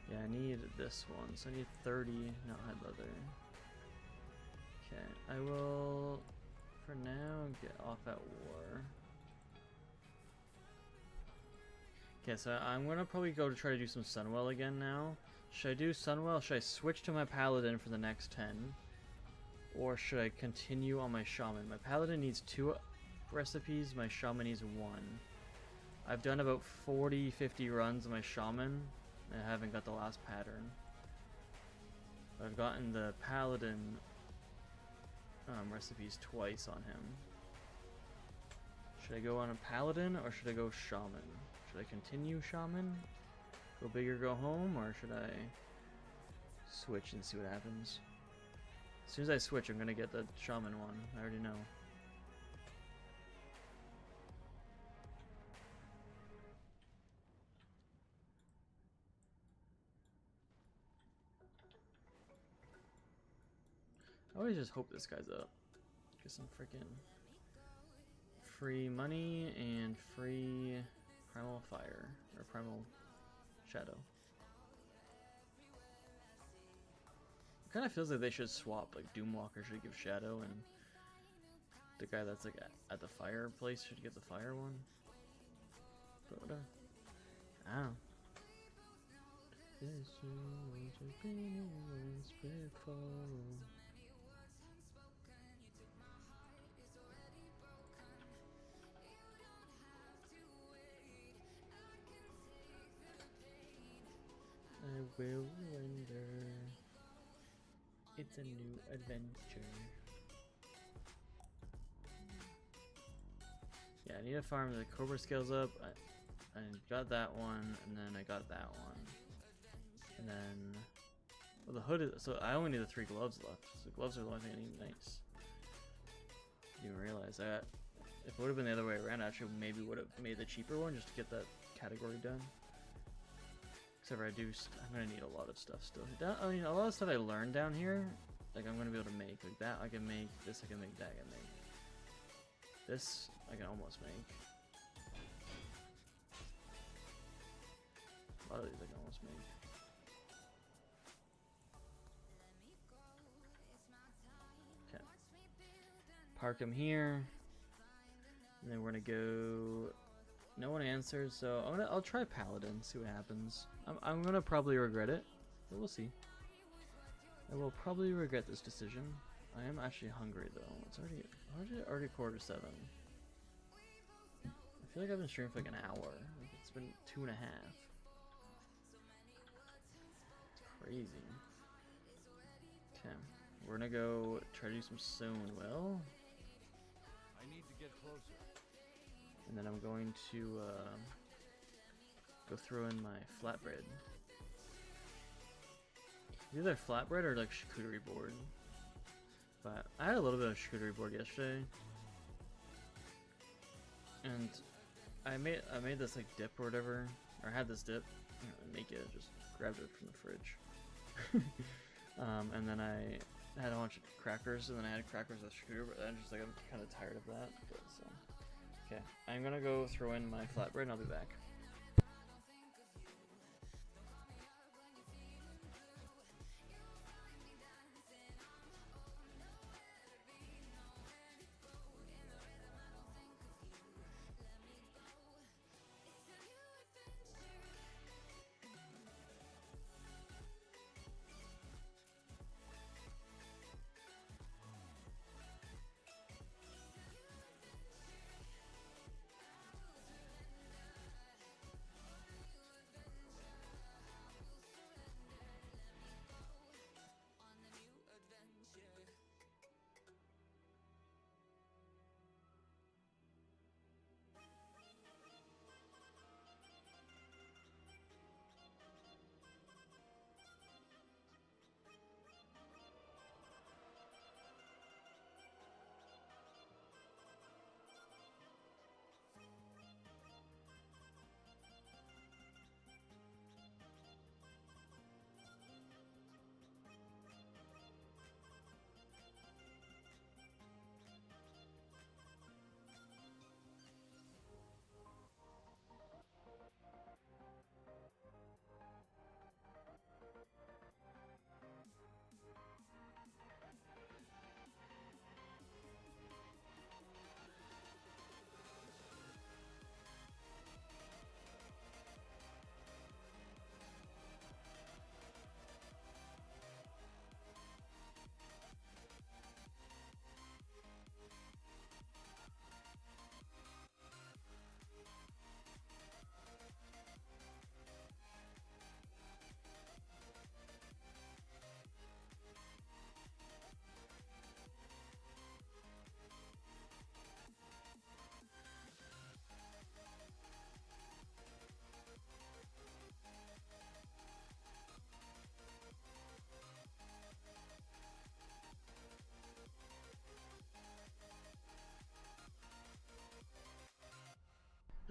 Speaker 1: Yeah, I need this one, so I need 30 knot hide leather. Okay, I will for now get off at war. Okay, so I'm gonna probably go to try to do some Sunwell again now. Should I do Sunwell? Should I switch to my Paladin for the next 10? Or should I continue on my Shaman? My Paladin needs 2 recipes, my Shaman needs 1. I've done about 40-50 runs on my Shaman, and I haven't got the last pattern. But I've gotten the Paladin recipes twice on him. Should I go on a Paladin or should I go Shaman? Should I continue Shaman? Go big or go home, or should I switch and see what happens? As soon as I switch, I'm gonna get the Shaman one. I already know. I always just hope this guy's up. Get some freaking free money and free primal fire or primal shadow. It kind of feels like they should swap. Like Doomwalker should give shadow, and the guy that's like at the fireplace should get the fire one. But whatever. I don't know. This was a once before. I will render. It's a new adventure. Yeah, I need to farm the Cobra scales up. I got that one, and then I got that one. And then, well, the hood is, so I only need the 3 gloves left. So gloves are the only thing I need. Nice. Didn't realize that. If it would have been the other way around, I actually maybe would have made the cheaper one just to get that category done. Except for I'm gonna need a lot of stuff still. I mean, a lot of stuff I learned down here, like I'm gonna be able to make. Like that I can make, this I can make, that I can make. This I can almost make. A lot of these I can almost make. Okay. Park him here. And then we're gonna go. No one answers, so I'll try Paladin, see what happens. I'm gonna probably regret it, but we'll see. I will probably regret this decision. I am actually hungry though. It's already 7:15. I feel like I've been streaming for like an hour. Like it's been 2.5. It's crazy. Okay, we're gonna go try to do some Sunwell.
Speaker 5: I need to get closer.
Speaker 1: And then I'm going to go throw in my flatbread. Either flatbread or like charcuterie board. But I had a little bit of charcuterie board yesterday, and I made this like dip or whatever, or I had this dip. I didn't make it, just grabbed it from the fridge. And then I had a bunch of crackers, and then I had crackers with charcuterie, but I'm just like I'm kind of tired of that. But, so. Okay, I'm gonna go throw in my flatbread and I'll be back.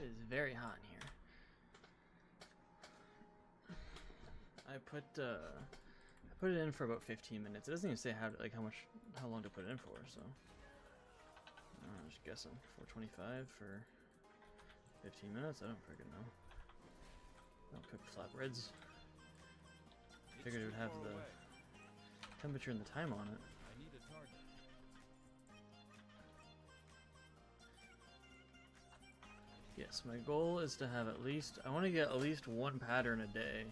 Speaker 1: It is very hot in here. I put it in for about 15 minutes. It doesn't even say how long to put it in for, so I'm just guessing 425 for 15 minutes. I don't freaking know. I don't cook flatbreads. Figured it would have the temperature and the time on it.
Speaker 5: I need a target.
Speaker 1: Yes, my goal is to have I want to get at least one pattern a day.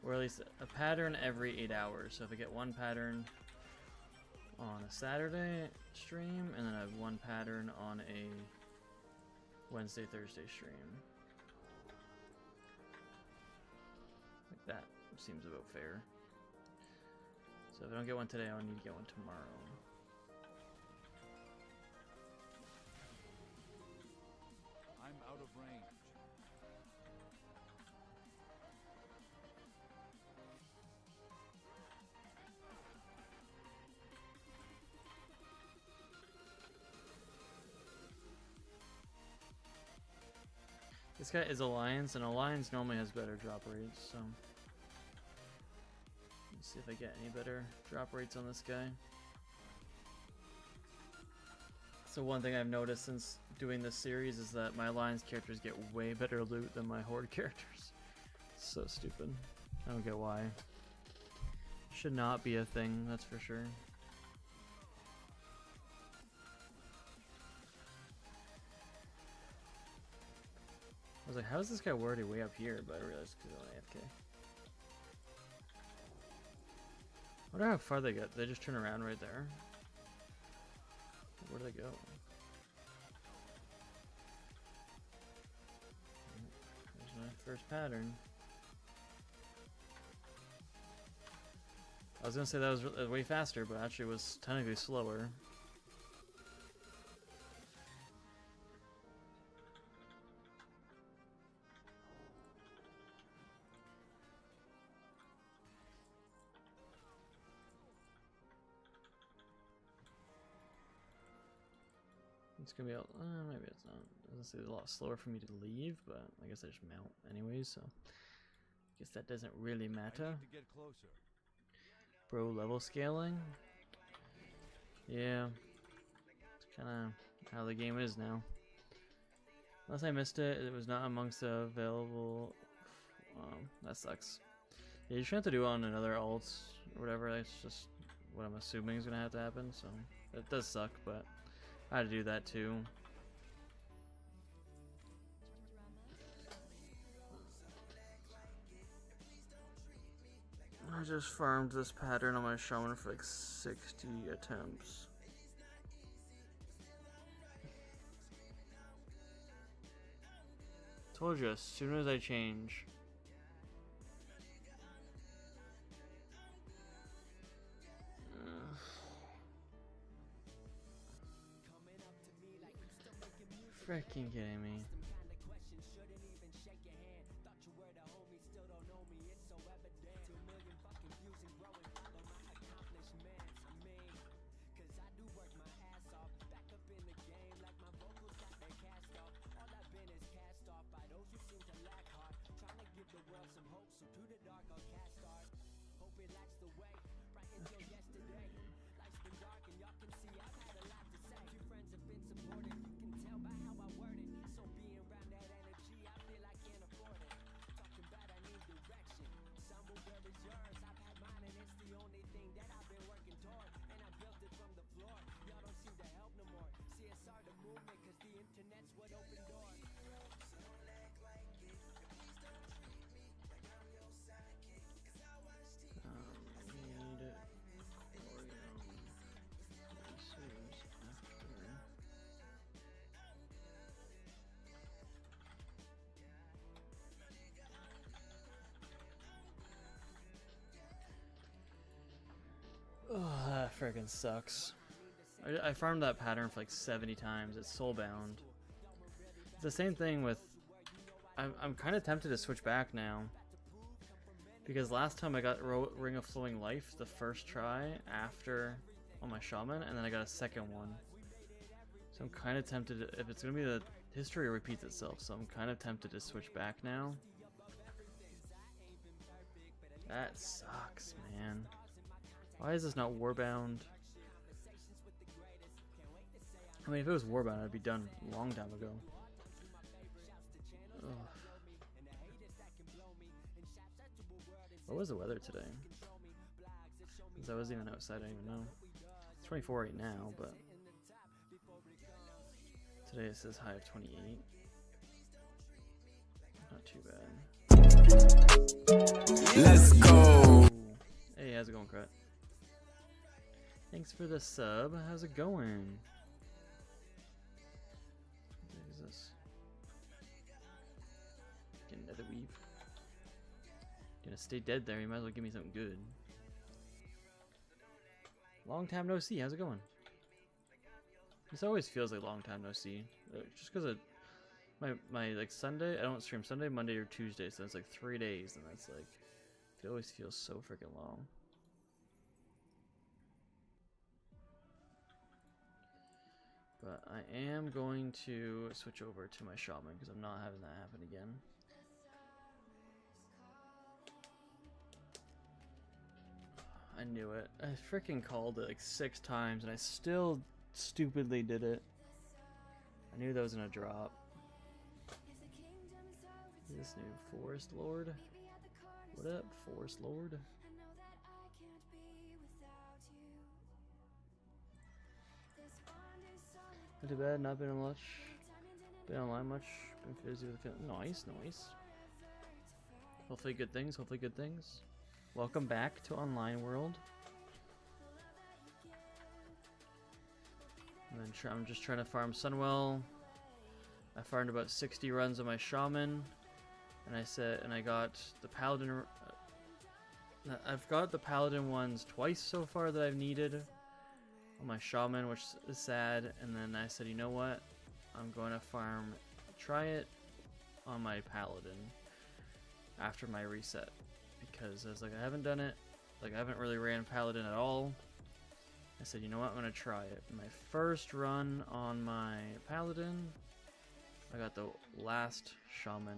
Speaker 1: Or at least a pattern every 8 hours. So if I get one pattern on a Saturday stream, and then I have one pattern on a Wednesday, Thursday stream. Like that seems about fair. So if I don't get one today, I'll need to get one tomorrow.
Speaker 5: I'm out of range.
Speaker 1: This guy is Alliance, and Alliance normally has better drop rates, so let's see if I get any better drop rates on this guy. So one thing I've noticed since doing this series is that my Alliance characters get way better loot than my Horde characters. It's so stupid. I don't get why. Should not be a thing, that's for sure. I was like, how is this guy already way up here? But I realized because I'm AFK. I wonder how far they get. They just turn around right there. Where do they go? There's my first pattern. I was gonna say that was way faster, but actually it was technically slower. It's gonna be maybe it's not. It doesn't say it's a lot slower for me to leave, but I guess I just mount anyways, so I guess that doesn't really matter.
Speaker 5: I need to get closer.
Speaker 1: Bro, level scaling? Yeah. It's kinda how the game is now. Unless I missed it, it was not amongst the available. That sucks. Yeah, you should have to do it on another alt or whatever. That's just what I'm assuming is gonna have to happen, so it does suck, but I had to do that too. I just farmed this pattern on my shaman for like 60 attempts. Told you, as soon as I change. Freaking kidding me. Oh, that freaking sucks. I farmed that pattern for like 70 times. It's soulbound. It's the same thing with... I'm kind of tempted to switch back now. Because last time I got Ring of Flowing Life the first try after on my shaman, and then I got a second one. So I'm kind of tempted, if it's gonna be the history repeats itself, so I'm kind of tempted to switch back now. That sucks, man. Why is this not warbound? I mean, if it was warbound, I'd be done a long time ago. Ugh. What was the weather today? Because I wasn't even outside, I don't even know. It's 24 right now, but today it says high of 28. Not too bad.
Speaker 9: Let's go.
Speaker 1: Hey, how's it going, Crut? Thanks for the sub. How's it going? What is this? Get another weave. Gonna stay dead there. You might as well give me something good. Long time no see. How's it going? This always feels like long time no see. Just because of my like Sunday, I don't stream Sunday, Monday, or Tuesday, so it's like 3 days, and that's like it always feels so freaking long. But I am going to switch over to my shaman because I'm not having that happen again. I knew it. I freaking called it like 6 times and I still stupidly did it. I knew that was gonna drop. This new Forest Lord. What up, Forest Lord? Not too bad, not been online much. Been busy with nice. Hopefully good things, Welcome back to Online World. And then I'm just trying to farm Sunwell. I farmed about 60 runs of my shaman, and I got the paladin. I've got the paladin ones twice so far that I've needed on my shaman, which is sad. And then I said, you know what? I'm going to try it on my paladin after my reset, because I was like, I haven't done it. Like, I haven't really ran paladin at all. I said, you know what? I'm going to try it. My first run on my paladin, I got the last shaman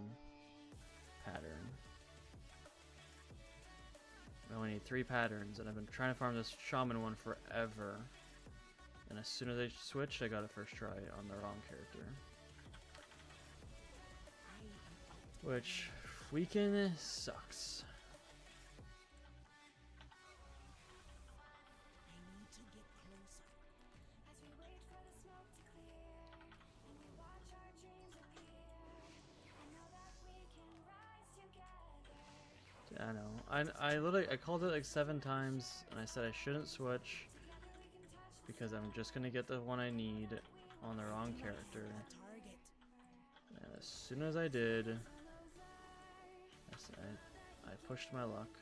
Speaker 1: pattern. I only need 3 patterns, and I've been trying to farm this shaman one forever. And as soon as I switched, I got a first try on the wrong character. Which, weekend sucks. I know. I literally called it like 7 times, and I said I shouldn't switch because I'm just gonna get the one I need on the wrong character. And as soon as I did, I pushed my luck,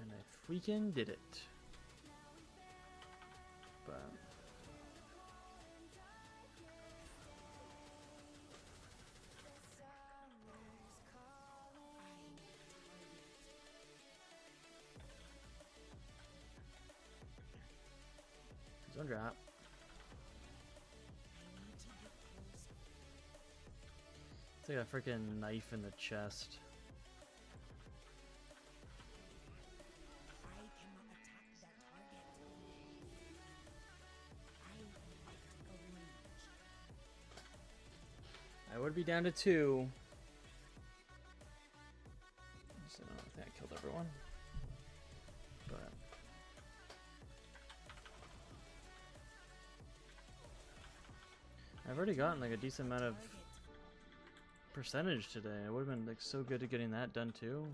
Speaker 1: and I freaking did it. But don't drop. It's like a freaking knife in the chest. I would be down to 2. So I think I killed everyone. But I've already gotten like a decent amount of percentage today. It would have been like so good to getting that done too.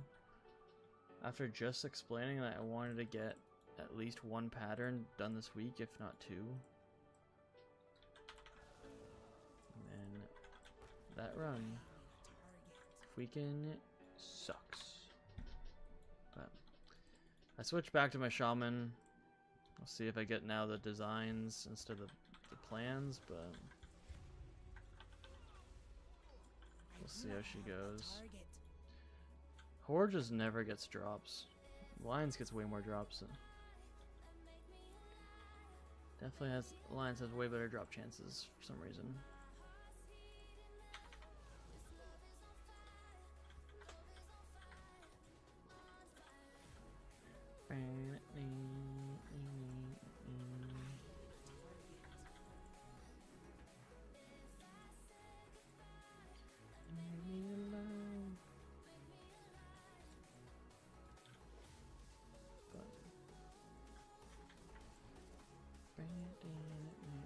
Speaker 1: After just explaining that I wanted to get at least 1 pattern done this week, if not 2. And that run freaking sucks. But I switched back to my shaman. I'll see if I get now the designs instead of the plans, but we'll see how she goes. Horde just never gets drops. Lions gets way more drops. Definitely has Lions has way better drop chances for some reason.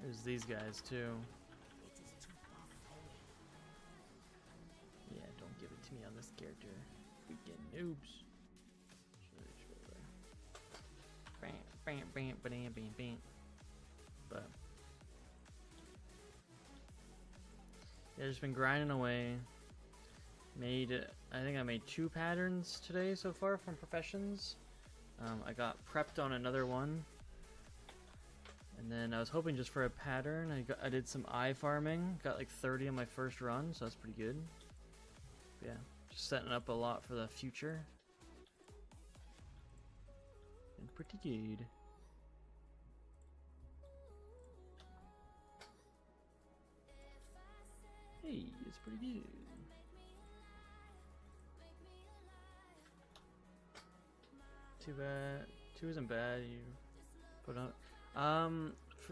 Speaker 1: There's these guys too. Yeah, don't give it to me on this character. Freaking noobs. But yeah, just been grinding away. I think I made 2 patterns today so far from professions. I got prepped on another one. And then I was hoping just for a pattern. I did some eye farming, got like 30 on my first run, so that's pretty good. But yeah, just setting up a lot for the future. And pretty good. Hey, it's pretty good. Too bad. 2 isn't bad. You put up.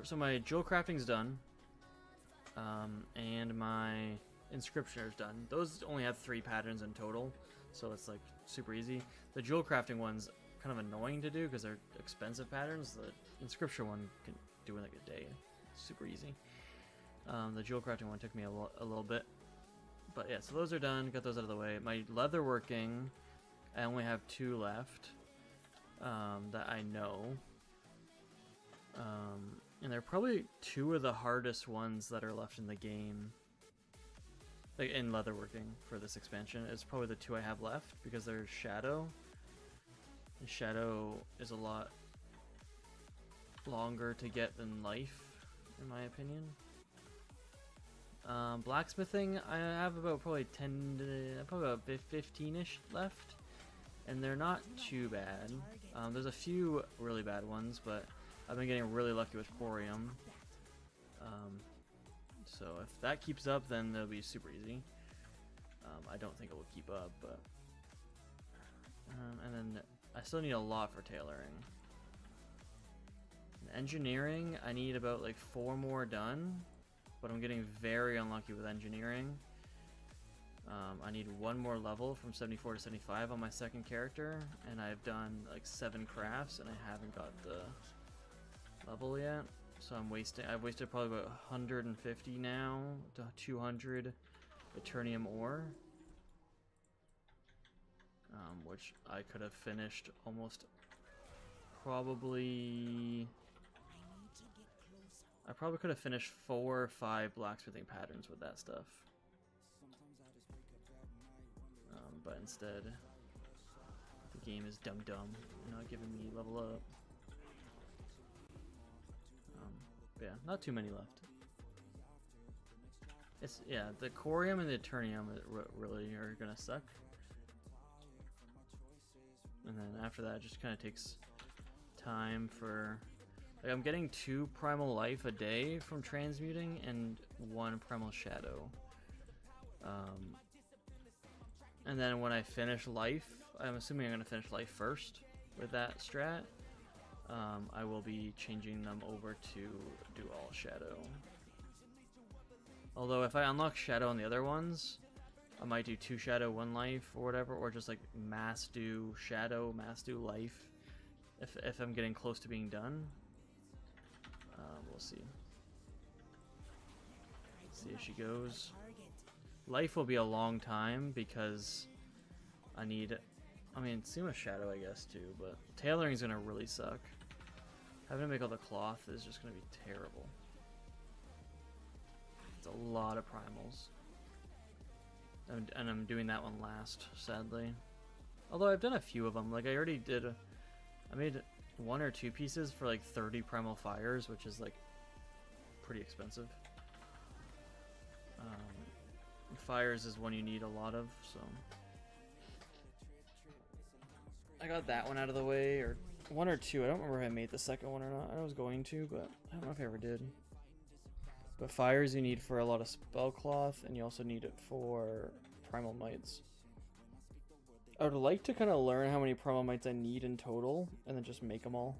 Speaker 1: So my jewel crafting's done, and my inscription is done. Those only have 3 patterns in total, so it's like super easy. The jewel crafting one's kind of annoying to do because they're expensive patterns. The inscription one can do in like a day. It's super easy. The jewel crafting one took me a little bit, but yeah. So those are done. Got those out of the way. My leather working, I only have 2 left that I know. And they're probably 2 of the hardest ones that are left in the game, like in leatherworking for this expansion. It's probably the 2 I have left because there's Shadow. And Shadow is a lot longer to get than Life, in my opinion. Blacksmithing, I have about probably 15-ish left, and they're not too bad. There's a few really bad ones, but I've been getting really lucky with Corium. So if that keeps up, then it'll be super easy. I don't think it will keep up, but... and then I still need a lot for tailoring. Engineering, I need about like 4 more done, but I'm getting very unlucky with engineering. I need 1 more level from 74 to 75 on my second character, and I've done like 7 crafts, and I haven't got the level yet, so I've wasted probably about 150 now to 200 Eternium ore, which I could have finished almost probably. I probably could have finished 4 or 5 blacksmithing patterns with that stuff, but instead the game is dumb and not giving me level up. Yeah, not too many left. It's the Corium and the Eternium really are gonna suck, and then after that, it just kind of takes time for. Like, I'm getting 2 Primal Life a day from transmuting and 1 Primal Shadow. And then when I finish Life, I'm assuming I'm gonna finish Life first with that strat. I will be changing them over to do all Shadow. Although if I unlock Shadow on the other ones, I might do 2 Shadow, 1 Life or whatever, or just like mass do Shadow, mass do Life if I'm getting close to being done. We'll see. See if she goes. Life will be a long time because I need... I mean, same with Shadow, I guess, too, but tailoring is going to really suck. Having to make all the cloth is just going to be terrible. It's a lot of primals. And I'm doing that one last, sadly. Although I've done a few of them. Like, I already did... I made 1 or 2 pieces for, like, 30 primal fires, which is, like, pretty expensive. Fires is one you need a lot of, so... I got that one out of the way, or one or two. I don't remember if I made the second one or not. I was going to, but I don't know if I ever did. But fires you need for a lot of spell cloth, and you also need it for primal mites. I would like to kind of learn how many primal mites I need in total, and then just make them all.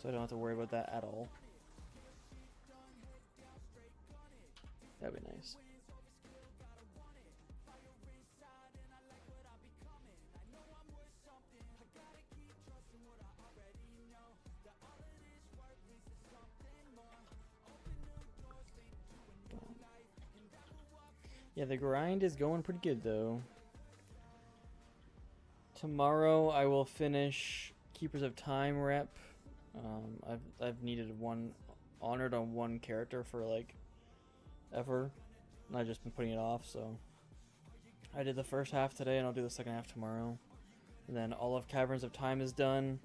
Speaker 1: So I don't have to worry about that at all. That'd be nice. Yeah, the grind is going pretty good though. Tomorrow I will finish Keepers of Time rep. I've needed one honored on one character for like ever, and I've just been putting it off. So I did the first half today, and I'll do the second half tomorrow. And then all of Caverns of Time is done.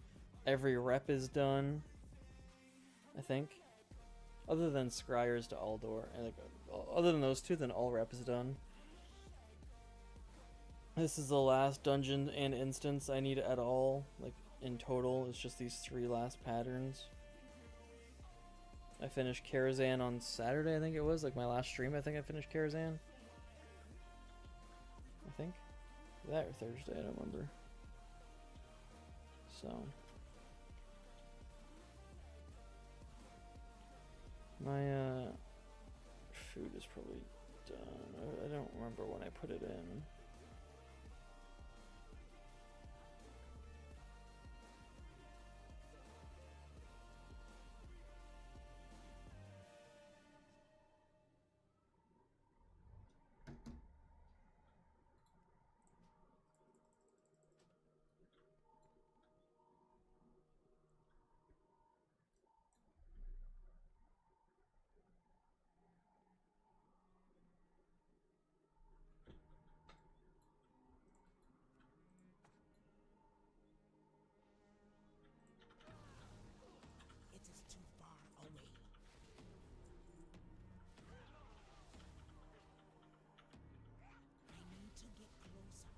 Speaker 1: Every rep is done, I think. Other than Scryers to Aldor, and like, other than those two, then all rep is done. This is the last dungeon and instance I need at all. Like in total, it's just these 3 last patterns. I finished Karazhan on Saturday, I think it was. Like my last stream, I think I finished Karazhan. I think. That or Thursday, I don't remember. So. My food is probably done. I don't remember when I put it in.
Speaker 4: It is too far away. I need to get closer.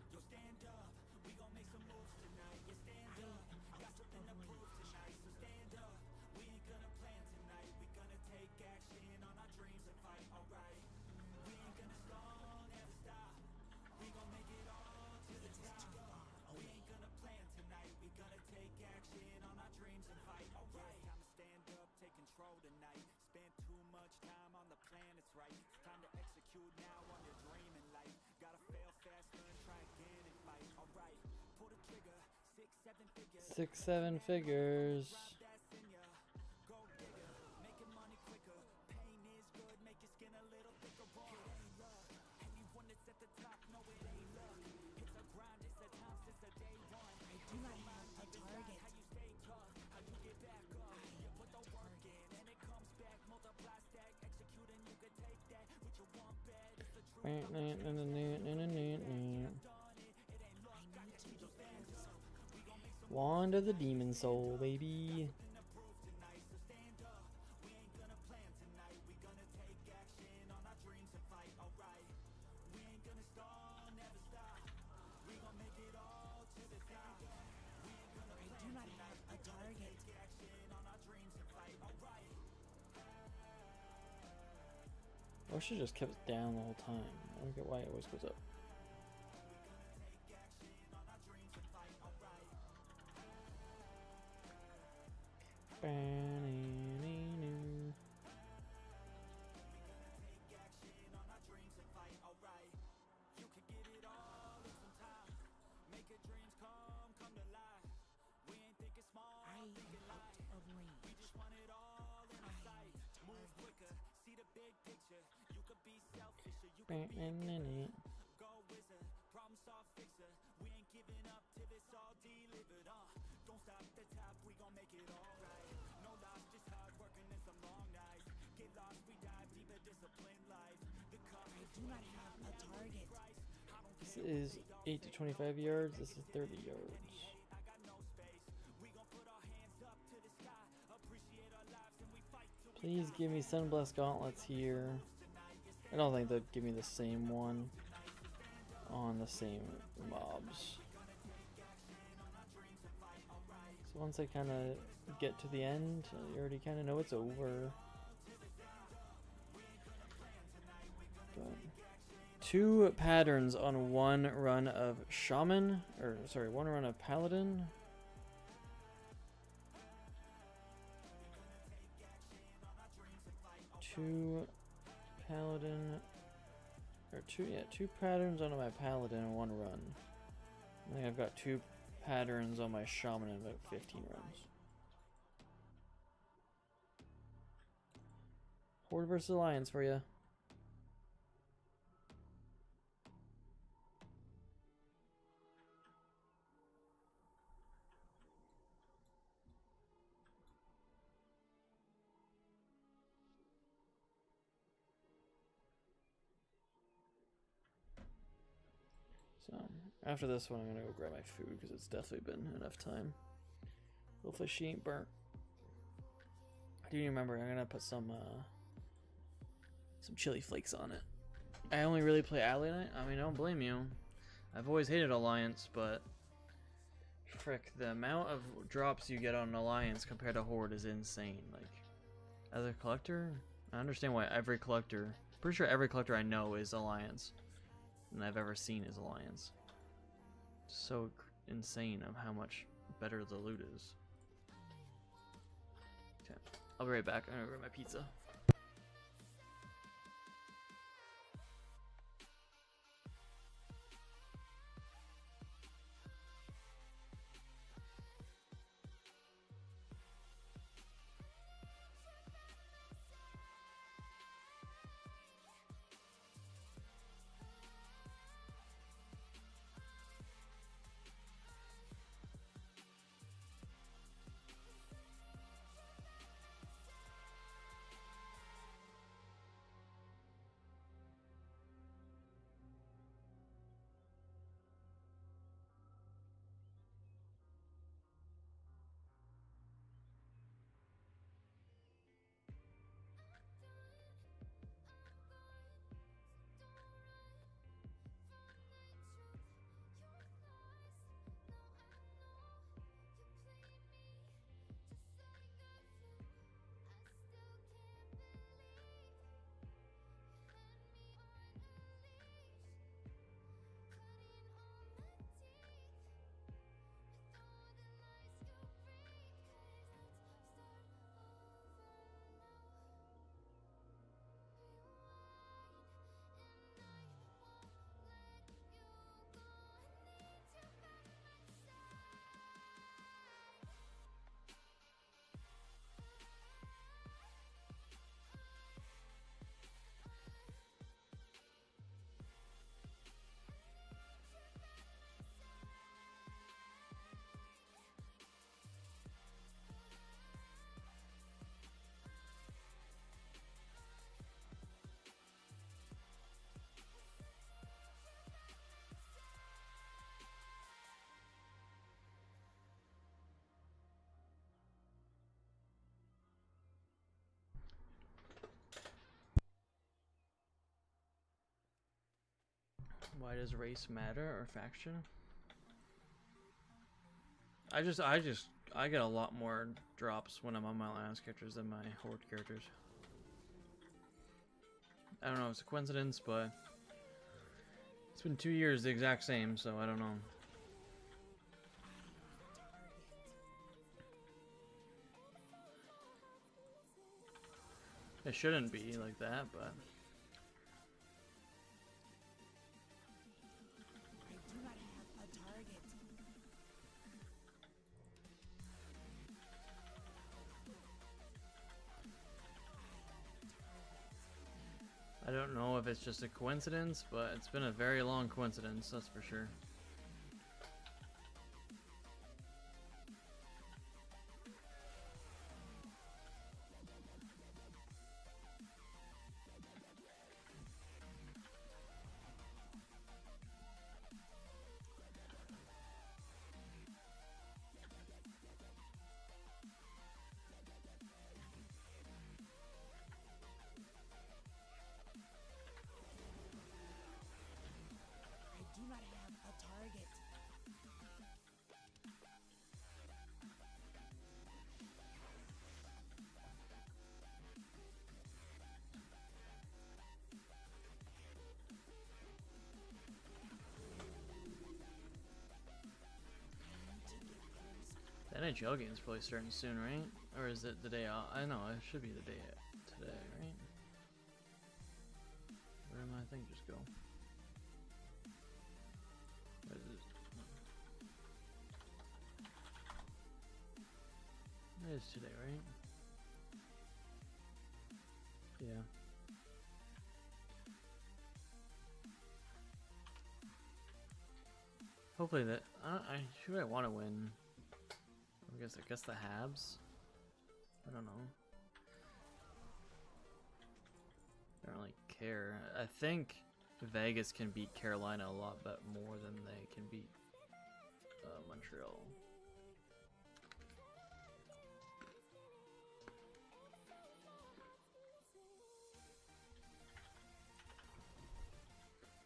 Speaker 2: Yo, stand up. We gon' make some moves tonight. Yeah, stand up. Got something to prove tonight. So stand up. We ain't gonna plan tonight. We gonna take action on our dreams and fight. Alright. We ain't gonna stall, never stop. We gon' make it all to the top. We ain't gonna plan tonight. We gonna take action on our dreams and fight. Alright. Time to stand up, take control tonight. Spend too much time on the plan, it's right. It's time to execute now on your dream in life. Gotta fail fast, learn, try again and fight. Alright, pull the trigger, 6, 7 figures.
Speaker 1: 6, 7 figures.
Speaker 2: That's in ya. Go digger, making money quicker. Pain is good, make your skin a little thicker. Raw. It ain't luck. Anyone that's at the top, no it ain't luck. It's a grind, it's a time since the day one.
Speaker 4: I do not have a target.
Speaker 2: How you stay tough, how you get back up. You put the work in and it comes back. Multiply, stack, execute and you can take that. What you want bad, it's the truth.
Speaker 4: I need to get closer.
Speaker 1: Wand of the Demon Soul, baby.
Speaker 4: I do not have a target.
Speaker 1: I wish it just kept it down the whole time. I don't get why it always goes up.
Speaker 4: I am out of range. I need a target.
Speaker 2: See the big picture. You could be selfish or you
Speaker 1: Go
Speaker 2: wizard, problem solve fixer. We ain't giving up till it's all delivered. Don't stop at the top, we gon' make it alright. No loss, just hard working and some long nights. Get lost, we dive deeper, disciplined life. The cup
Speaker 4: I do not have a target.
Speaker 1: This is 8 to 25 yards. This is 30 yards.
Speaker 2: I got no space. We gon' put our hands up to the sky. Appreciate our lives and we
Speaker 1: Please give me Sunblessed Gauntlets here. I don't think they'd give me the same one on the same mobs. So once I kind of get to the end, you already kind of know it's over. But 2 patterns on 1 run of Shaman, or sorry, 1 run of Paladin. Two Paladin, or 2 patterns on my Paladin in 1 run. I think I've got 2 patterns on my Shaman in about 15 runs. Horde versus Alliance for you. So, after this one, I'm gonna go grab my food because it's definitely been enough time. Hopefully she ain't burnt. I do remember I'm gonna put some chili flakes on it. I only really play Ally Knight. I mean, I don't blame you. I've always hated Alliance, but frick, the amount of drops you get on Alliance compared to Horde is insane. Like, as a collector, I understand why every collector, pretty sure every collector I know is Alliance. And I've ever seen is Alliance. So insane of how much better the loot is. Okay, I'll be right back. I'm gonna grab my pizza. Why does race matter or faction? I get a lot more drops when I'm on my Alliance characters than my Horde characters. I don't know if it's a coincidence, but it's been 2 years the exact same, so I don't know. It shouldn't be like that, but
Speaker 4: I do not have a target.
Speaker 1: I don't know if it's just a coincidence, but it's been a very long coincidence, that's for sure. NHL game's probably starting soon, right? Or is it the day off? I know, it should be the day today, right? Where did my thing just go? What is it? It is today, right? Yeah. Hopefully that who do I want to win? I guess the Habs. I don't know. I don't really care. I think Vegas can beat Carolina a lot more than they can beat Montreal.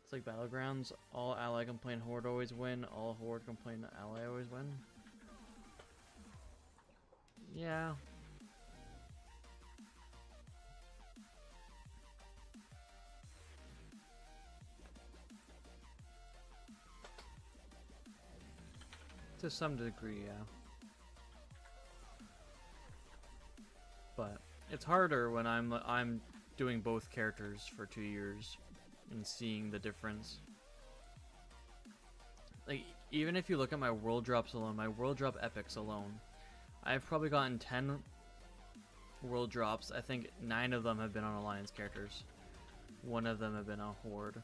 Speaker 1: It's like Battlegrounds. All ally complain horde always win. All horde complain ally always win. Yeah. To some degree, yeah. But it's harder when I'm doing both characters for 2 years and seeing the difference. Like, even if you look at my world drops alone, my world drop epics alone, I've probably gotten 10 world drops. I think 9 of them have been on Alliance characters. 1 of them have been on Horde.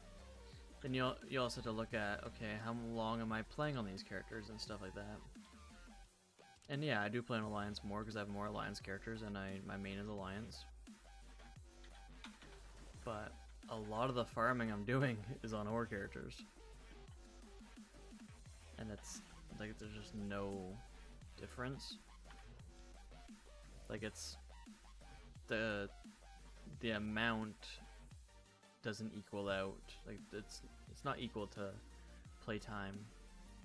Speaker 1: Then you also have to look at, okay, how long am I playing on these characters and stuff like that. And yeah, I do play on Alliance more because I have more Alliance characters and my main is Alliance. But a lot of the farming I'm doing is on Horde characters. And it's like there's just no difference. Like it's the amount doesn't equal out. Like it's not equal to playtime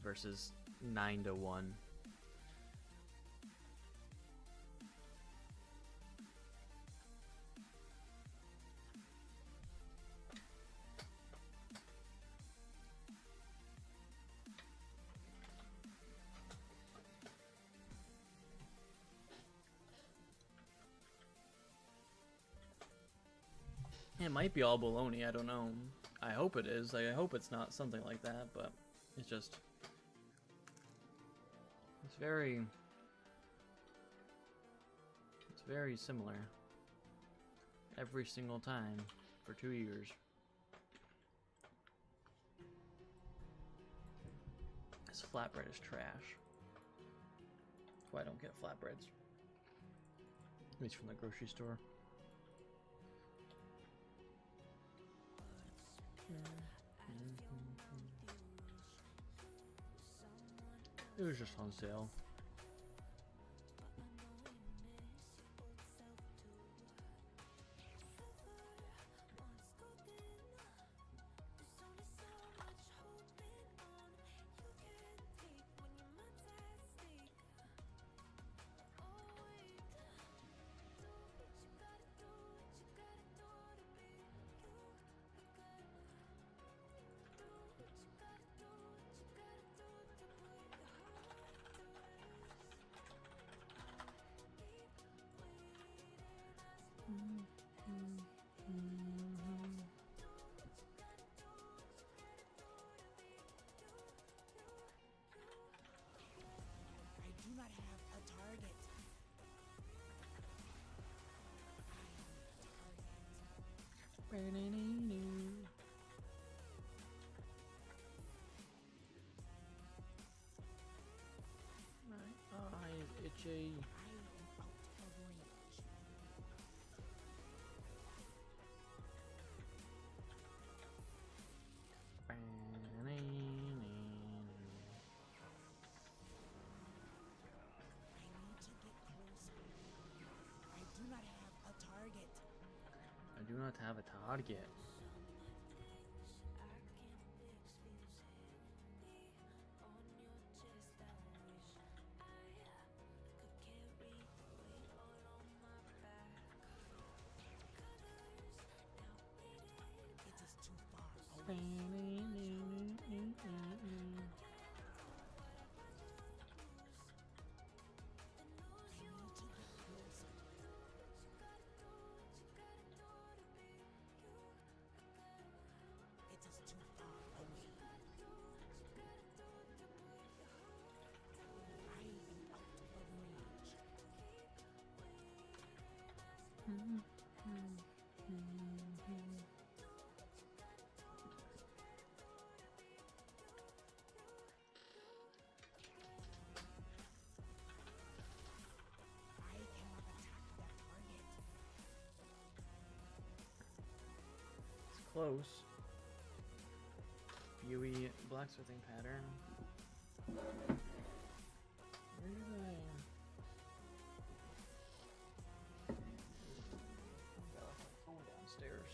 Speaker 1: versus 9 to 1. It might be all baloney, I don't know. I hope it is. Like, I hope it's not something like that, but it's just... It's very similar. Every single time for 2 years. This flatbread is trash. That's why I don't get flatbreads. At least from the grocery store. It was just on sale. My eye is itchy. I do not have a target.
Speaker 4: I cannot attack that target.
Speaker 1: It's close. Yui blacksmithing pattern. Where did I? Got my phone downstairs.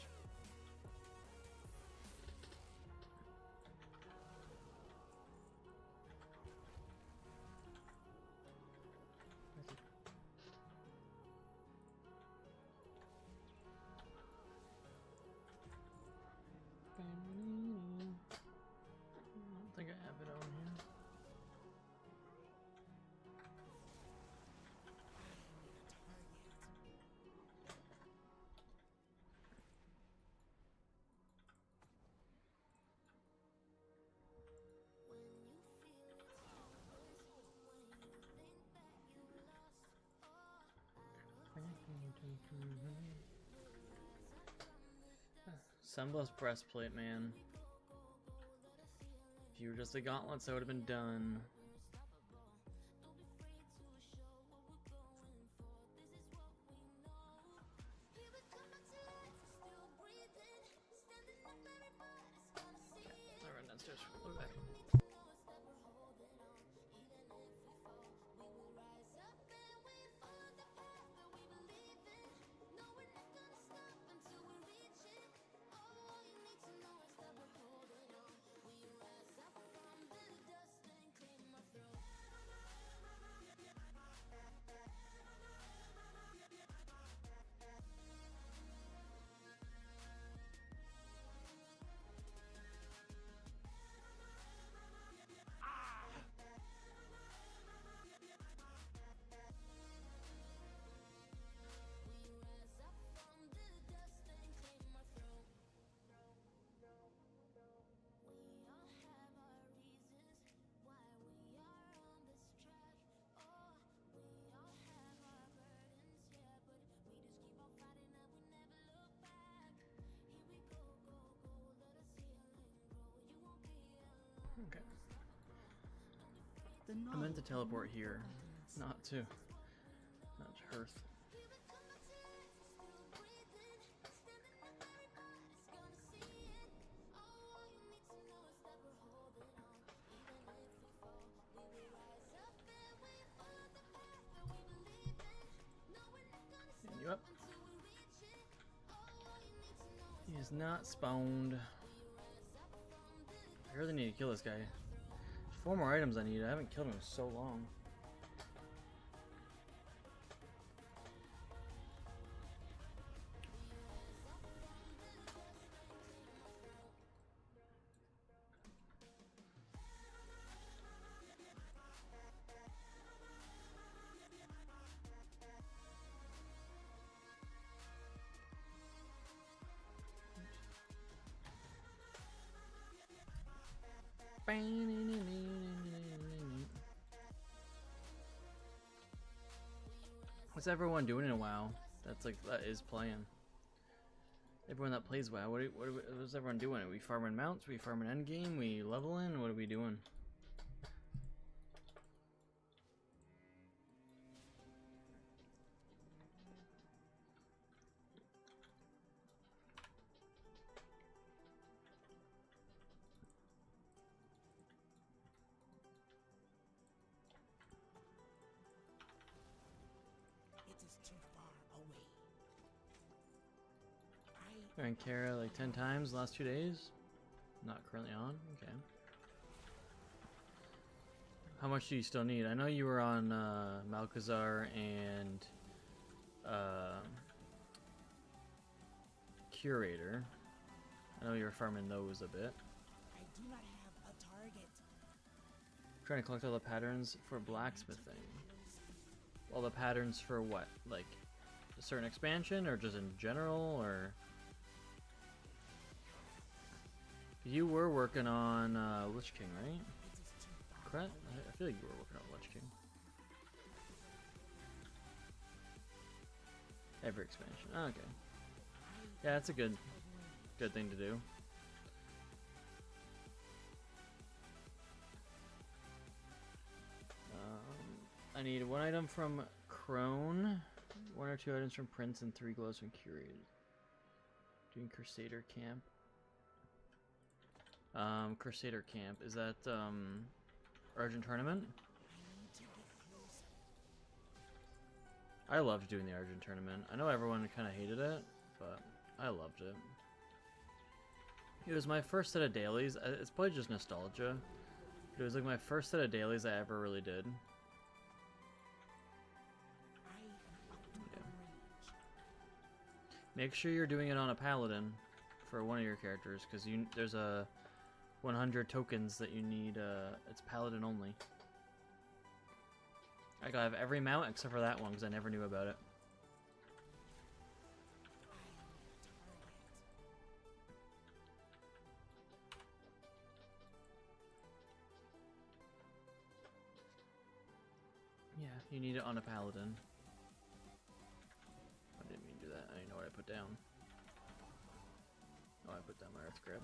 Speaker 1: I don't think I have it on here. Sunblast breastplate, man. If you were just the gauntlets, I would have been done. I run downstairs. We'll be back. Okay. I meant to teleport here, not to Hearth. You up? He is not spawned. I really need to kill this guy. There's 4 more items I need. I haven't killed him in so long. What's everyone doing in WoW? That is playing. Everyone that plays WoW, what is everyone doing? Are we farming mounts? Are we farming endgame? We leveling? What are we doing?
Speaker 4: It is too far away.
Speaker 1: And Kara like 10 times the last 2 days. Not currently on. Okay. How much do you still need? I know you were on Malkazar and Curator. I know you were farming those a bit.
Speaker 4: I do not have a target.
Speaker 1: Trying to collect all the patterns for blacksmithing. All the patterns for what? Like a certain expansion or just in general, or you were working on Lich King, right? Correct? I feel like you were working on Lich King. Every expansion. Oh, okay. Yeah, that's a good thing to do. I need 1 item from Crone, 1 or 2 items from Prince, and 3 glows from Curated. Doing Crusader Camp. Crusader Camp. Is that Argent Tournament? I loved doing the Argent Tournament. I know everyone kind of hated it, but I loved it. It was my first set of dailies. It's probably just nostalgia. It was like my first set of dailies I ever really did. Yeah. Make sure you're doing it on a paladin for one of your characters, because there's a 100 tokens that you need. It's paladin only. I have every mount except for that one because I never knew about it. Yeah, you need it on a paladin. I didn't mean to do that. I didn't know what I put down. Oh, I put down my Earth Grab.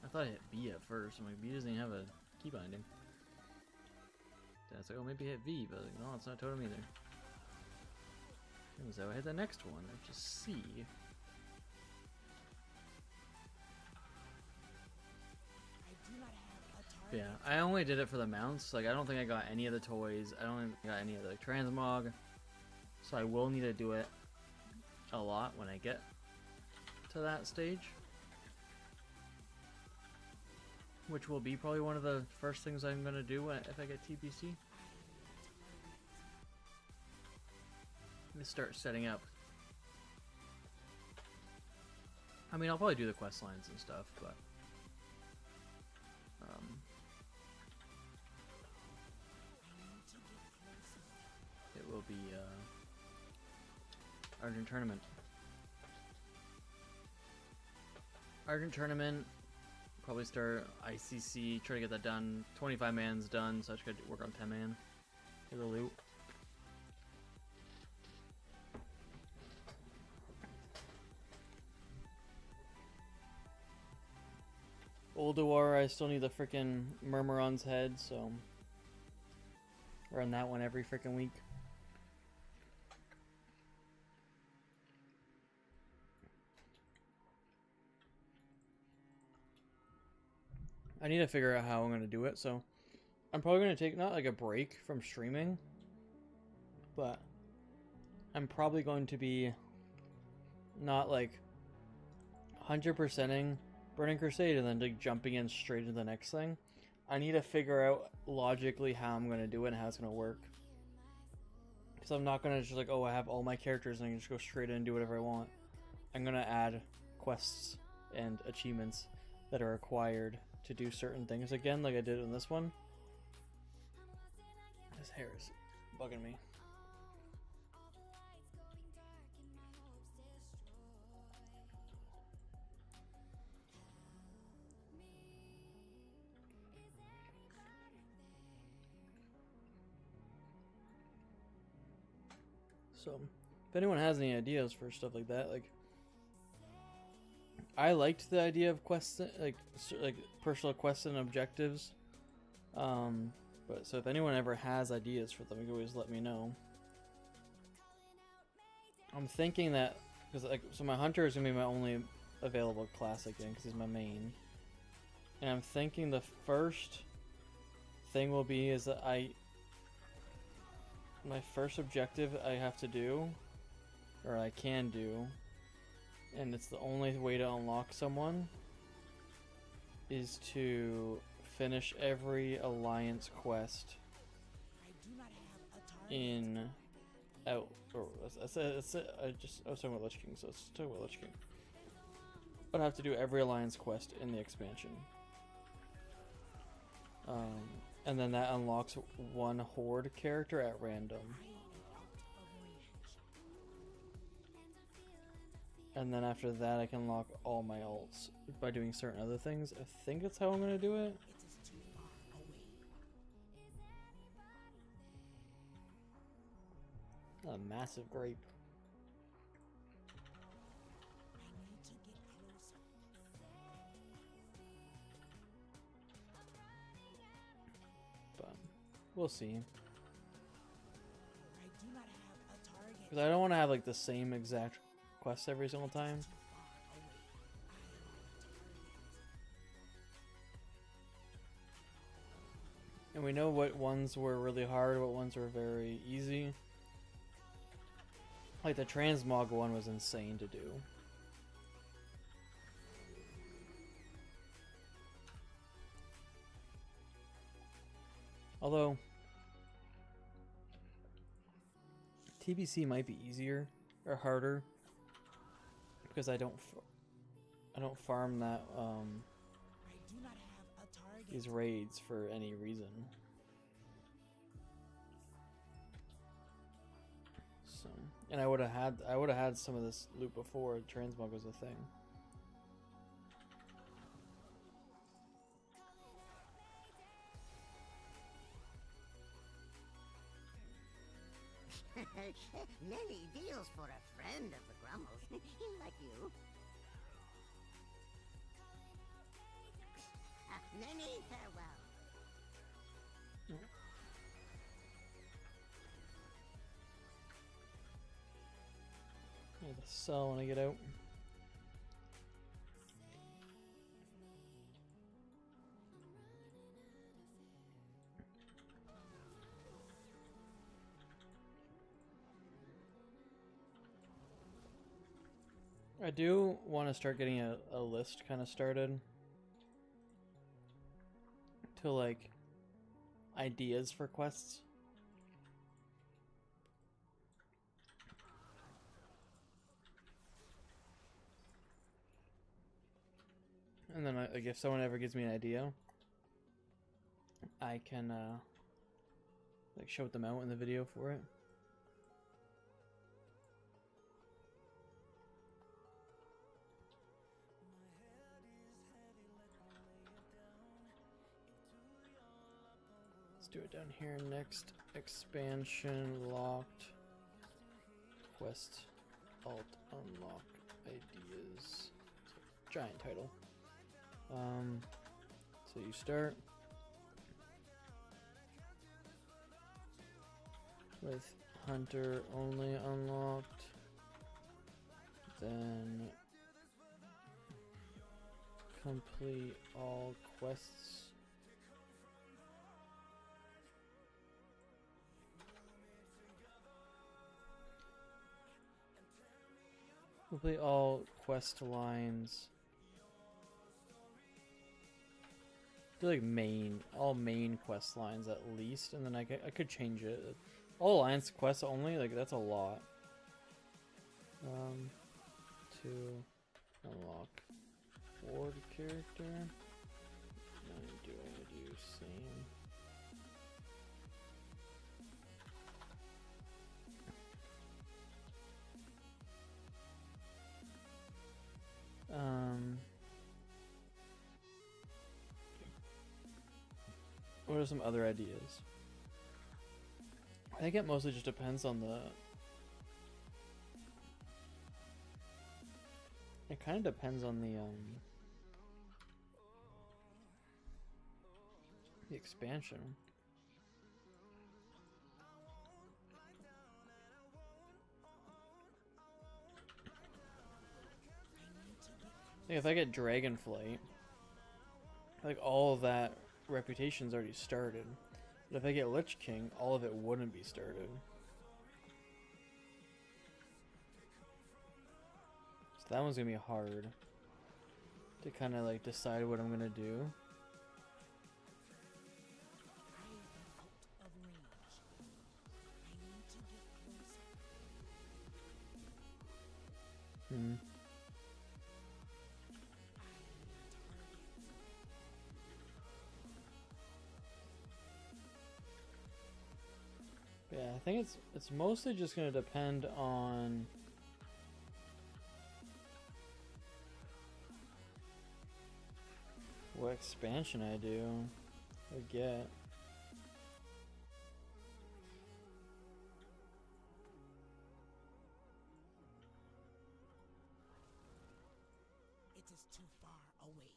Speaker 1: I thought I hit B at first. I'm like, B doesn't even have a key binding. Then I was like, oh, maybe hit V, but like, no, it's not totem either. So I hit the next one, which is C. Yeah, I only did it for the mounts. Like, I don't think I got any of the toys. I don't think I got any of the like, transmog. So I will need to do it a lot when I get to that stage. Which will be probably one of the first things I'm going to do if I get TBC. I'm going to start setting up. I mean, I'll probably do the quest lines and stuff, but... it will be Argent Tournament. Argent Tournament, probably start ICC, try to get that done. 25 man's done, so I just gotta work on 10 man. Get the loot. Ulduar, I still need the freaking Murmuron's head, so run that one every freaking week. I need to figure out how I'm going to do it, so I'm probably going to take, not like a break from streaming, but I'm probably going to be not like 100%ing Burning Crusade and then like jumping in straight into the next thing. I need to figure out logically how I'm going to do it and how it's going to work. Because I'm not going to just like, oh, I have all my characters and I can just go straight in and do whatever I want. I'm going to add quests and achievements that are required to do certain things again, like I did in this one. This hair is bugging me. So, if anyone has any ideas for stuff like that, like, I liked the idea of quests, like personal quests and objectives. But so if anyone ever has ideas for them, you can always let me know. I'm thinking that because like so my hunter is gonna be my only available class again because he's my main, and I'm thinking the first thing will be is that my first objective I have to do, or I can do. And it's the only way to unlock someone is to finish every alliance quest in out. Or I was talking about Lich King, so let's talk about Lich King. But I have to do every alliance quest in the expansion, and then that unlocks one horde character at random. And then after that, I can unlock all my alts by doing certain other things. I think that's how I'm going to do it. A massive grape. We'll see.
Speaker 4: I do not have a target.
Speaker 1: Because I don't want to have like the same exact quest every single time. And we know what ones were really hard, what ones were very easy. Like the transmog one was insane to do. Although TBC might be easier or harder because I don't farm that
Speaker 4: I do not have a target.
Speaker 1: these raids for any reason. So, and I would have had some of this loot before transmog was a thing.
Speaker 9: Many deals for a friend of the Grummles, like you. Many farewell.
Speaker 1: I have to sell when I get out. I do want to start getting a list kind of started to like ideas for quests. And then like if someone ever gives me an idea, I can like shout them out in the video for it. Let's do it down here. Next expansion locked. Quest alt unlock ideas. Giant title. So you start with hunter only unlocked, then complete all quests. Complete all quest lines. Do like all main quest lines at least, and then I could change it. All alliance quests only, like that's a lot. To unlock board character. I do same. What are some other ideas? I think it mostly just depends on the... It kind of depends on the expansion. Like if I get Dragonflight, like all of that reputation's already started. But if I get Lich King, all of it wouldn't be started. So that one's gonna be hard to kind of like decide what I'm gonna do. Yeah, I think it's mostly just gonna depend on what expansion I do or get.
Speaker 4: It is too far away.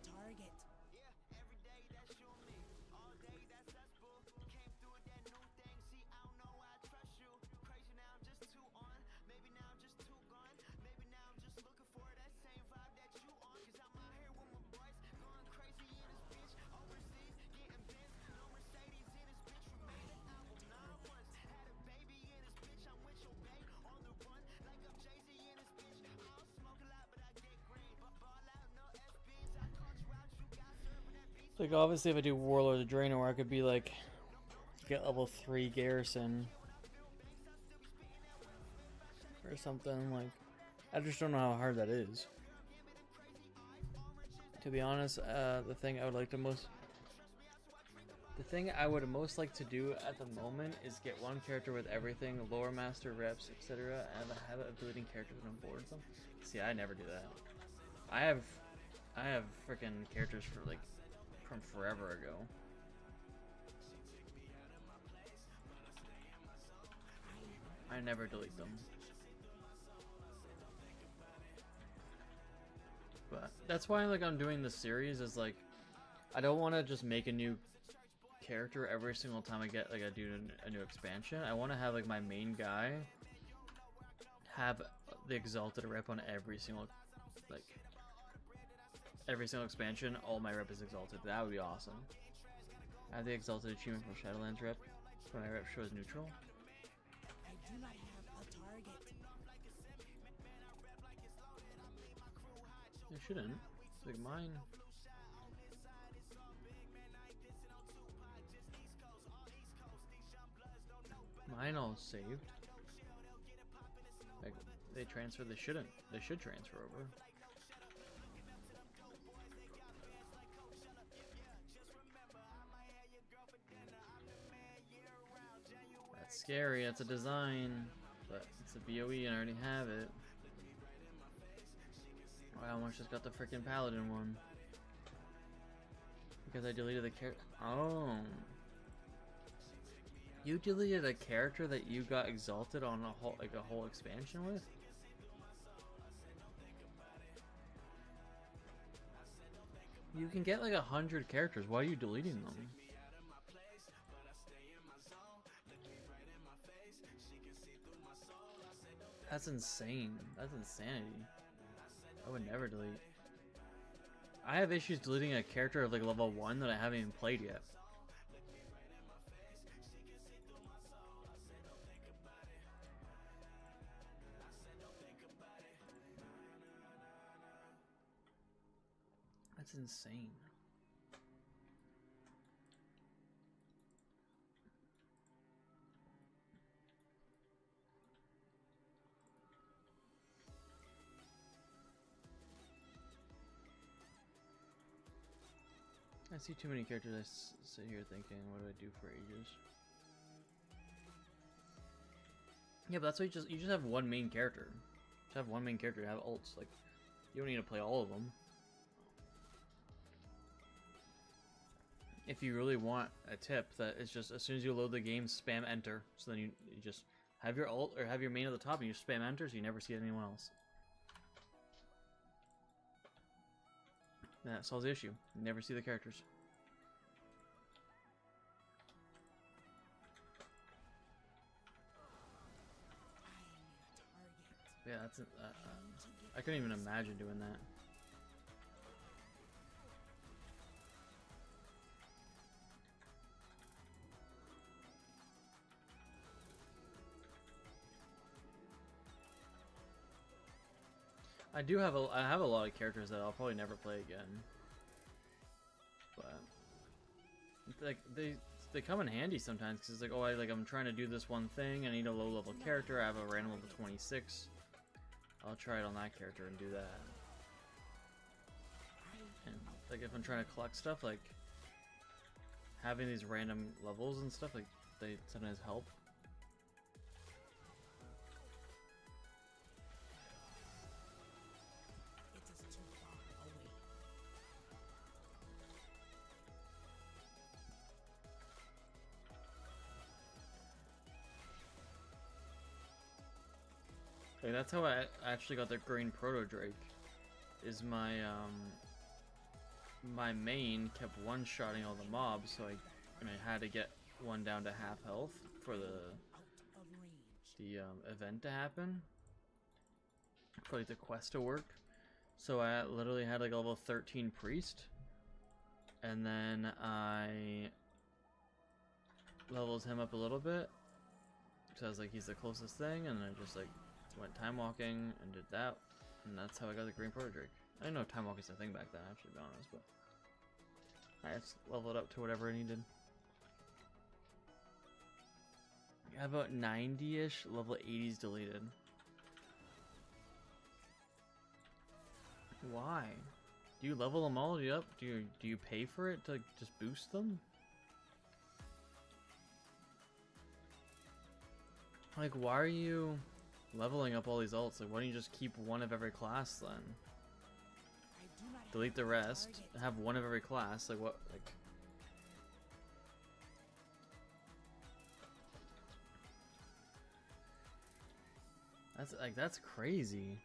Speaker 4: target.
Speaker 1: Like obviously if I do Warlord of Draenor, I could be like get level 3 Garrison or something. Like I just don't know how hard that is. To be honest, the thing I would most like to do at the moment is get one character with everything, lore master, reps, etc., and have a habit of deleting characters when I'm bored with them. See, I never do that. I have freaking characters for like from forever ago. I never delete them. But that's why like I'm doing this series is like I don't want to just make a new character every single time I get like I do a new expansion. I want to have like my main guy have the exalted rep on every single expansion. All my rep is exalted. That would be awesome. I have the exalted achievement from Shadowlands rep when my rep shows neutral.
Speaker 4: I do not have a target.
Speaker 1: It shouldn't. Like mine. Mine all saved. Like they transfer. They shouldn't. They should transfer over. That's scary. That's a design, but it's a BOE and I already have it. I almost just got the freaking paladin one because I deleted the character. Oh. You deleted a character that you got exalted on a whole expansion with? You can get like 100 characters. Why are you deleting them? That's insane. That's insanity. I would never delete. I have issues deleting a character of like level 1 that I haven't even played yet. That's insane. I see too many characters. I sit here thinking, what do I do for ages? Yeah, but that's why you just have one main character. Just have one main character. Have ults. Like you don't need to play all of them. If you really want a tip, that is just as soon as you load the game, spam enter. So then you just have your ult or have your main at the top, and you spam enter, so you never see anyone else. That solves the issue. You never see the characters. Yeah, that's. I couldn't even imagine doing that. I have a lot of characters that I'll probably never play again. But like they come in handy sometimes because it's like, oh, I'm trying to do this one thing. I need a low level character. I have a random level 26. I'll try it on that character and do that. And like if I'm trying to collect stuff, like having these random levels and stuff, like they sometimes help. Like that's how I actually got the green proto drake. Is my my main kept one-shotting all the mobs, so I had to get one down to half health for the event to happen, for like the quest to work. So I literally had like a level 13 priest, and then I leveled him up a little bit because I was like, he's the closest thing, and I just like went time walking and did that, and that's how I got the green proto drake. I didn't know time walking was a thing back then, actually, to be honest, but I just leveled up to whatever I needed. I have about 90-ish, level 80s deleted. Why? Do you level them all up? Do you pay for it to just boost them? Like, why are you leveling up all these alts? Like, why don't you just keep one of every class then? Delete the rest. Have one of every class. Like, what? Like, that's crazy.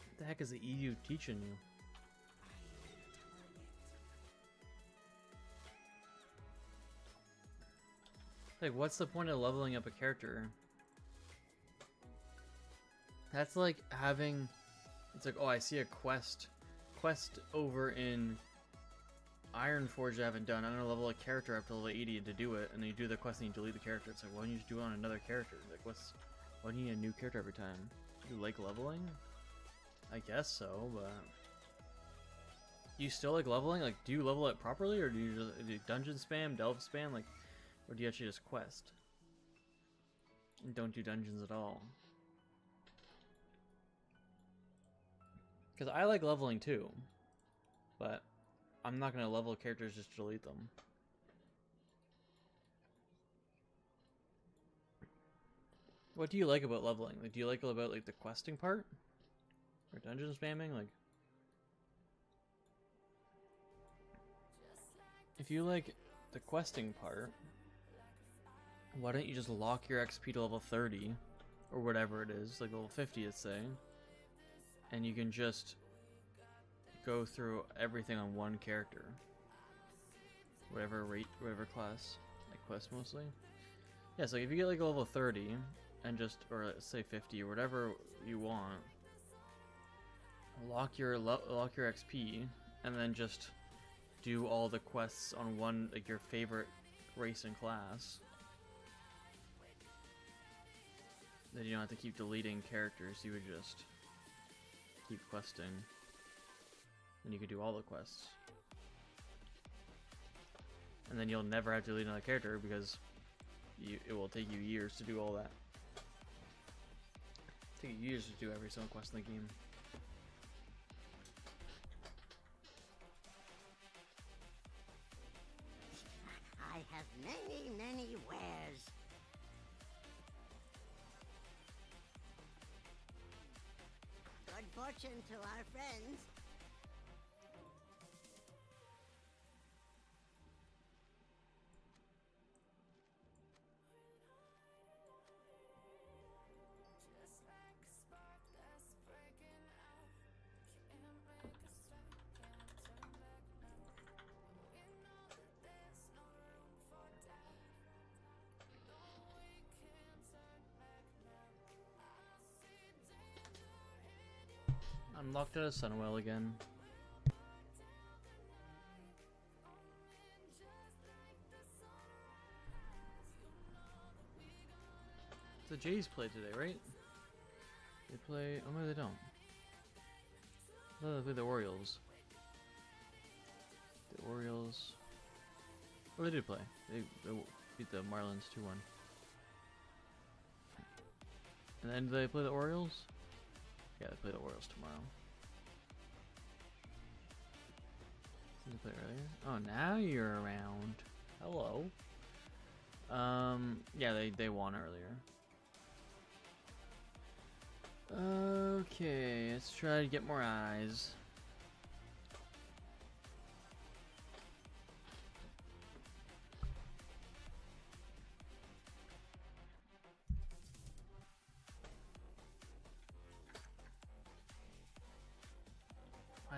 Speaker 1: What the heck is the EU teaching you? Like, what's the point of leveling up a character? That's like having... It's like, oh, I see a quest over in Ironforge I haven't done. I'm gonna level a character up to level 80 to do it, and then you do the quest and you delete the character. It's like, why don't you just do it on another character? Like, why do you need a new character every time? You like leveling? I guess so, but... You still like leveling? Like, do you level it properly, or do you just do dungeon spam, delve spam? Like, or do you actually just quest? And don't do dungeons at all? Because I like leveling too, but I'm not going to level characters just to delete them. What do you like about leveling? Like, do you like about like the questing part? Or dungeon spamming? Like, if you like the questing part, why don't you just lock your XP to level 30 or whatever it is, like level 50 it's saying, and you can just go through everything on one character, whatever rate, whatever class, like quest mostly. Yeah, so if you get like level 30 and just, or let's say 50 or whatever you want, lock your XP and then just do all the quests on one, like your favorite race and class. Then you don't have to keep deleting characters, you would just keep questing. And you could do all the quests. And then you'll never have to delete another character because it will take you years to do all that. It'll take you years to do every single quest in the game.
Speaker 9: I have many, many wares. Good fortune to our friends.
Speaker 1: I'm locked out of Sunwell again. The Jays play today, right? They play... Oh, no, they don't. No, they play the Orioles. The Orioles... Oh, they did play. They beat the Marlins 2-1. And then do they play the Orioles? Yeah, they play the Orioles tomorrow. Did they play earlier? Oh, now you're around. Hello. Yeah, they won earlier. Okay, let's try to get more eyes.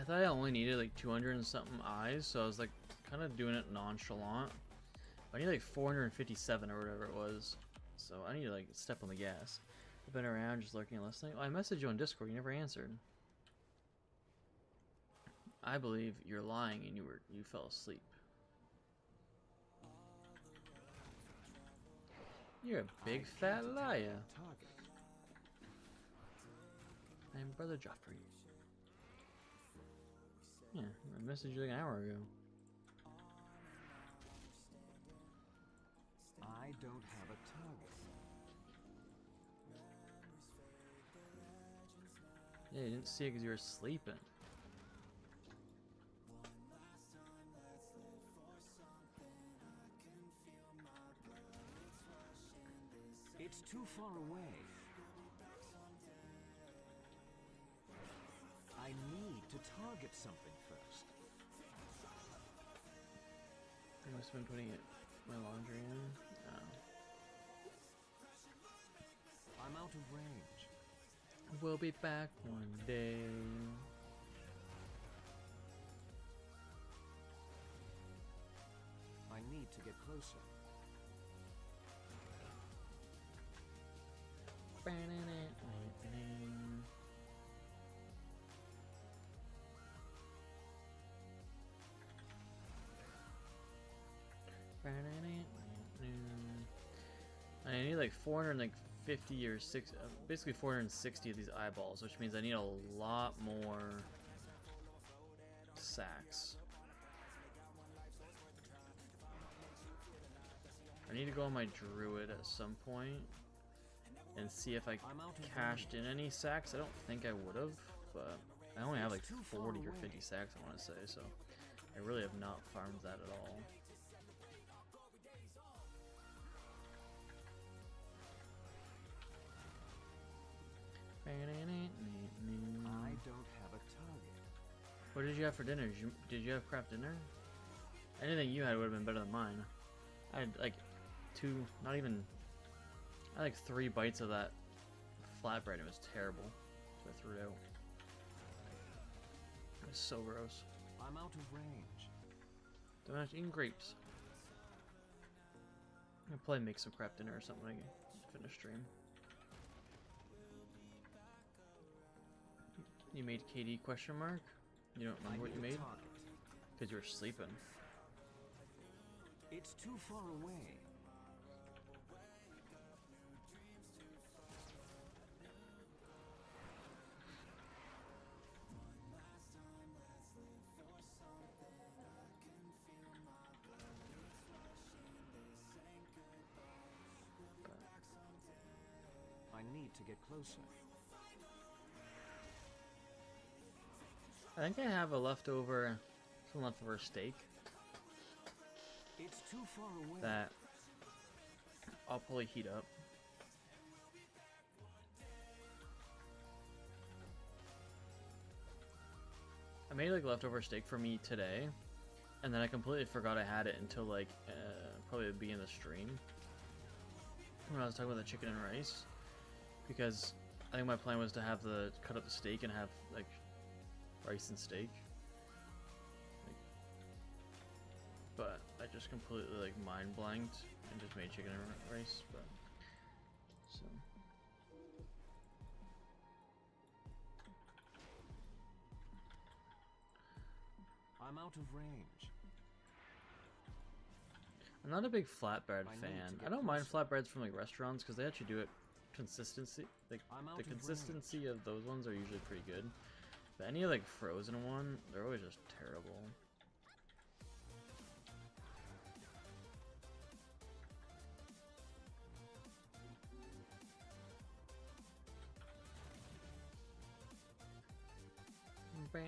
Speaker 1: I thought I only needed like 200 and something eyes, so I was like kind of doing it nonchalant. I need like 457 or whatever it was, so I need to like step on the gas. I've been around just lurking and listening. Oh, I messaged you on Discord, you never answered. I believe you're lying and you fell asleep. You're a big fat liar. I'm Brother Joffrey. Yeah, I messaged you like an hour ago.
Speaker 7: I don't have a target.
Speaker 1: Yeah, you didn't see it because you were sleeping.
Speaker 7: It's too far away. I need to target something first.
Speaker 1: I must have been putting my laundry in. Oh.
Speaker 7: I'm out of range.
Speaker 1: We'll be back one day.
Speaker 7: I need to get closer.
Speaker 1: I need like 450 or basically 460 of these eyeballs, which means I need a lot more sacks. I need to go on my druid at some point and see if I cashed in any sacks. I don't think I would have, but I only have like 40 or 50 sacks, I want to say, so I really have not farmed that at all.
Speaker 7: I don't have a target.
Speaker 1: What did you have for dinner? Did you have crap dinner? Anything you had would have been better than mine. I had like I had like 3 bites of that flatbread. It was terrible, so I threw it out. It was so gross.
Speaker 7: I'm out of range.
Speaker 1: Don't have to eat grapes. I'll probably make some crap dinner or something when I finish stream. You made KD question mark? You don't remember what you made? Because you were sleeping.
Speaker 7: It's too far away. I need to get closer.
Speaker 1: I think I have some leftover steak.
Speaker 7: It's too far away.
Speaker 1: That I'll probably heat up. I made like leftover steak for me today, and then I completely forgot I had it until like probably the beginning of the stream when I was talking about the chicken and rice, because I think my plan was to cut up the steak and have like rice and steak, but I just completely like mind blanked and just made chicken and rice. But so
Speaker 7: I'm out of range.
Speaker 1: I'm not a big flatbread fan. I don't mind flatbreads from like restaurants because they actually do it consistency. Like the consistency of those ones are usually pretty good. But any like frozen one, they're always just terrible.
Speaker 7: I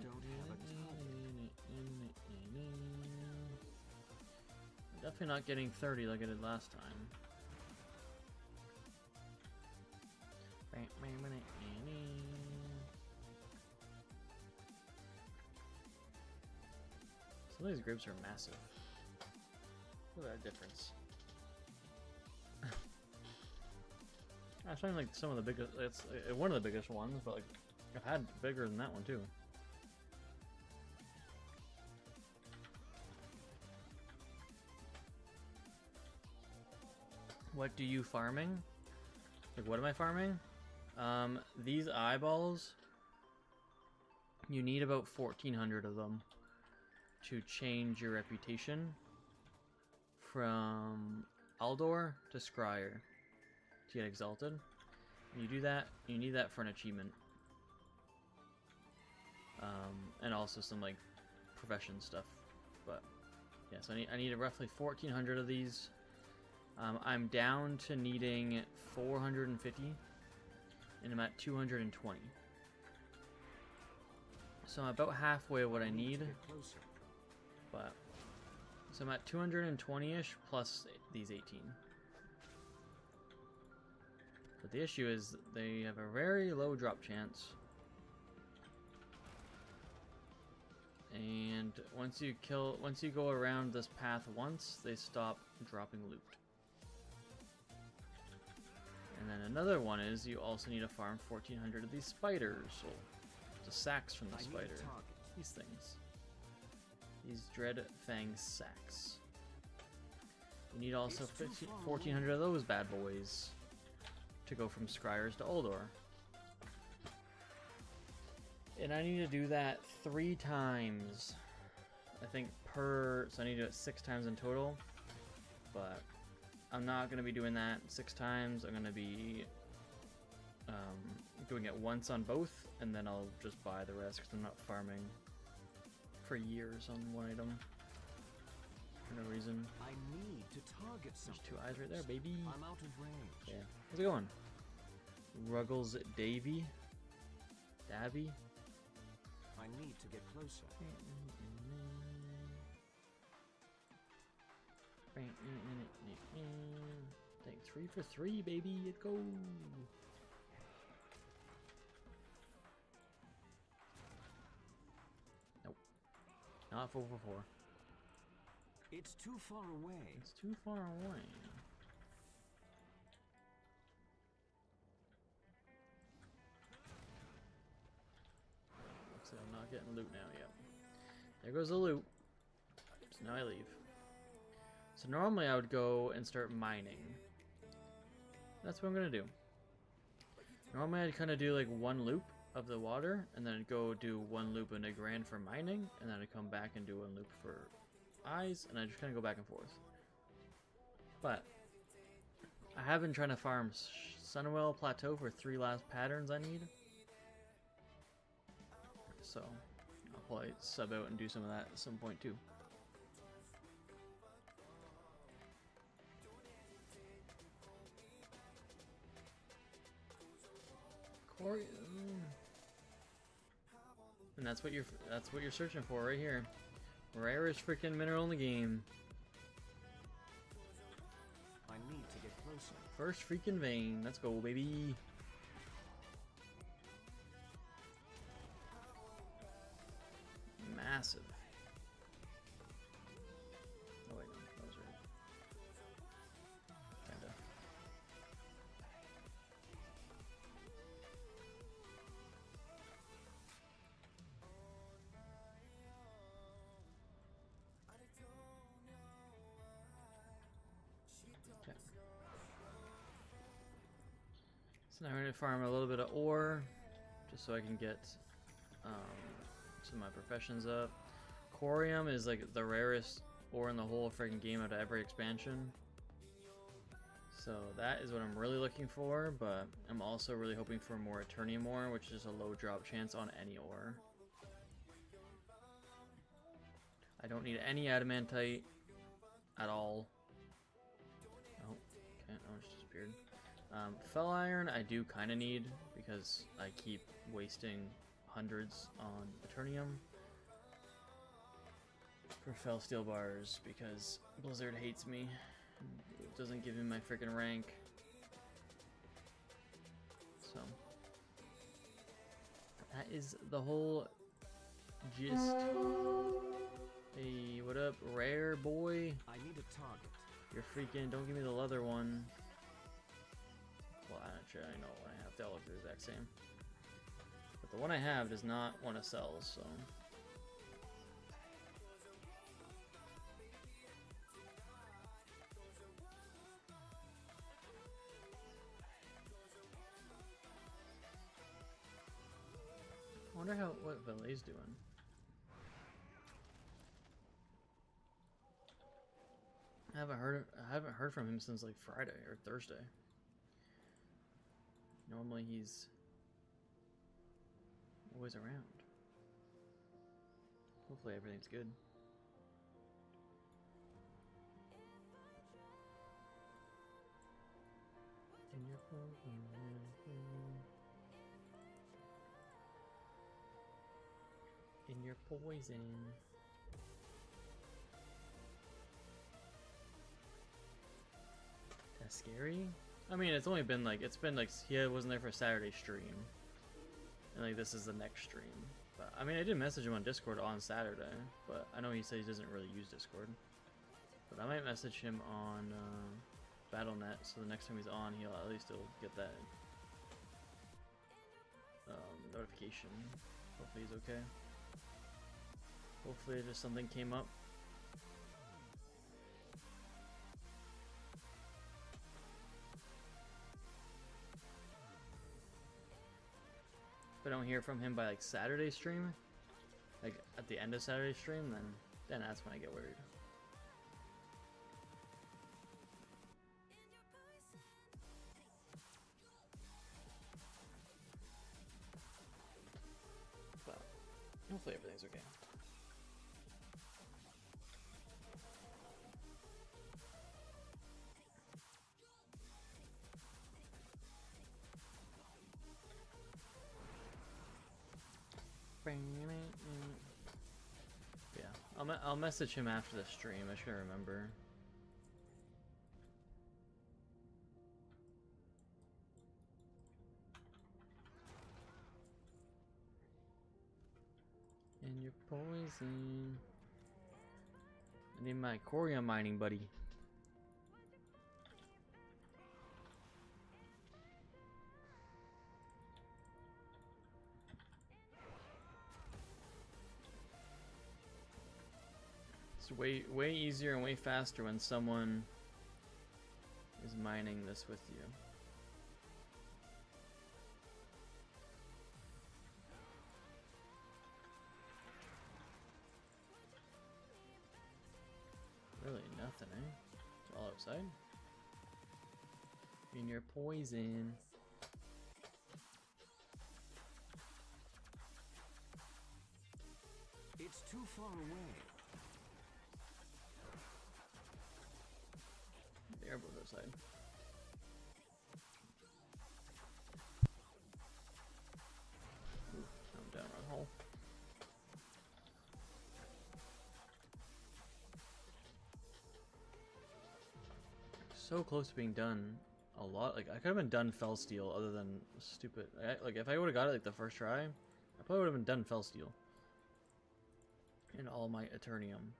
Speaker 7: don't have a target.
Speaker 1: Definitely not getting 30 like I did last time. Some of these grapes are massive. Look at that difference. That's not like some of the biggest. It's one of the biggest ones, but like I've had bigger than that one too. What do you farming? Like what am I farming? These eyeballs. You need about 1,400 of them to change your reputation from Aldor to Scryer to get exalted. You do that, you need that for an achievement. And also some like profession stuff. But yeah, so I need roughly 1,400 of these. I'm down to needing 450 and I'm at 220. So I'm about halfway of what I need. But so I'm at 220-ish plus these 18. But the issue is they have a very low drop chance. And once you go around this path once, they stop dropping loot. And then another one is you also need to farm 1,400 of these spiders. So the sacks from the spider. These things. These dread fang sacks. You need also 1,400 of those bad boys to go from Scryers to Uldor. And I need to do that 3 times. I think so I need to do it 6 times in total. But I'm not going to be doing that 6 times. I'm going to be doing it once on both, and then I'll just buy the rest because I'm not farming for years on one item for no reason.
Speaker 7: I need to target
Speaker 1: There's 2 eyes right there, baby.
Speaker 7: I'm out of range.
Speaker 1: Yeah. How's it going? Ruggles Davy? Davy?
Speaker 7: I need to get closer.
Speaker 1: Take 3 for 3, baby. Let's go. Nope. Not 4 for 4.
Speaker 7: It's too far away.
Speaker 1: It's too far away. Looks like I'm not getting loot now yet. There goes the loot. So now I leave. So normally I would go and start mining. That's what I'm gonna do. Normally I'd kind of do like 1 loop of the water, and then I'd go do 1 loop in a grand for mining, and then I'd come back and do 1 loop for eyes, and I just kind of go back and forth. But I have been trying to farm Sunwell Plateau for 3 last patterns I need. So I'll probably sub out and do some of that at some point too. And that's what you're searching for right here. Rarest freaking mineral in the game.
Speaker 7: I need to get closer.
Speaker 1: First freaking vein. Let's go, baby. Massive. Oh wait, no, that was right. Kinda. Okay. So now we're gonna farm a little bit of ore, just so I can get some of my professions up. Corium is like the rarest ore in the whole freaking game out of every expansion. So that is what I'm really looking for, but I'm also really hoping for more Eternium ore, which is a low drop chance on any ore. I don't need any adamantite at all. Oh, okay, oh, it just disappeared. Fell iron I do kind of need because I keep wasting hundreds on Eternium for fell steel bars because Blizzard hates me. It doesn't give me my freaking rank. So that is the whole gist. Hey, what up, rare boy?
Speaker 7: I need a target.
Speaker 1: You're freaking, don't give me the leather one. Well, Actually, I know what I have. They all look the exact same. But the one I have does not want to sell, so. I wonder what Valet's doing. I haven't heard from him since like Friday or Thursday. Normally he's always around. Hopefully everything's good. In your poison. That's scary. I mean, it's only been like he wasn't there for Saturday stream, and like this is the next stream. But I mean, I did message him on Discord on Saturday, but I know he said he doesn't really use Discord. But I might message him on BattleNet, so the next time he's on, he'll at least get that notification. Hopefully he's okay. Hopefully just something came up. If I don't hear from him by like Saturday stream, like at the end of Saturday stream, then that's when I get worried. But hopefully everything's okay. Yeah, I'll message him after the stream. I should remember. And your poison. I need my Corium mining, buddy. Way easier and way faster when someone is mining this with you. Really nothing, eh? It's all outside. In your poison.
Speaker 7: It's too far away.
Speaker 1: The airboat outside. Ooh, I'm down wrong hole. So close to being done. A lot. Like I could have been done Fell Steel, other than stupid. Like if I would have got it like the first try, I probably would have been done Fell Steel. And all my Eternium.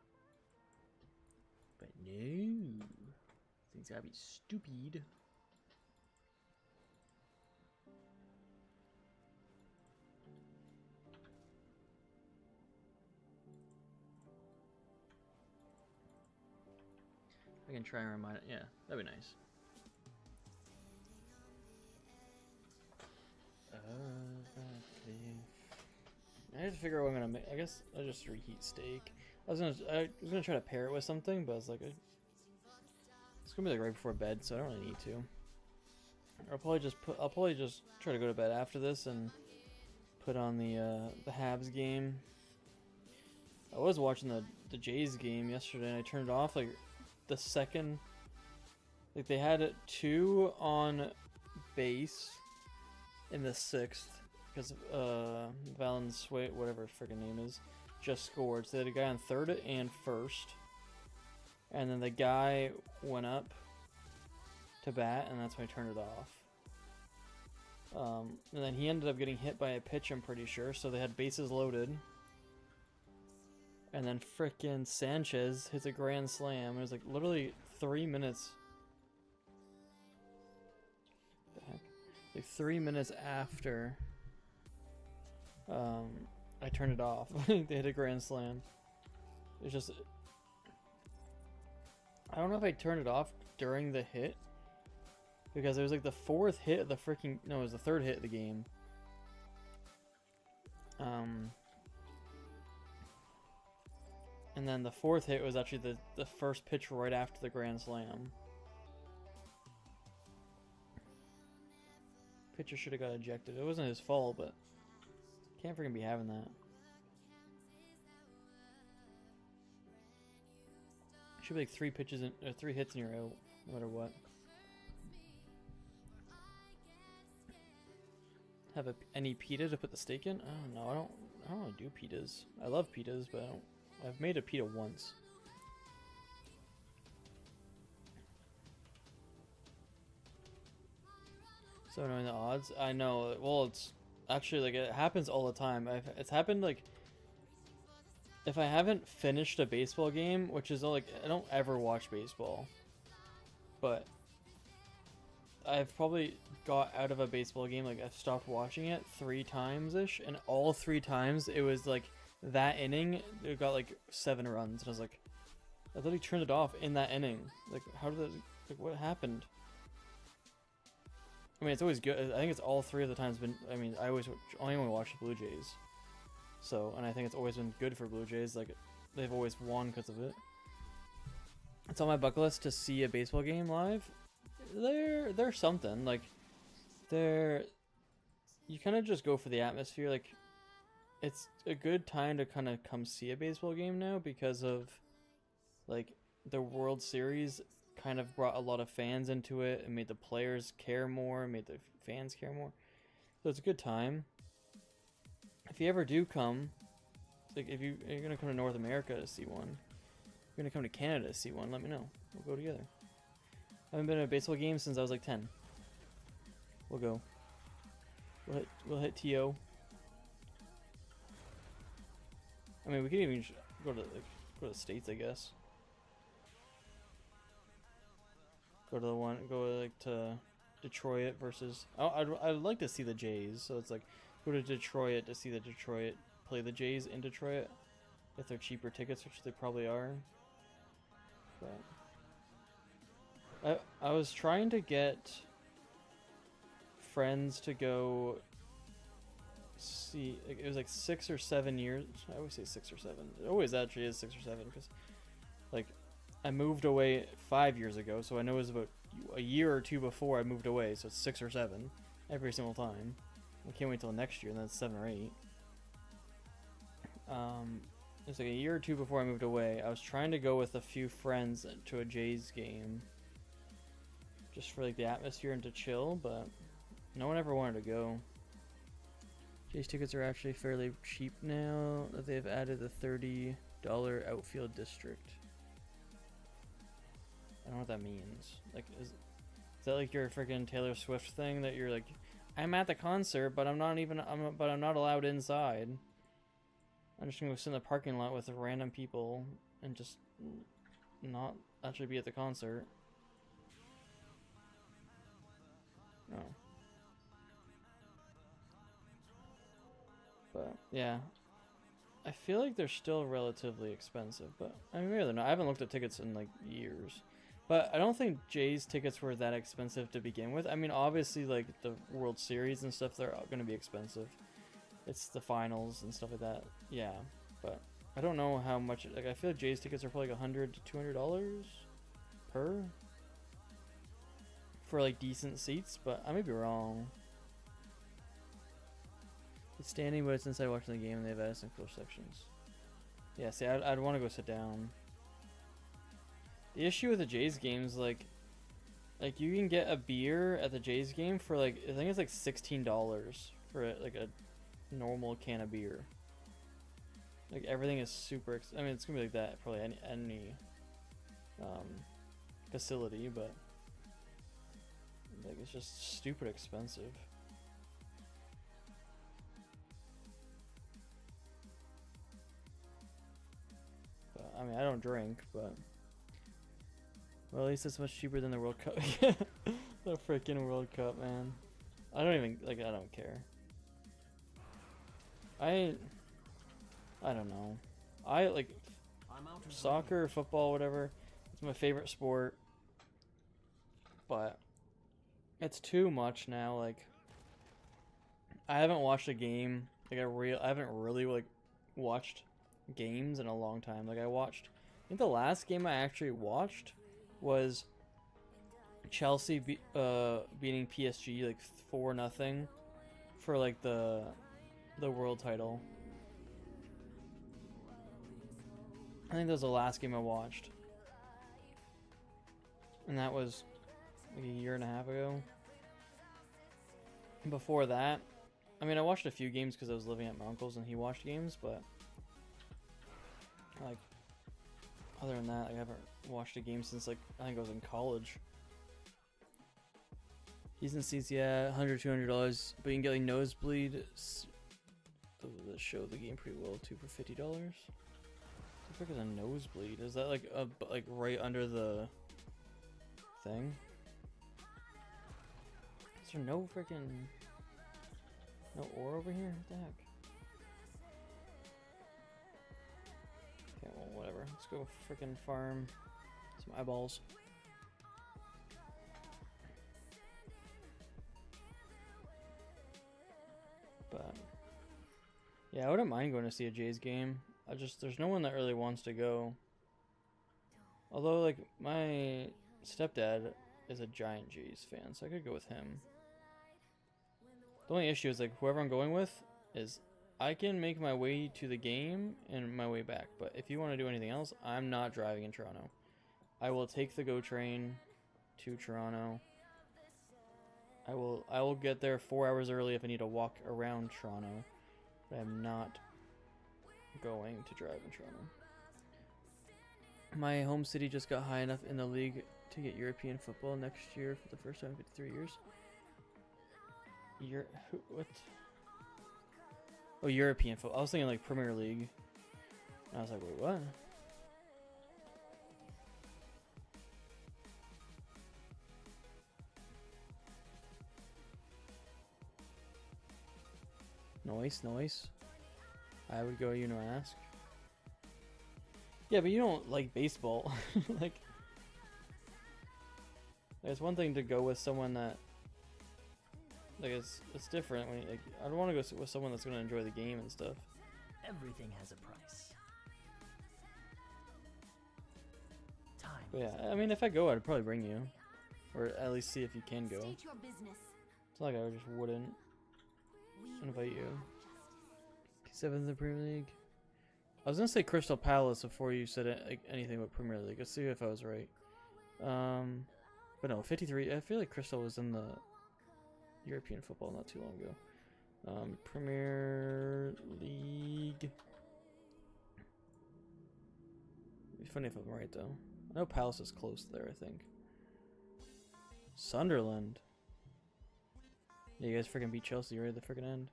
Speaker 1: But no. Things gotta be stupid. I can try and remind it. Yeah, that'd be nice. I have to figure out what I'm gonna make. I guess I'll just reheat steak. I was gonna try to pair it with something, but I was like, it's gonna be like right before bed, so I don't really need to. I'll probably just try to go to bed after this and put on the Habs game. I was watching the Jays game yesterday and I turned it off like the second. Like they had 2 on base in the 6th because Valenzuela, whatever his freaking name is, just scored. So they had a guy on 3rd and 1st. And then the guy went up to bat, and that's when I turned it off. And then he ended up getting hit by a pitch, I'm pretty sure. So they had bases loaded. And then frickin' Sanchez hits a grand slam. It was like literally 3 minutes. What the heck? like 3 minutes after I turned it off. They hit a grand slam. It's just, I don't know if I turned it off during the hit, because it was like the 4th hit of the freaking, no, it was the 3rd hit of the game. And then the 4th hit was actually the first pitch right after the grand slam. Pitcher should have got ejected. It wasn't his fault, but can't freaking be having that. Should be like 3 pitches in, or 3 hits and you're out, no matter what. Have any pita to put the steak in? Oh no, I don't want to do pitas. I love pitas, but I've made a pita once. So knowing the odds, I know. Well, it's actually like it happens all the time. It's happened like if I haven't finished a baseball game, which is like I don't ever watch baseball, but I've probably got out of a baseball game, like I've stopped watching it 3 times ish, and all 3 times it was like that inning it got like 7 runs, and I was like, I thought he turned it off in that inning. Like how did that, like what happened? I mean, it's always good. I think it's all 3 of the times been. I mean, I always only watch the Blue Jays, so and I think it's always been good for Blue Jays. Like they've always won because of it. It's on my bucket list to see a baseball game live. They're something like they're. You kind of just go for the atmosphere. Like it's a good time to kind of come see a baseball game now because of like the World Series. Kind of brought a lot of fans into it and made the players care more, made the fans care more. So it's a good time. If you ever do come, like if you're gonna come to North America to see one, you're gonna come to Canada to see one, let me know. We'll go together. I haven't been to a baseball game since I was like 10. We'll go. We'll hit TO. I mean, we could even go to the States, I guess. Go to Detroit versus. I'd like to see the Jays. So it's like go to Detroit to see the Detroit play the Jays in Detroit if they're cheaper tickets, which they probably are. But I was trying to get friends to go see. It was like 6 or 7 years. I always say 6 or 7. It always actually is 6 or 7 because like. I moved away 5 years ago, so I know it was about a year or 2 before I moved away, so it's 6 or 7 every single time. I can't wait till next year, and then it's 7 or 8. It's like a year or 2 before I moved away. I was trying to go with a few friends to a Jays game, just for like the atmosphere and to chill, but no one ever wanted to go. Jays tickets are actually fairly cheap now that they've added the $30 outfield district. I don't know what that means. Like, is that like your freaking Taylor Swift thing that you're like, I'm at the concert, but I'm not allowed inside. I'm just gonna go sit in the parking lot with random people and just not actually be at the concert. No. But yeah, I feel like they're still relatively expensive, but I mean maybe they're not. I haven't looked at tickets in like years. But I don't think Jays tickets were that expensive to begin with. I mean, obviously, like, the World Series and stuff, they're going to be expensive. It's the finals and stuff like that. Yeah, but I don't know how much... Like, I feel like Jays tickets are probably like $100 to $200 per? For, like, decent seats, but I may be wrong. It's standing, but it's inside watching the game, and they've added some cool sections. Yeah, see, I'd want to go sit down. The issue with the Jays games, like you can get a beer at the Jays game for like I think it's like $16 for like a normal can of beer. Like everything is super. I mean, it's gonna be like that probably any facility, but like it's just stupid expensive. But I mean, I don't drink, but. Well, at least it's much cheaper than the World Cup. The freaking World Cup, man. I don't even like. I don't care. I don't know. I like soccer, football, whatever. It's my favorite sport, but it's too much now. Like, I haven't watched a game. Like, I haven't really like watched games in a long time. Like, I think the last game I actually watched was Chelsea beating PSG like 4-0 for like the world title. I think that was the last game I watched. And that was like a year and a half ago. Before that, I mean, I watched a few games because I was living at my uncle's and he watched games, but like, other than that, like, I haven't watched a game since like, I think I was in college. He's in seats, yeah, $100, $200, but you can get like nosebleed. That show the game pretty well too for $50. What the frick is a nosebleed? Is that like right under the thing? Is there no freaking ore over here? What the heck? Okay, well, whatever. Let's go freaking farm some eyeballs. But yeah, I wouldn't mind going to see a Jays game. There's no one that really wants to go. Although, like, my stepdad is a giant Jays fan, so I could go with him. The only issue is, like, whoever I'm going with is I can make my way to the game and my way back. But if you want to do anything else, I'm not driving in Toronto. I will take the GO train to Toronto. I will get there 4 hours early if I need to walk around Toronto. But I'm not going to drive in Toronto. My home city just got high enough in the league to get European football next year for the first time in 53 years. What? Oh, European football. I was thinking like Premier League. And I was like, wait, what? Noise. I would go, ask. Yeah, but you don't like baseball. like, it's one thing to go with someone that, like, it's different. When, like, I don't want to go with someone that's going to enjoy the game and stuff.
Speaker 6: Everything has a price. Time.
Speaker 1: But yeah, I mean, if I go, I'd probably bring you, or at least see if you can go.
Speaker 8: State your business.
Speaker 1: It's not like I just wouldn't invite you. P7 in the Premier League. I was gonna say Crystal Palace before you said anything about Premier League. Let's see if I was right. But no, 53. I feel like Crystal was in the European football not too long ago. Premier League. It'd be funny if I'm right though. I know Palace is close there. I think. Sunderland. Yeah, you guys freaking beat Chelsea right at the freaking end.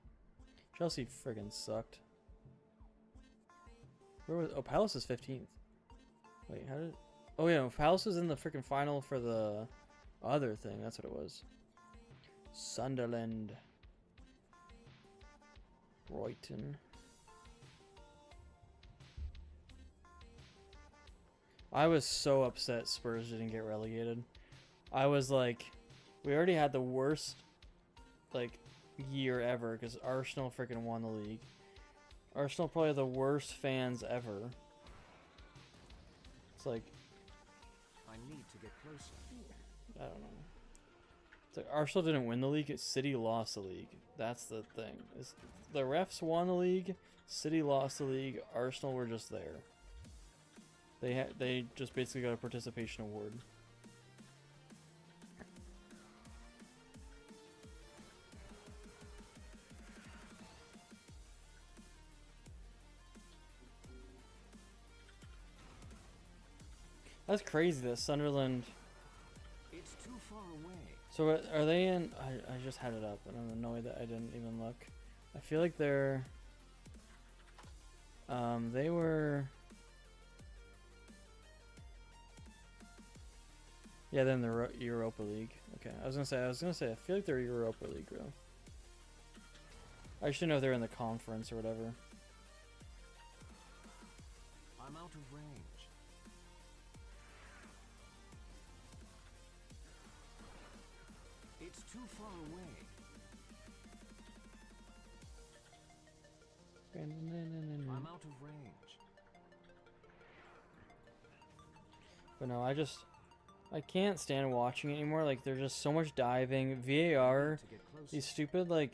Speaker 1: Chelsea freaking sucked. Where was? Oh, Palace is 15th. Wait, how did? Oh yeah, Palace was in the freaking final for the other thing. That's what it was. Sunderland. Brighton. I was so upset Spurs didn't get relegated. I was like, we already had the worst like year ever because Arsenal freaking won the league. Arsenal probably the worst fans ever. It's like,
Speaker 7: I need to get closer.
Speaker 1: I don't know. It's like Arsenal didn't win the league. City lost the league. That's the thing. The refs won the league. City lost the league. Arsenal were just there. They just basically got a participation award. That's crazy that Sunderland.
Speaker 7: It's too far away.
Speaker 1: So are they in? I just had it up and I'm annoyed that I didn't even look. I feel like they're. They were. Yeah, they're in the Europa League. Okay, I was gonna say, I feel like they're Europa League, bro. I should know if they're in the conference or whatever.
Speaker 7: I'm out of range. It's too far away. I'm out of range.
Speaker 1: But no, I can't stand watching it anymore. Like, there's just so much diving, VAR, these stupid like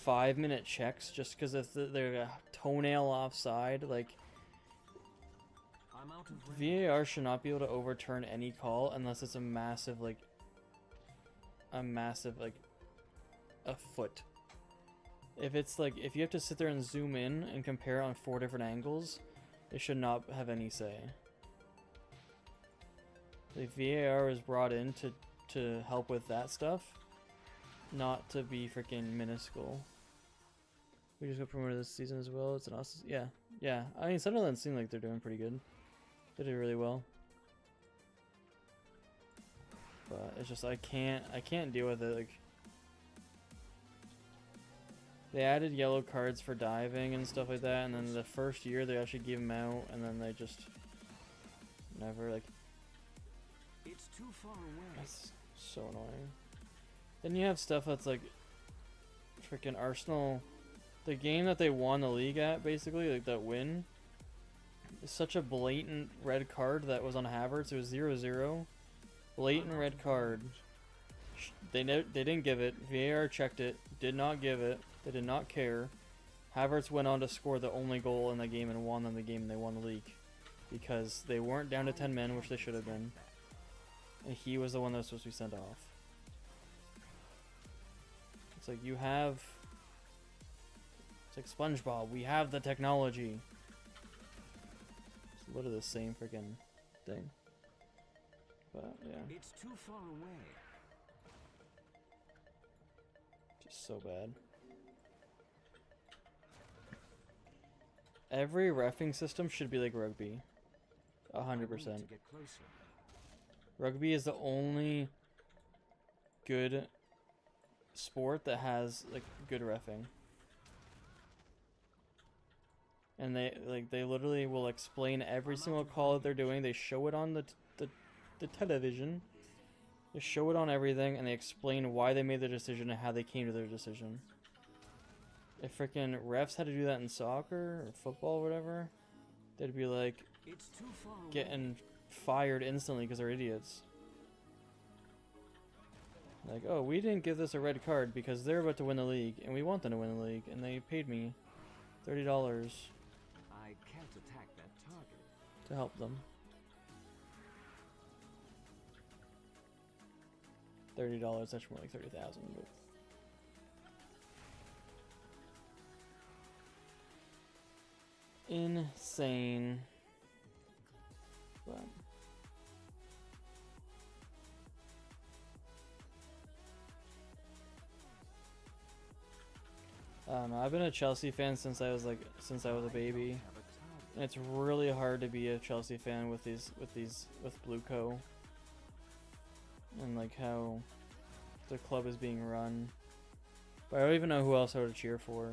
Speaker 1: 5-minute checks just because if they're a toenail offside. Like,
Speaker 7: I'm out of range.
Speaker 1: VAR should not be able to overturn any call unless it's a massive a foot. If it's like, if you have to sit there and zoom in and compare on 4 different angles, it should not have any say. The VAR was brought in to help with that stuff, not to be freaking minuscule. We just got promoted this season as well. It's an awesome, yeah. I mean, Sunderland seem like they're doing pretty good. They did really well. But it's just I can't deal with it. Like, they added yellow cards for diving and stuff like that, and then the first year they actually gave them out, and then they just never, like.
Speaker 7: It's too far away.
Speaker 1: That's so annoying. Then you have stuff that's like freaking Arsenal, the game that they won the league at, basically, like that win, is such a blatant red card that was on Havertz. It was 0-0. Blatant red card. They didn't give it. VAR checked it. Did not give it. They did not care. Havertz went on to score the only goal in the game and won them the game, and they won the league because they weren't down to 10 men, which they should have been. And he was the one that was supposed to be sent off. It's like you have... It's like SpongeBob. We have the technology. It's literally the same freaking thing. But, yeah.
Speaker 7: It's too far away.
Speaker 1: Just so bad. Every reffing system should be like rugby. 100%. Rugby is the only good sport that has like good reffing. And they literally will explain every single call that they're doing. They show it on the television. They show it on everything, and they explain why they made their decision and how they came to their decision. If freaking refs had to do that in soccer or football or whatever, they'd be like getting fired instantly because they're idiots. Like, oh, we didn't give this a red card because they're about to win the league, and we want them to win the league, and they paid me $30
Speaker 7: I can't attack that target
Speaker 1: to help them. $30, that's more like 30,000. But insane. But I don't know. I've been a Chelsea fan since I was a baby. And it's really hard to be a Chelsea fan with Blueco. And like how the club is being run. But I don't even know who else I would cheer for.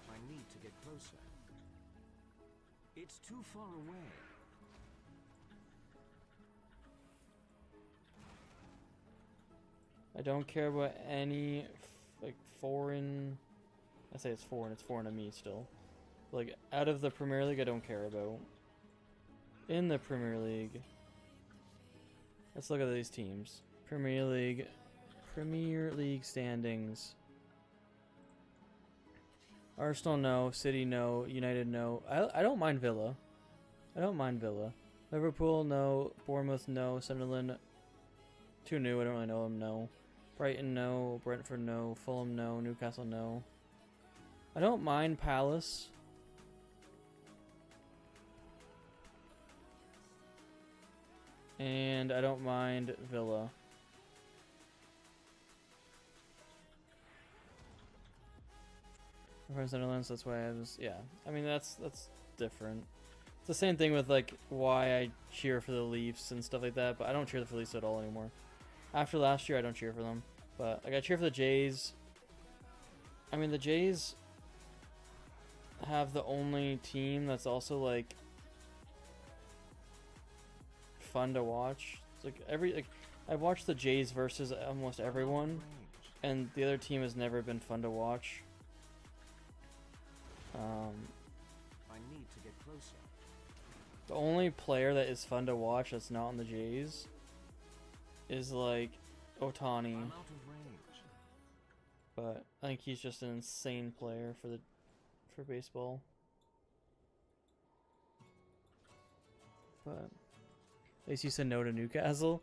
Speaker 7: I need to get closer. It's too far away.
Speaker 1: I don't care about any like foreign. I say it's foreign to me still. Like out of the Premier League, I don't care about. In the Premier League, let's look at these teams. Premier League standings. Arsenal no, City no, United no. I don't mind Villa. Liverpool no, Bournemouth no, Sunderland too new. I don't really know them. No. Brighton no, Brentford no, Fulham no, Newcastle no. I don't mind Palace. And I don't mind Villa. I'm from Sunderland, so that's why I was, yeah. I mean, that's different. It's the same thing with like why I cheer for the Leafs and stuff like that, but I don't cheer for the Leafs at all anymore. After last year, I don't cheer for them, but like I cheer for the Jays. I mean, the Jays have the only team that's also like fun to watch. It's like I've watched the Jays versus almost everyone, and the other team has never been fun to watch.
Speaker 7: I need to get closer.
Speaker 1: The only player that is fun to watch that's not on the Jays is like Ohtani,
Speaker 7: I'm out of range.
Speaker 1: but I think he's just an insane player for baseball. But at least you said no to Newcastle.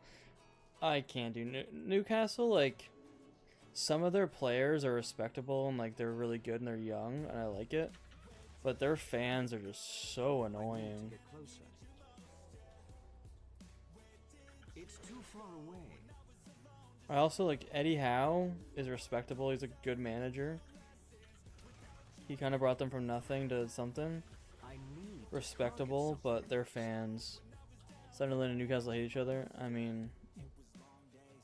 Speaker 1: I can't do Newcastle. Like, some of their players are respectable and like they're really good and they're young and I like it, but their fans are just so annoying.
Speaker 7: Get closer. It's too far away.
Speaker 1: I also like Eddie Howe is respectable. He's a good manager. He kind of brought them from nothing to something
Speaker 7: I need to
Speaker 1: respectable, but their fans, Sunderland and Newcastle, hate each other. I mean,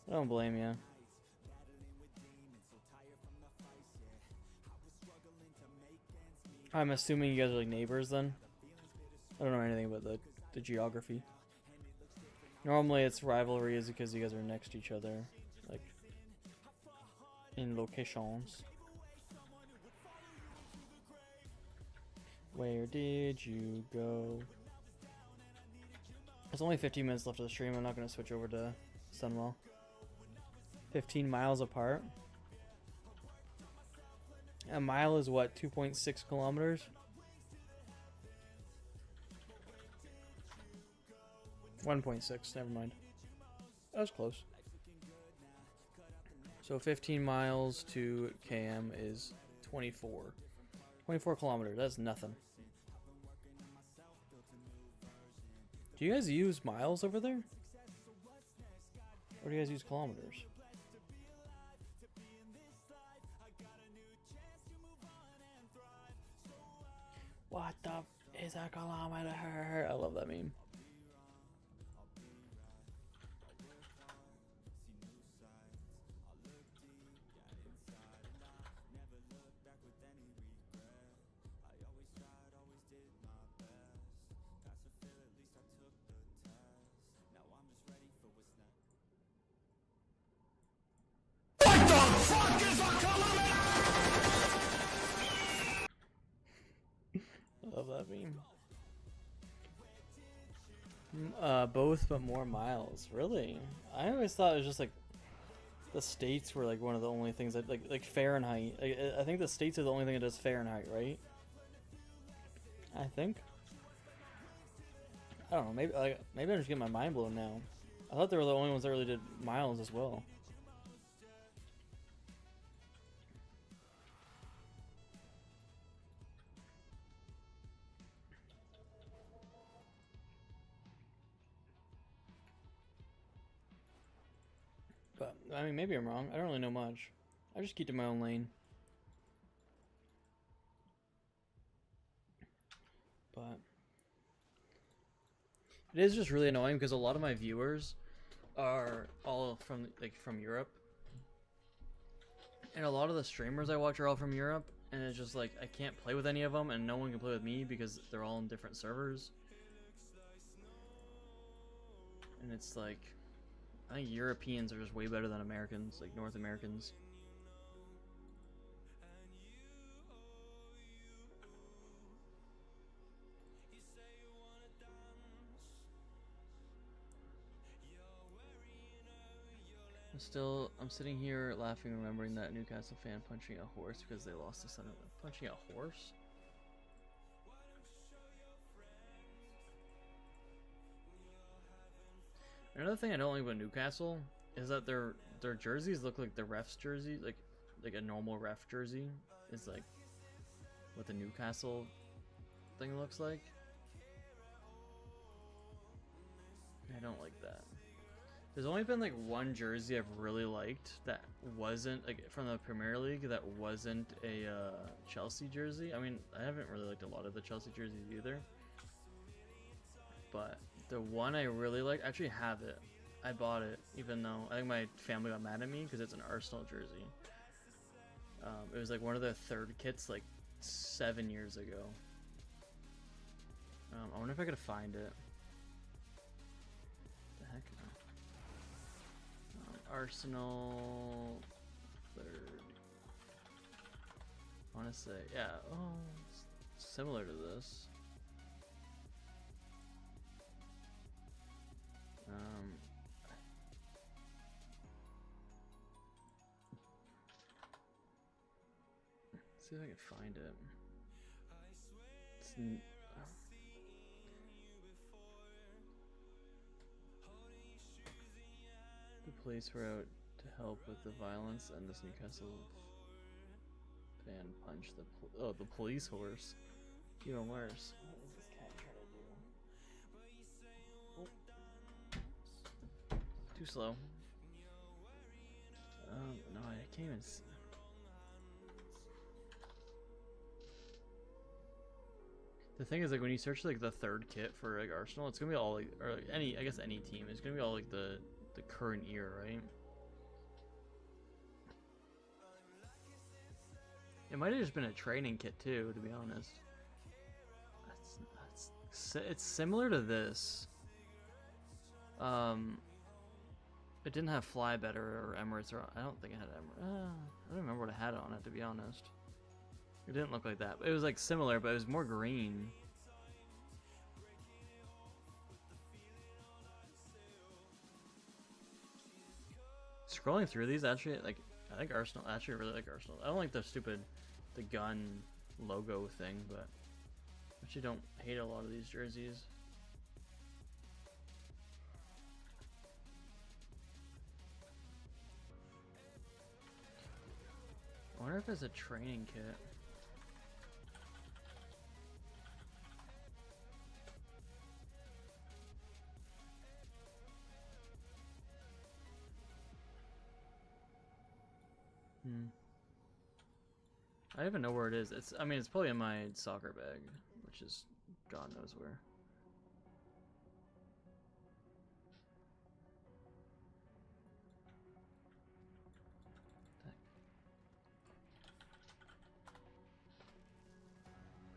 Speaker 1: I don't blame you. I'm assuming you guys are like neighbors then. I don't know anything about the geography. Normally it's rivalry is because you guys are next to each other, like in locations. Where did you go? There's only 15 minutes left of the stream. I'm not going to switch over to Sunwell. 15 miles apart. A mile is what, 2.6 kilometers? 1.6, never mind. That was close. So 15 miles to KM is 24. 24 kilometers, that's nothing. Do you guys use miles over there? Or do you guys use kilometers? What the is a kilometer? I love that meme. Love that meme. Both, but more miles. Really? I always thought it was just like the states were like one of the only things that like Fahrenheit. I think the states are the only thing that does Fahrenheit, right? I think. I don't know. Maybe I'm just getting my mind blown now. I thought they were the only ones that really did miles as well. But, I mean, maybe I'm wrong. I don't really know much. I just keep to my own lane. But it is just really annoying because a lot of my viewers are all from Europe. And a lot of the streamers I watch are all from Europe. And it's just like, I can't play with any of them and no one can play with me because they're all in different servers. And it's like, I think Europeans are just way better than Americans, like North Americans. I'm sitting here laughing, remembering that Newcastle fan punching a horse because they lost to Sunderland. Punching a horse? Another thing I don't like about Newcastle is that their jerseys look like the ref's jersey, like a normal ref jersey is like what the Newcastle thing looks like. I don't like that. There's only been like one jersey I've really liked that wasn't like from the Premier League that wasn't a Chelsea jersey. I mean, I haven't really liked a lot of the Chelsea jerseys either. but the one I really like, I actually have it. I bought it, even though I think my family got mad at me because it's an Arsenal jersey. It was like one of their third kits like 7 years ago. I wonder if I could find it. The heck no. Arsenal third. I want to say, yeah. Oh, it's similar to this. See if I can find it. It's the police were out to help with the violence, and this Newcastle fan punched the police horse. Even worse. What is this cat trying to do? Oh. Too slow. No, I can't even see. The thing is, like, when you search like the third kit for like Arsenal, it's gonna be all like, or like, any, I guess any team, it's gonna be all like the current year, right? It might have just been a training kit too, to be honest. It's similar to this. It didn't have Fly Better or Emirates, or I don't think it had Emirates. I don't remember what it had on it, to be honest. It didn't look like that. It was like similar, but it was more green. Scrolling through these, actually, like, I think Arsenal. I actually really like Arsenal. I don't like the gun logo thing, but I actually don't hate a lot of these jerseys. I wonder if it's a training kit. I don't even know where it is. I mean, it's probably in my soccer bag, which is God knows where.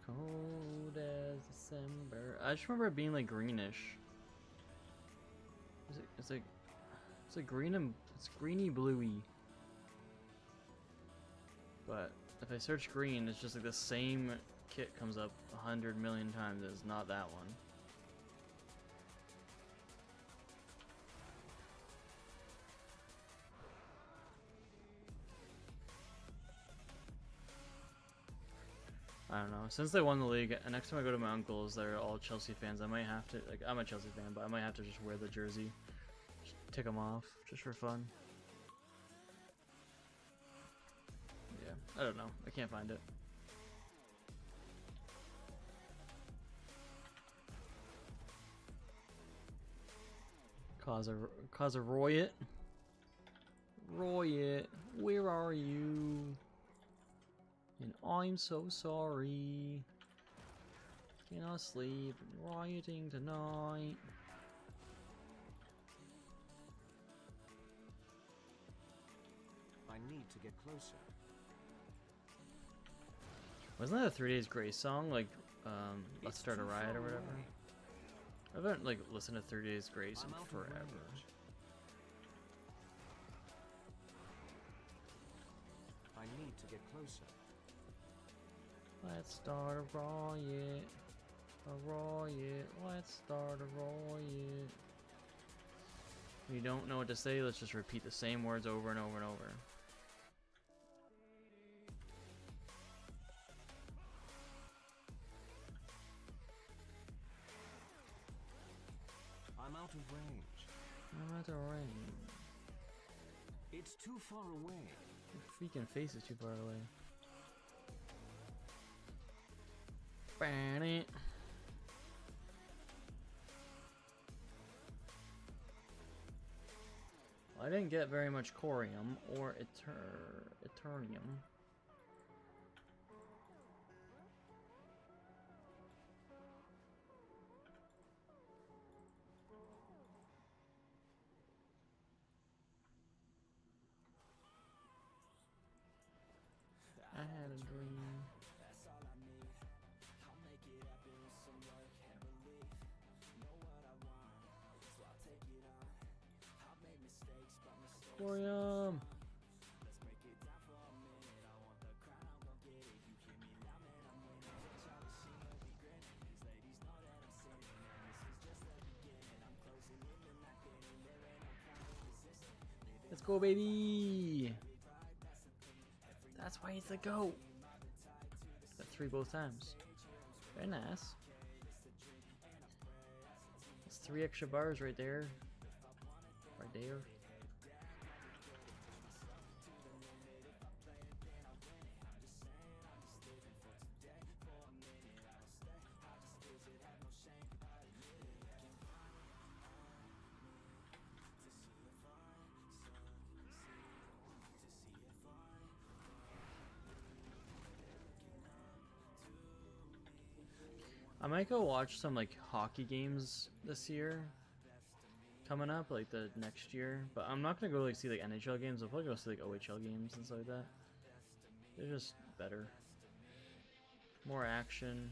Speaker 1: Cold as December. I just remember it being like greenish. It's like green and it's greeny bluey. But if I search green, it's just like the same kit comes up 100 million times. It's not that one. I don't know. Since they won the league, and next time I go to my uncle's, they're all Chelsea fans. I might have to, like, I'm a Chelsea fan, but I might have to just wear the jersey, just tick them off, just for fun. Yeah, I don't know. I can't find it. Cause a Royet. Royet, where are you? And I'm so sorry. Cannot sleep. Rioting tonight.
Speaker 7: I need to get closer.
Speaker 1: Wasn't that a 3 Days Grace song? Like, Let's Start a Riot or whatever? I haven't, like, listened to 3 Days Grace in forever.
Speaker 7: I need to get closer.
Speaker 1: Let's start a riot. A riot. Let's start a riot. If you don't know what to say, let's just repeat the same words over and over and over.
Speaker 7: I'm out of range.
Speaker 1: I'm out of range.
Speaker 7: It's too far away.
Speaker 1: Your freaking face is too far away. Ban it. I didn't get very much corium or eternium. Corium. Let's go, baby. That's why it's a GOAT. Got 3 both times. Very nice. That's 3 extra bars right there. Right there. I might go watch some like hockey games this year coming up, like the next year. But I'm not gonna go like see like NHL games. I'll probably go see like OHL games and stuff like that. They're just better, more action.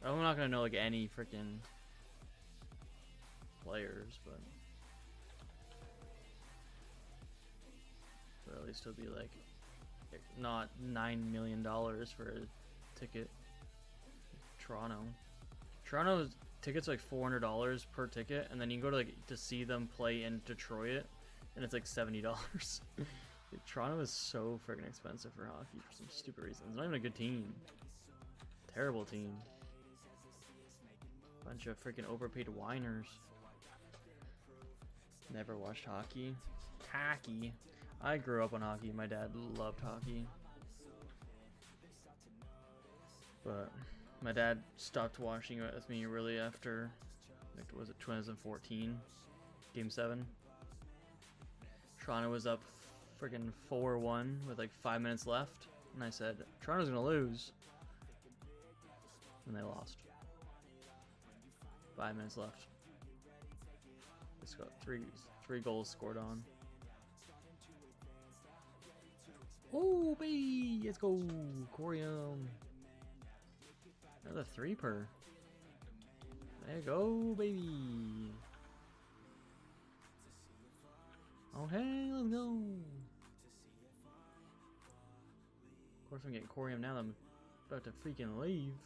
Speaker 1: I'm not gonna know like any freaking players, but at least it'll be like not $9 million for a ticket. Toronto's tickets are like $400 per ticket, and then you go to like to see them play in Detroit, and it's like $70. Toronto is so freaking expensive for hockey for some stupid reason. It's not even a good team. Terrible team. Bunch of freaking overpaid whiners. Never watched hockey. Hockey. I grew up on hockey. My dad loved hockey. But my dad stopped watching it with me really after, like, was it 2014? Game 7. Toronto was up freaking 4-1 with like 5 minutes left. And I said, Toronto's gonna lose. And they lost. 5 minutes left. It's got three goals scored on. Oh, baby! Let's go! Corium. Another 3 per. There you go, baby. Okay, let's go. Of course, I'm getting Corium now that I'm about to freaking leave.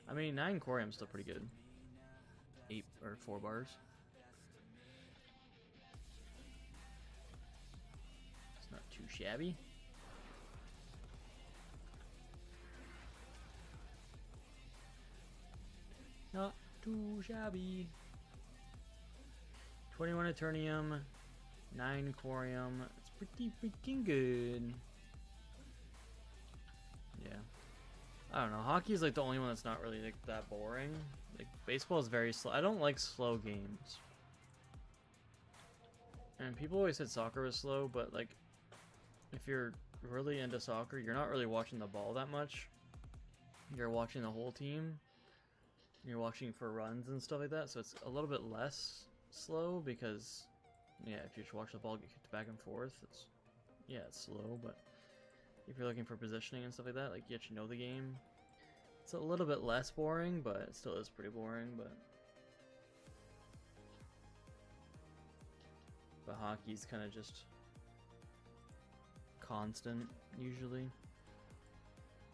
Speaker 1: I mean, 9 Corium's still pretty good. 8 or 4 bars. It's not too shabby. Not too shabby. 21 Eternium, 9 Corium. It's pretty freaking good. Yeah. I don't know. Hockey is like the only one that's not really like that boring. Like baseball is very slow. I don't like slow games. And people always said soccer was slow, but like if you're really into soccer, you're not really watching the ball that much. You're watching the whole team. You're watching for runs and stuff like that, so it's a little bit less slow because yeah, if you just watch the ball get kicked back and forth, it's slow, but if you're looking for positioning and stuff like that, like you actually know the game, it's a little bit less boring, but it still is pretty boring. But hockey's kind of just constant usually.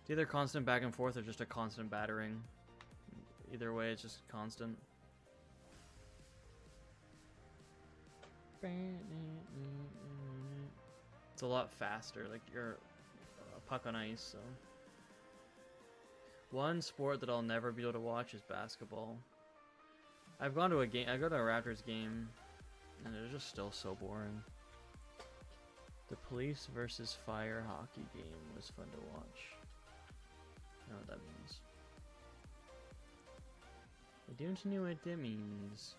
Speaker 1: It's either constant back and forth or just a constant battering. Either way, it's just constant. It's a lot faster, like you're a puck on ice, so. One sport that I'll never be able to watch is basketball. I've gone to a game, I go to a Raptors game, and it's just still so boring. The police versus fire hockey game was fun to watch. I don't know what that means. I don't know what that means.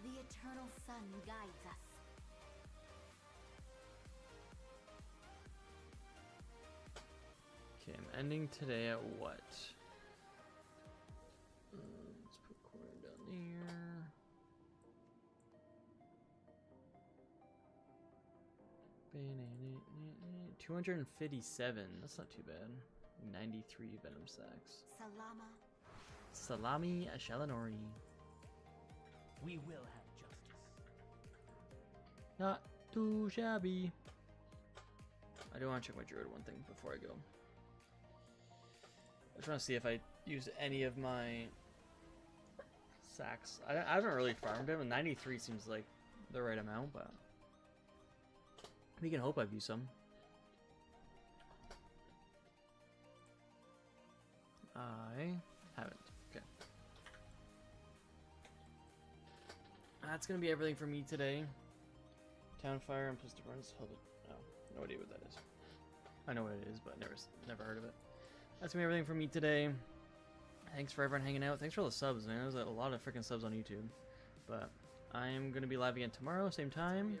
Speaker 8: The eternal sun guides us.
Speaker 1: Okay, I'm ending today at what? Let's put corner down there. 257. That's not too bad. 93 venom sacks.
Speaker 8: Salama.
Speaker 1: Salami Shalinori.
Speaker 6: We will have justice.
Speaker 1: Not too shabby. I do want to check my druid one thing before I go. I just want to see if I use any of my sacks. I haven't really farmed him, and 93 seems like the right amount, but we can hope I've used some. I haven't. Okay. That's gonna be everything for me today. Townfire and Pistol Burns. Hold it. Oh, no idea what that is. I know what it is, but never heard of it. That's gonna be everything for me today. Thanks for everyone hanging out. Thanks for all the subs, man. There's a lot of freaking subs on YouTube. But I am gonna be live again tomorrow, same time.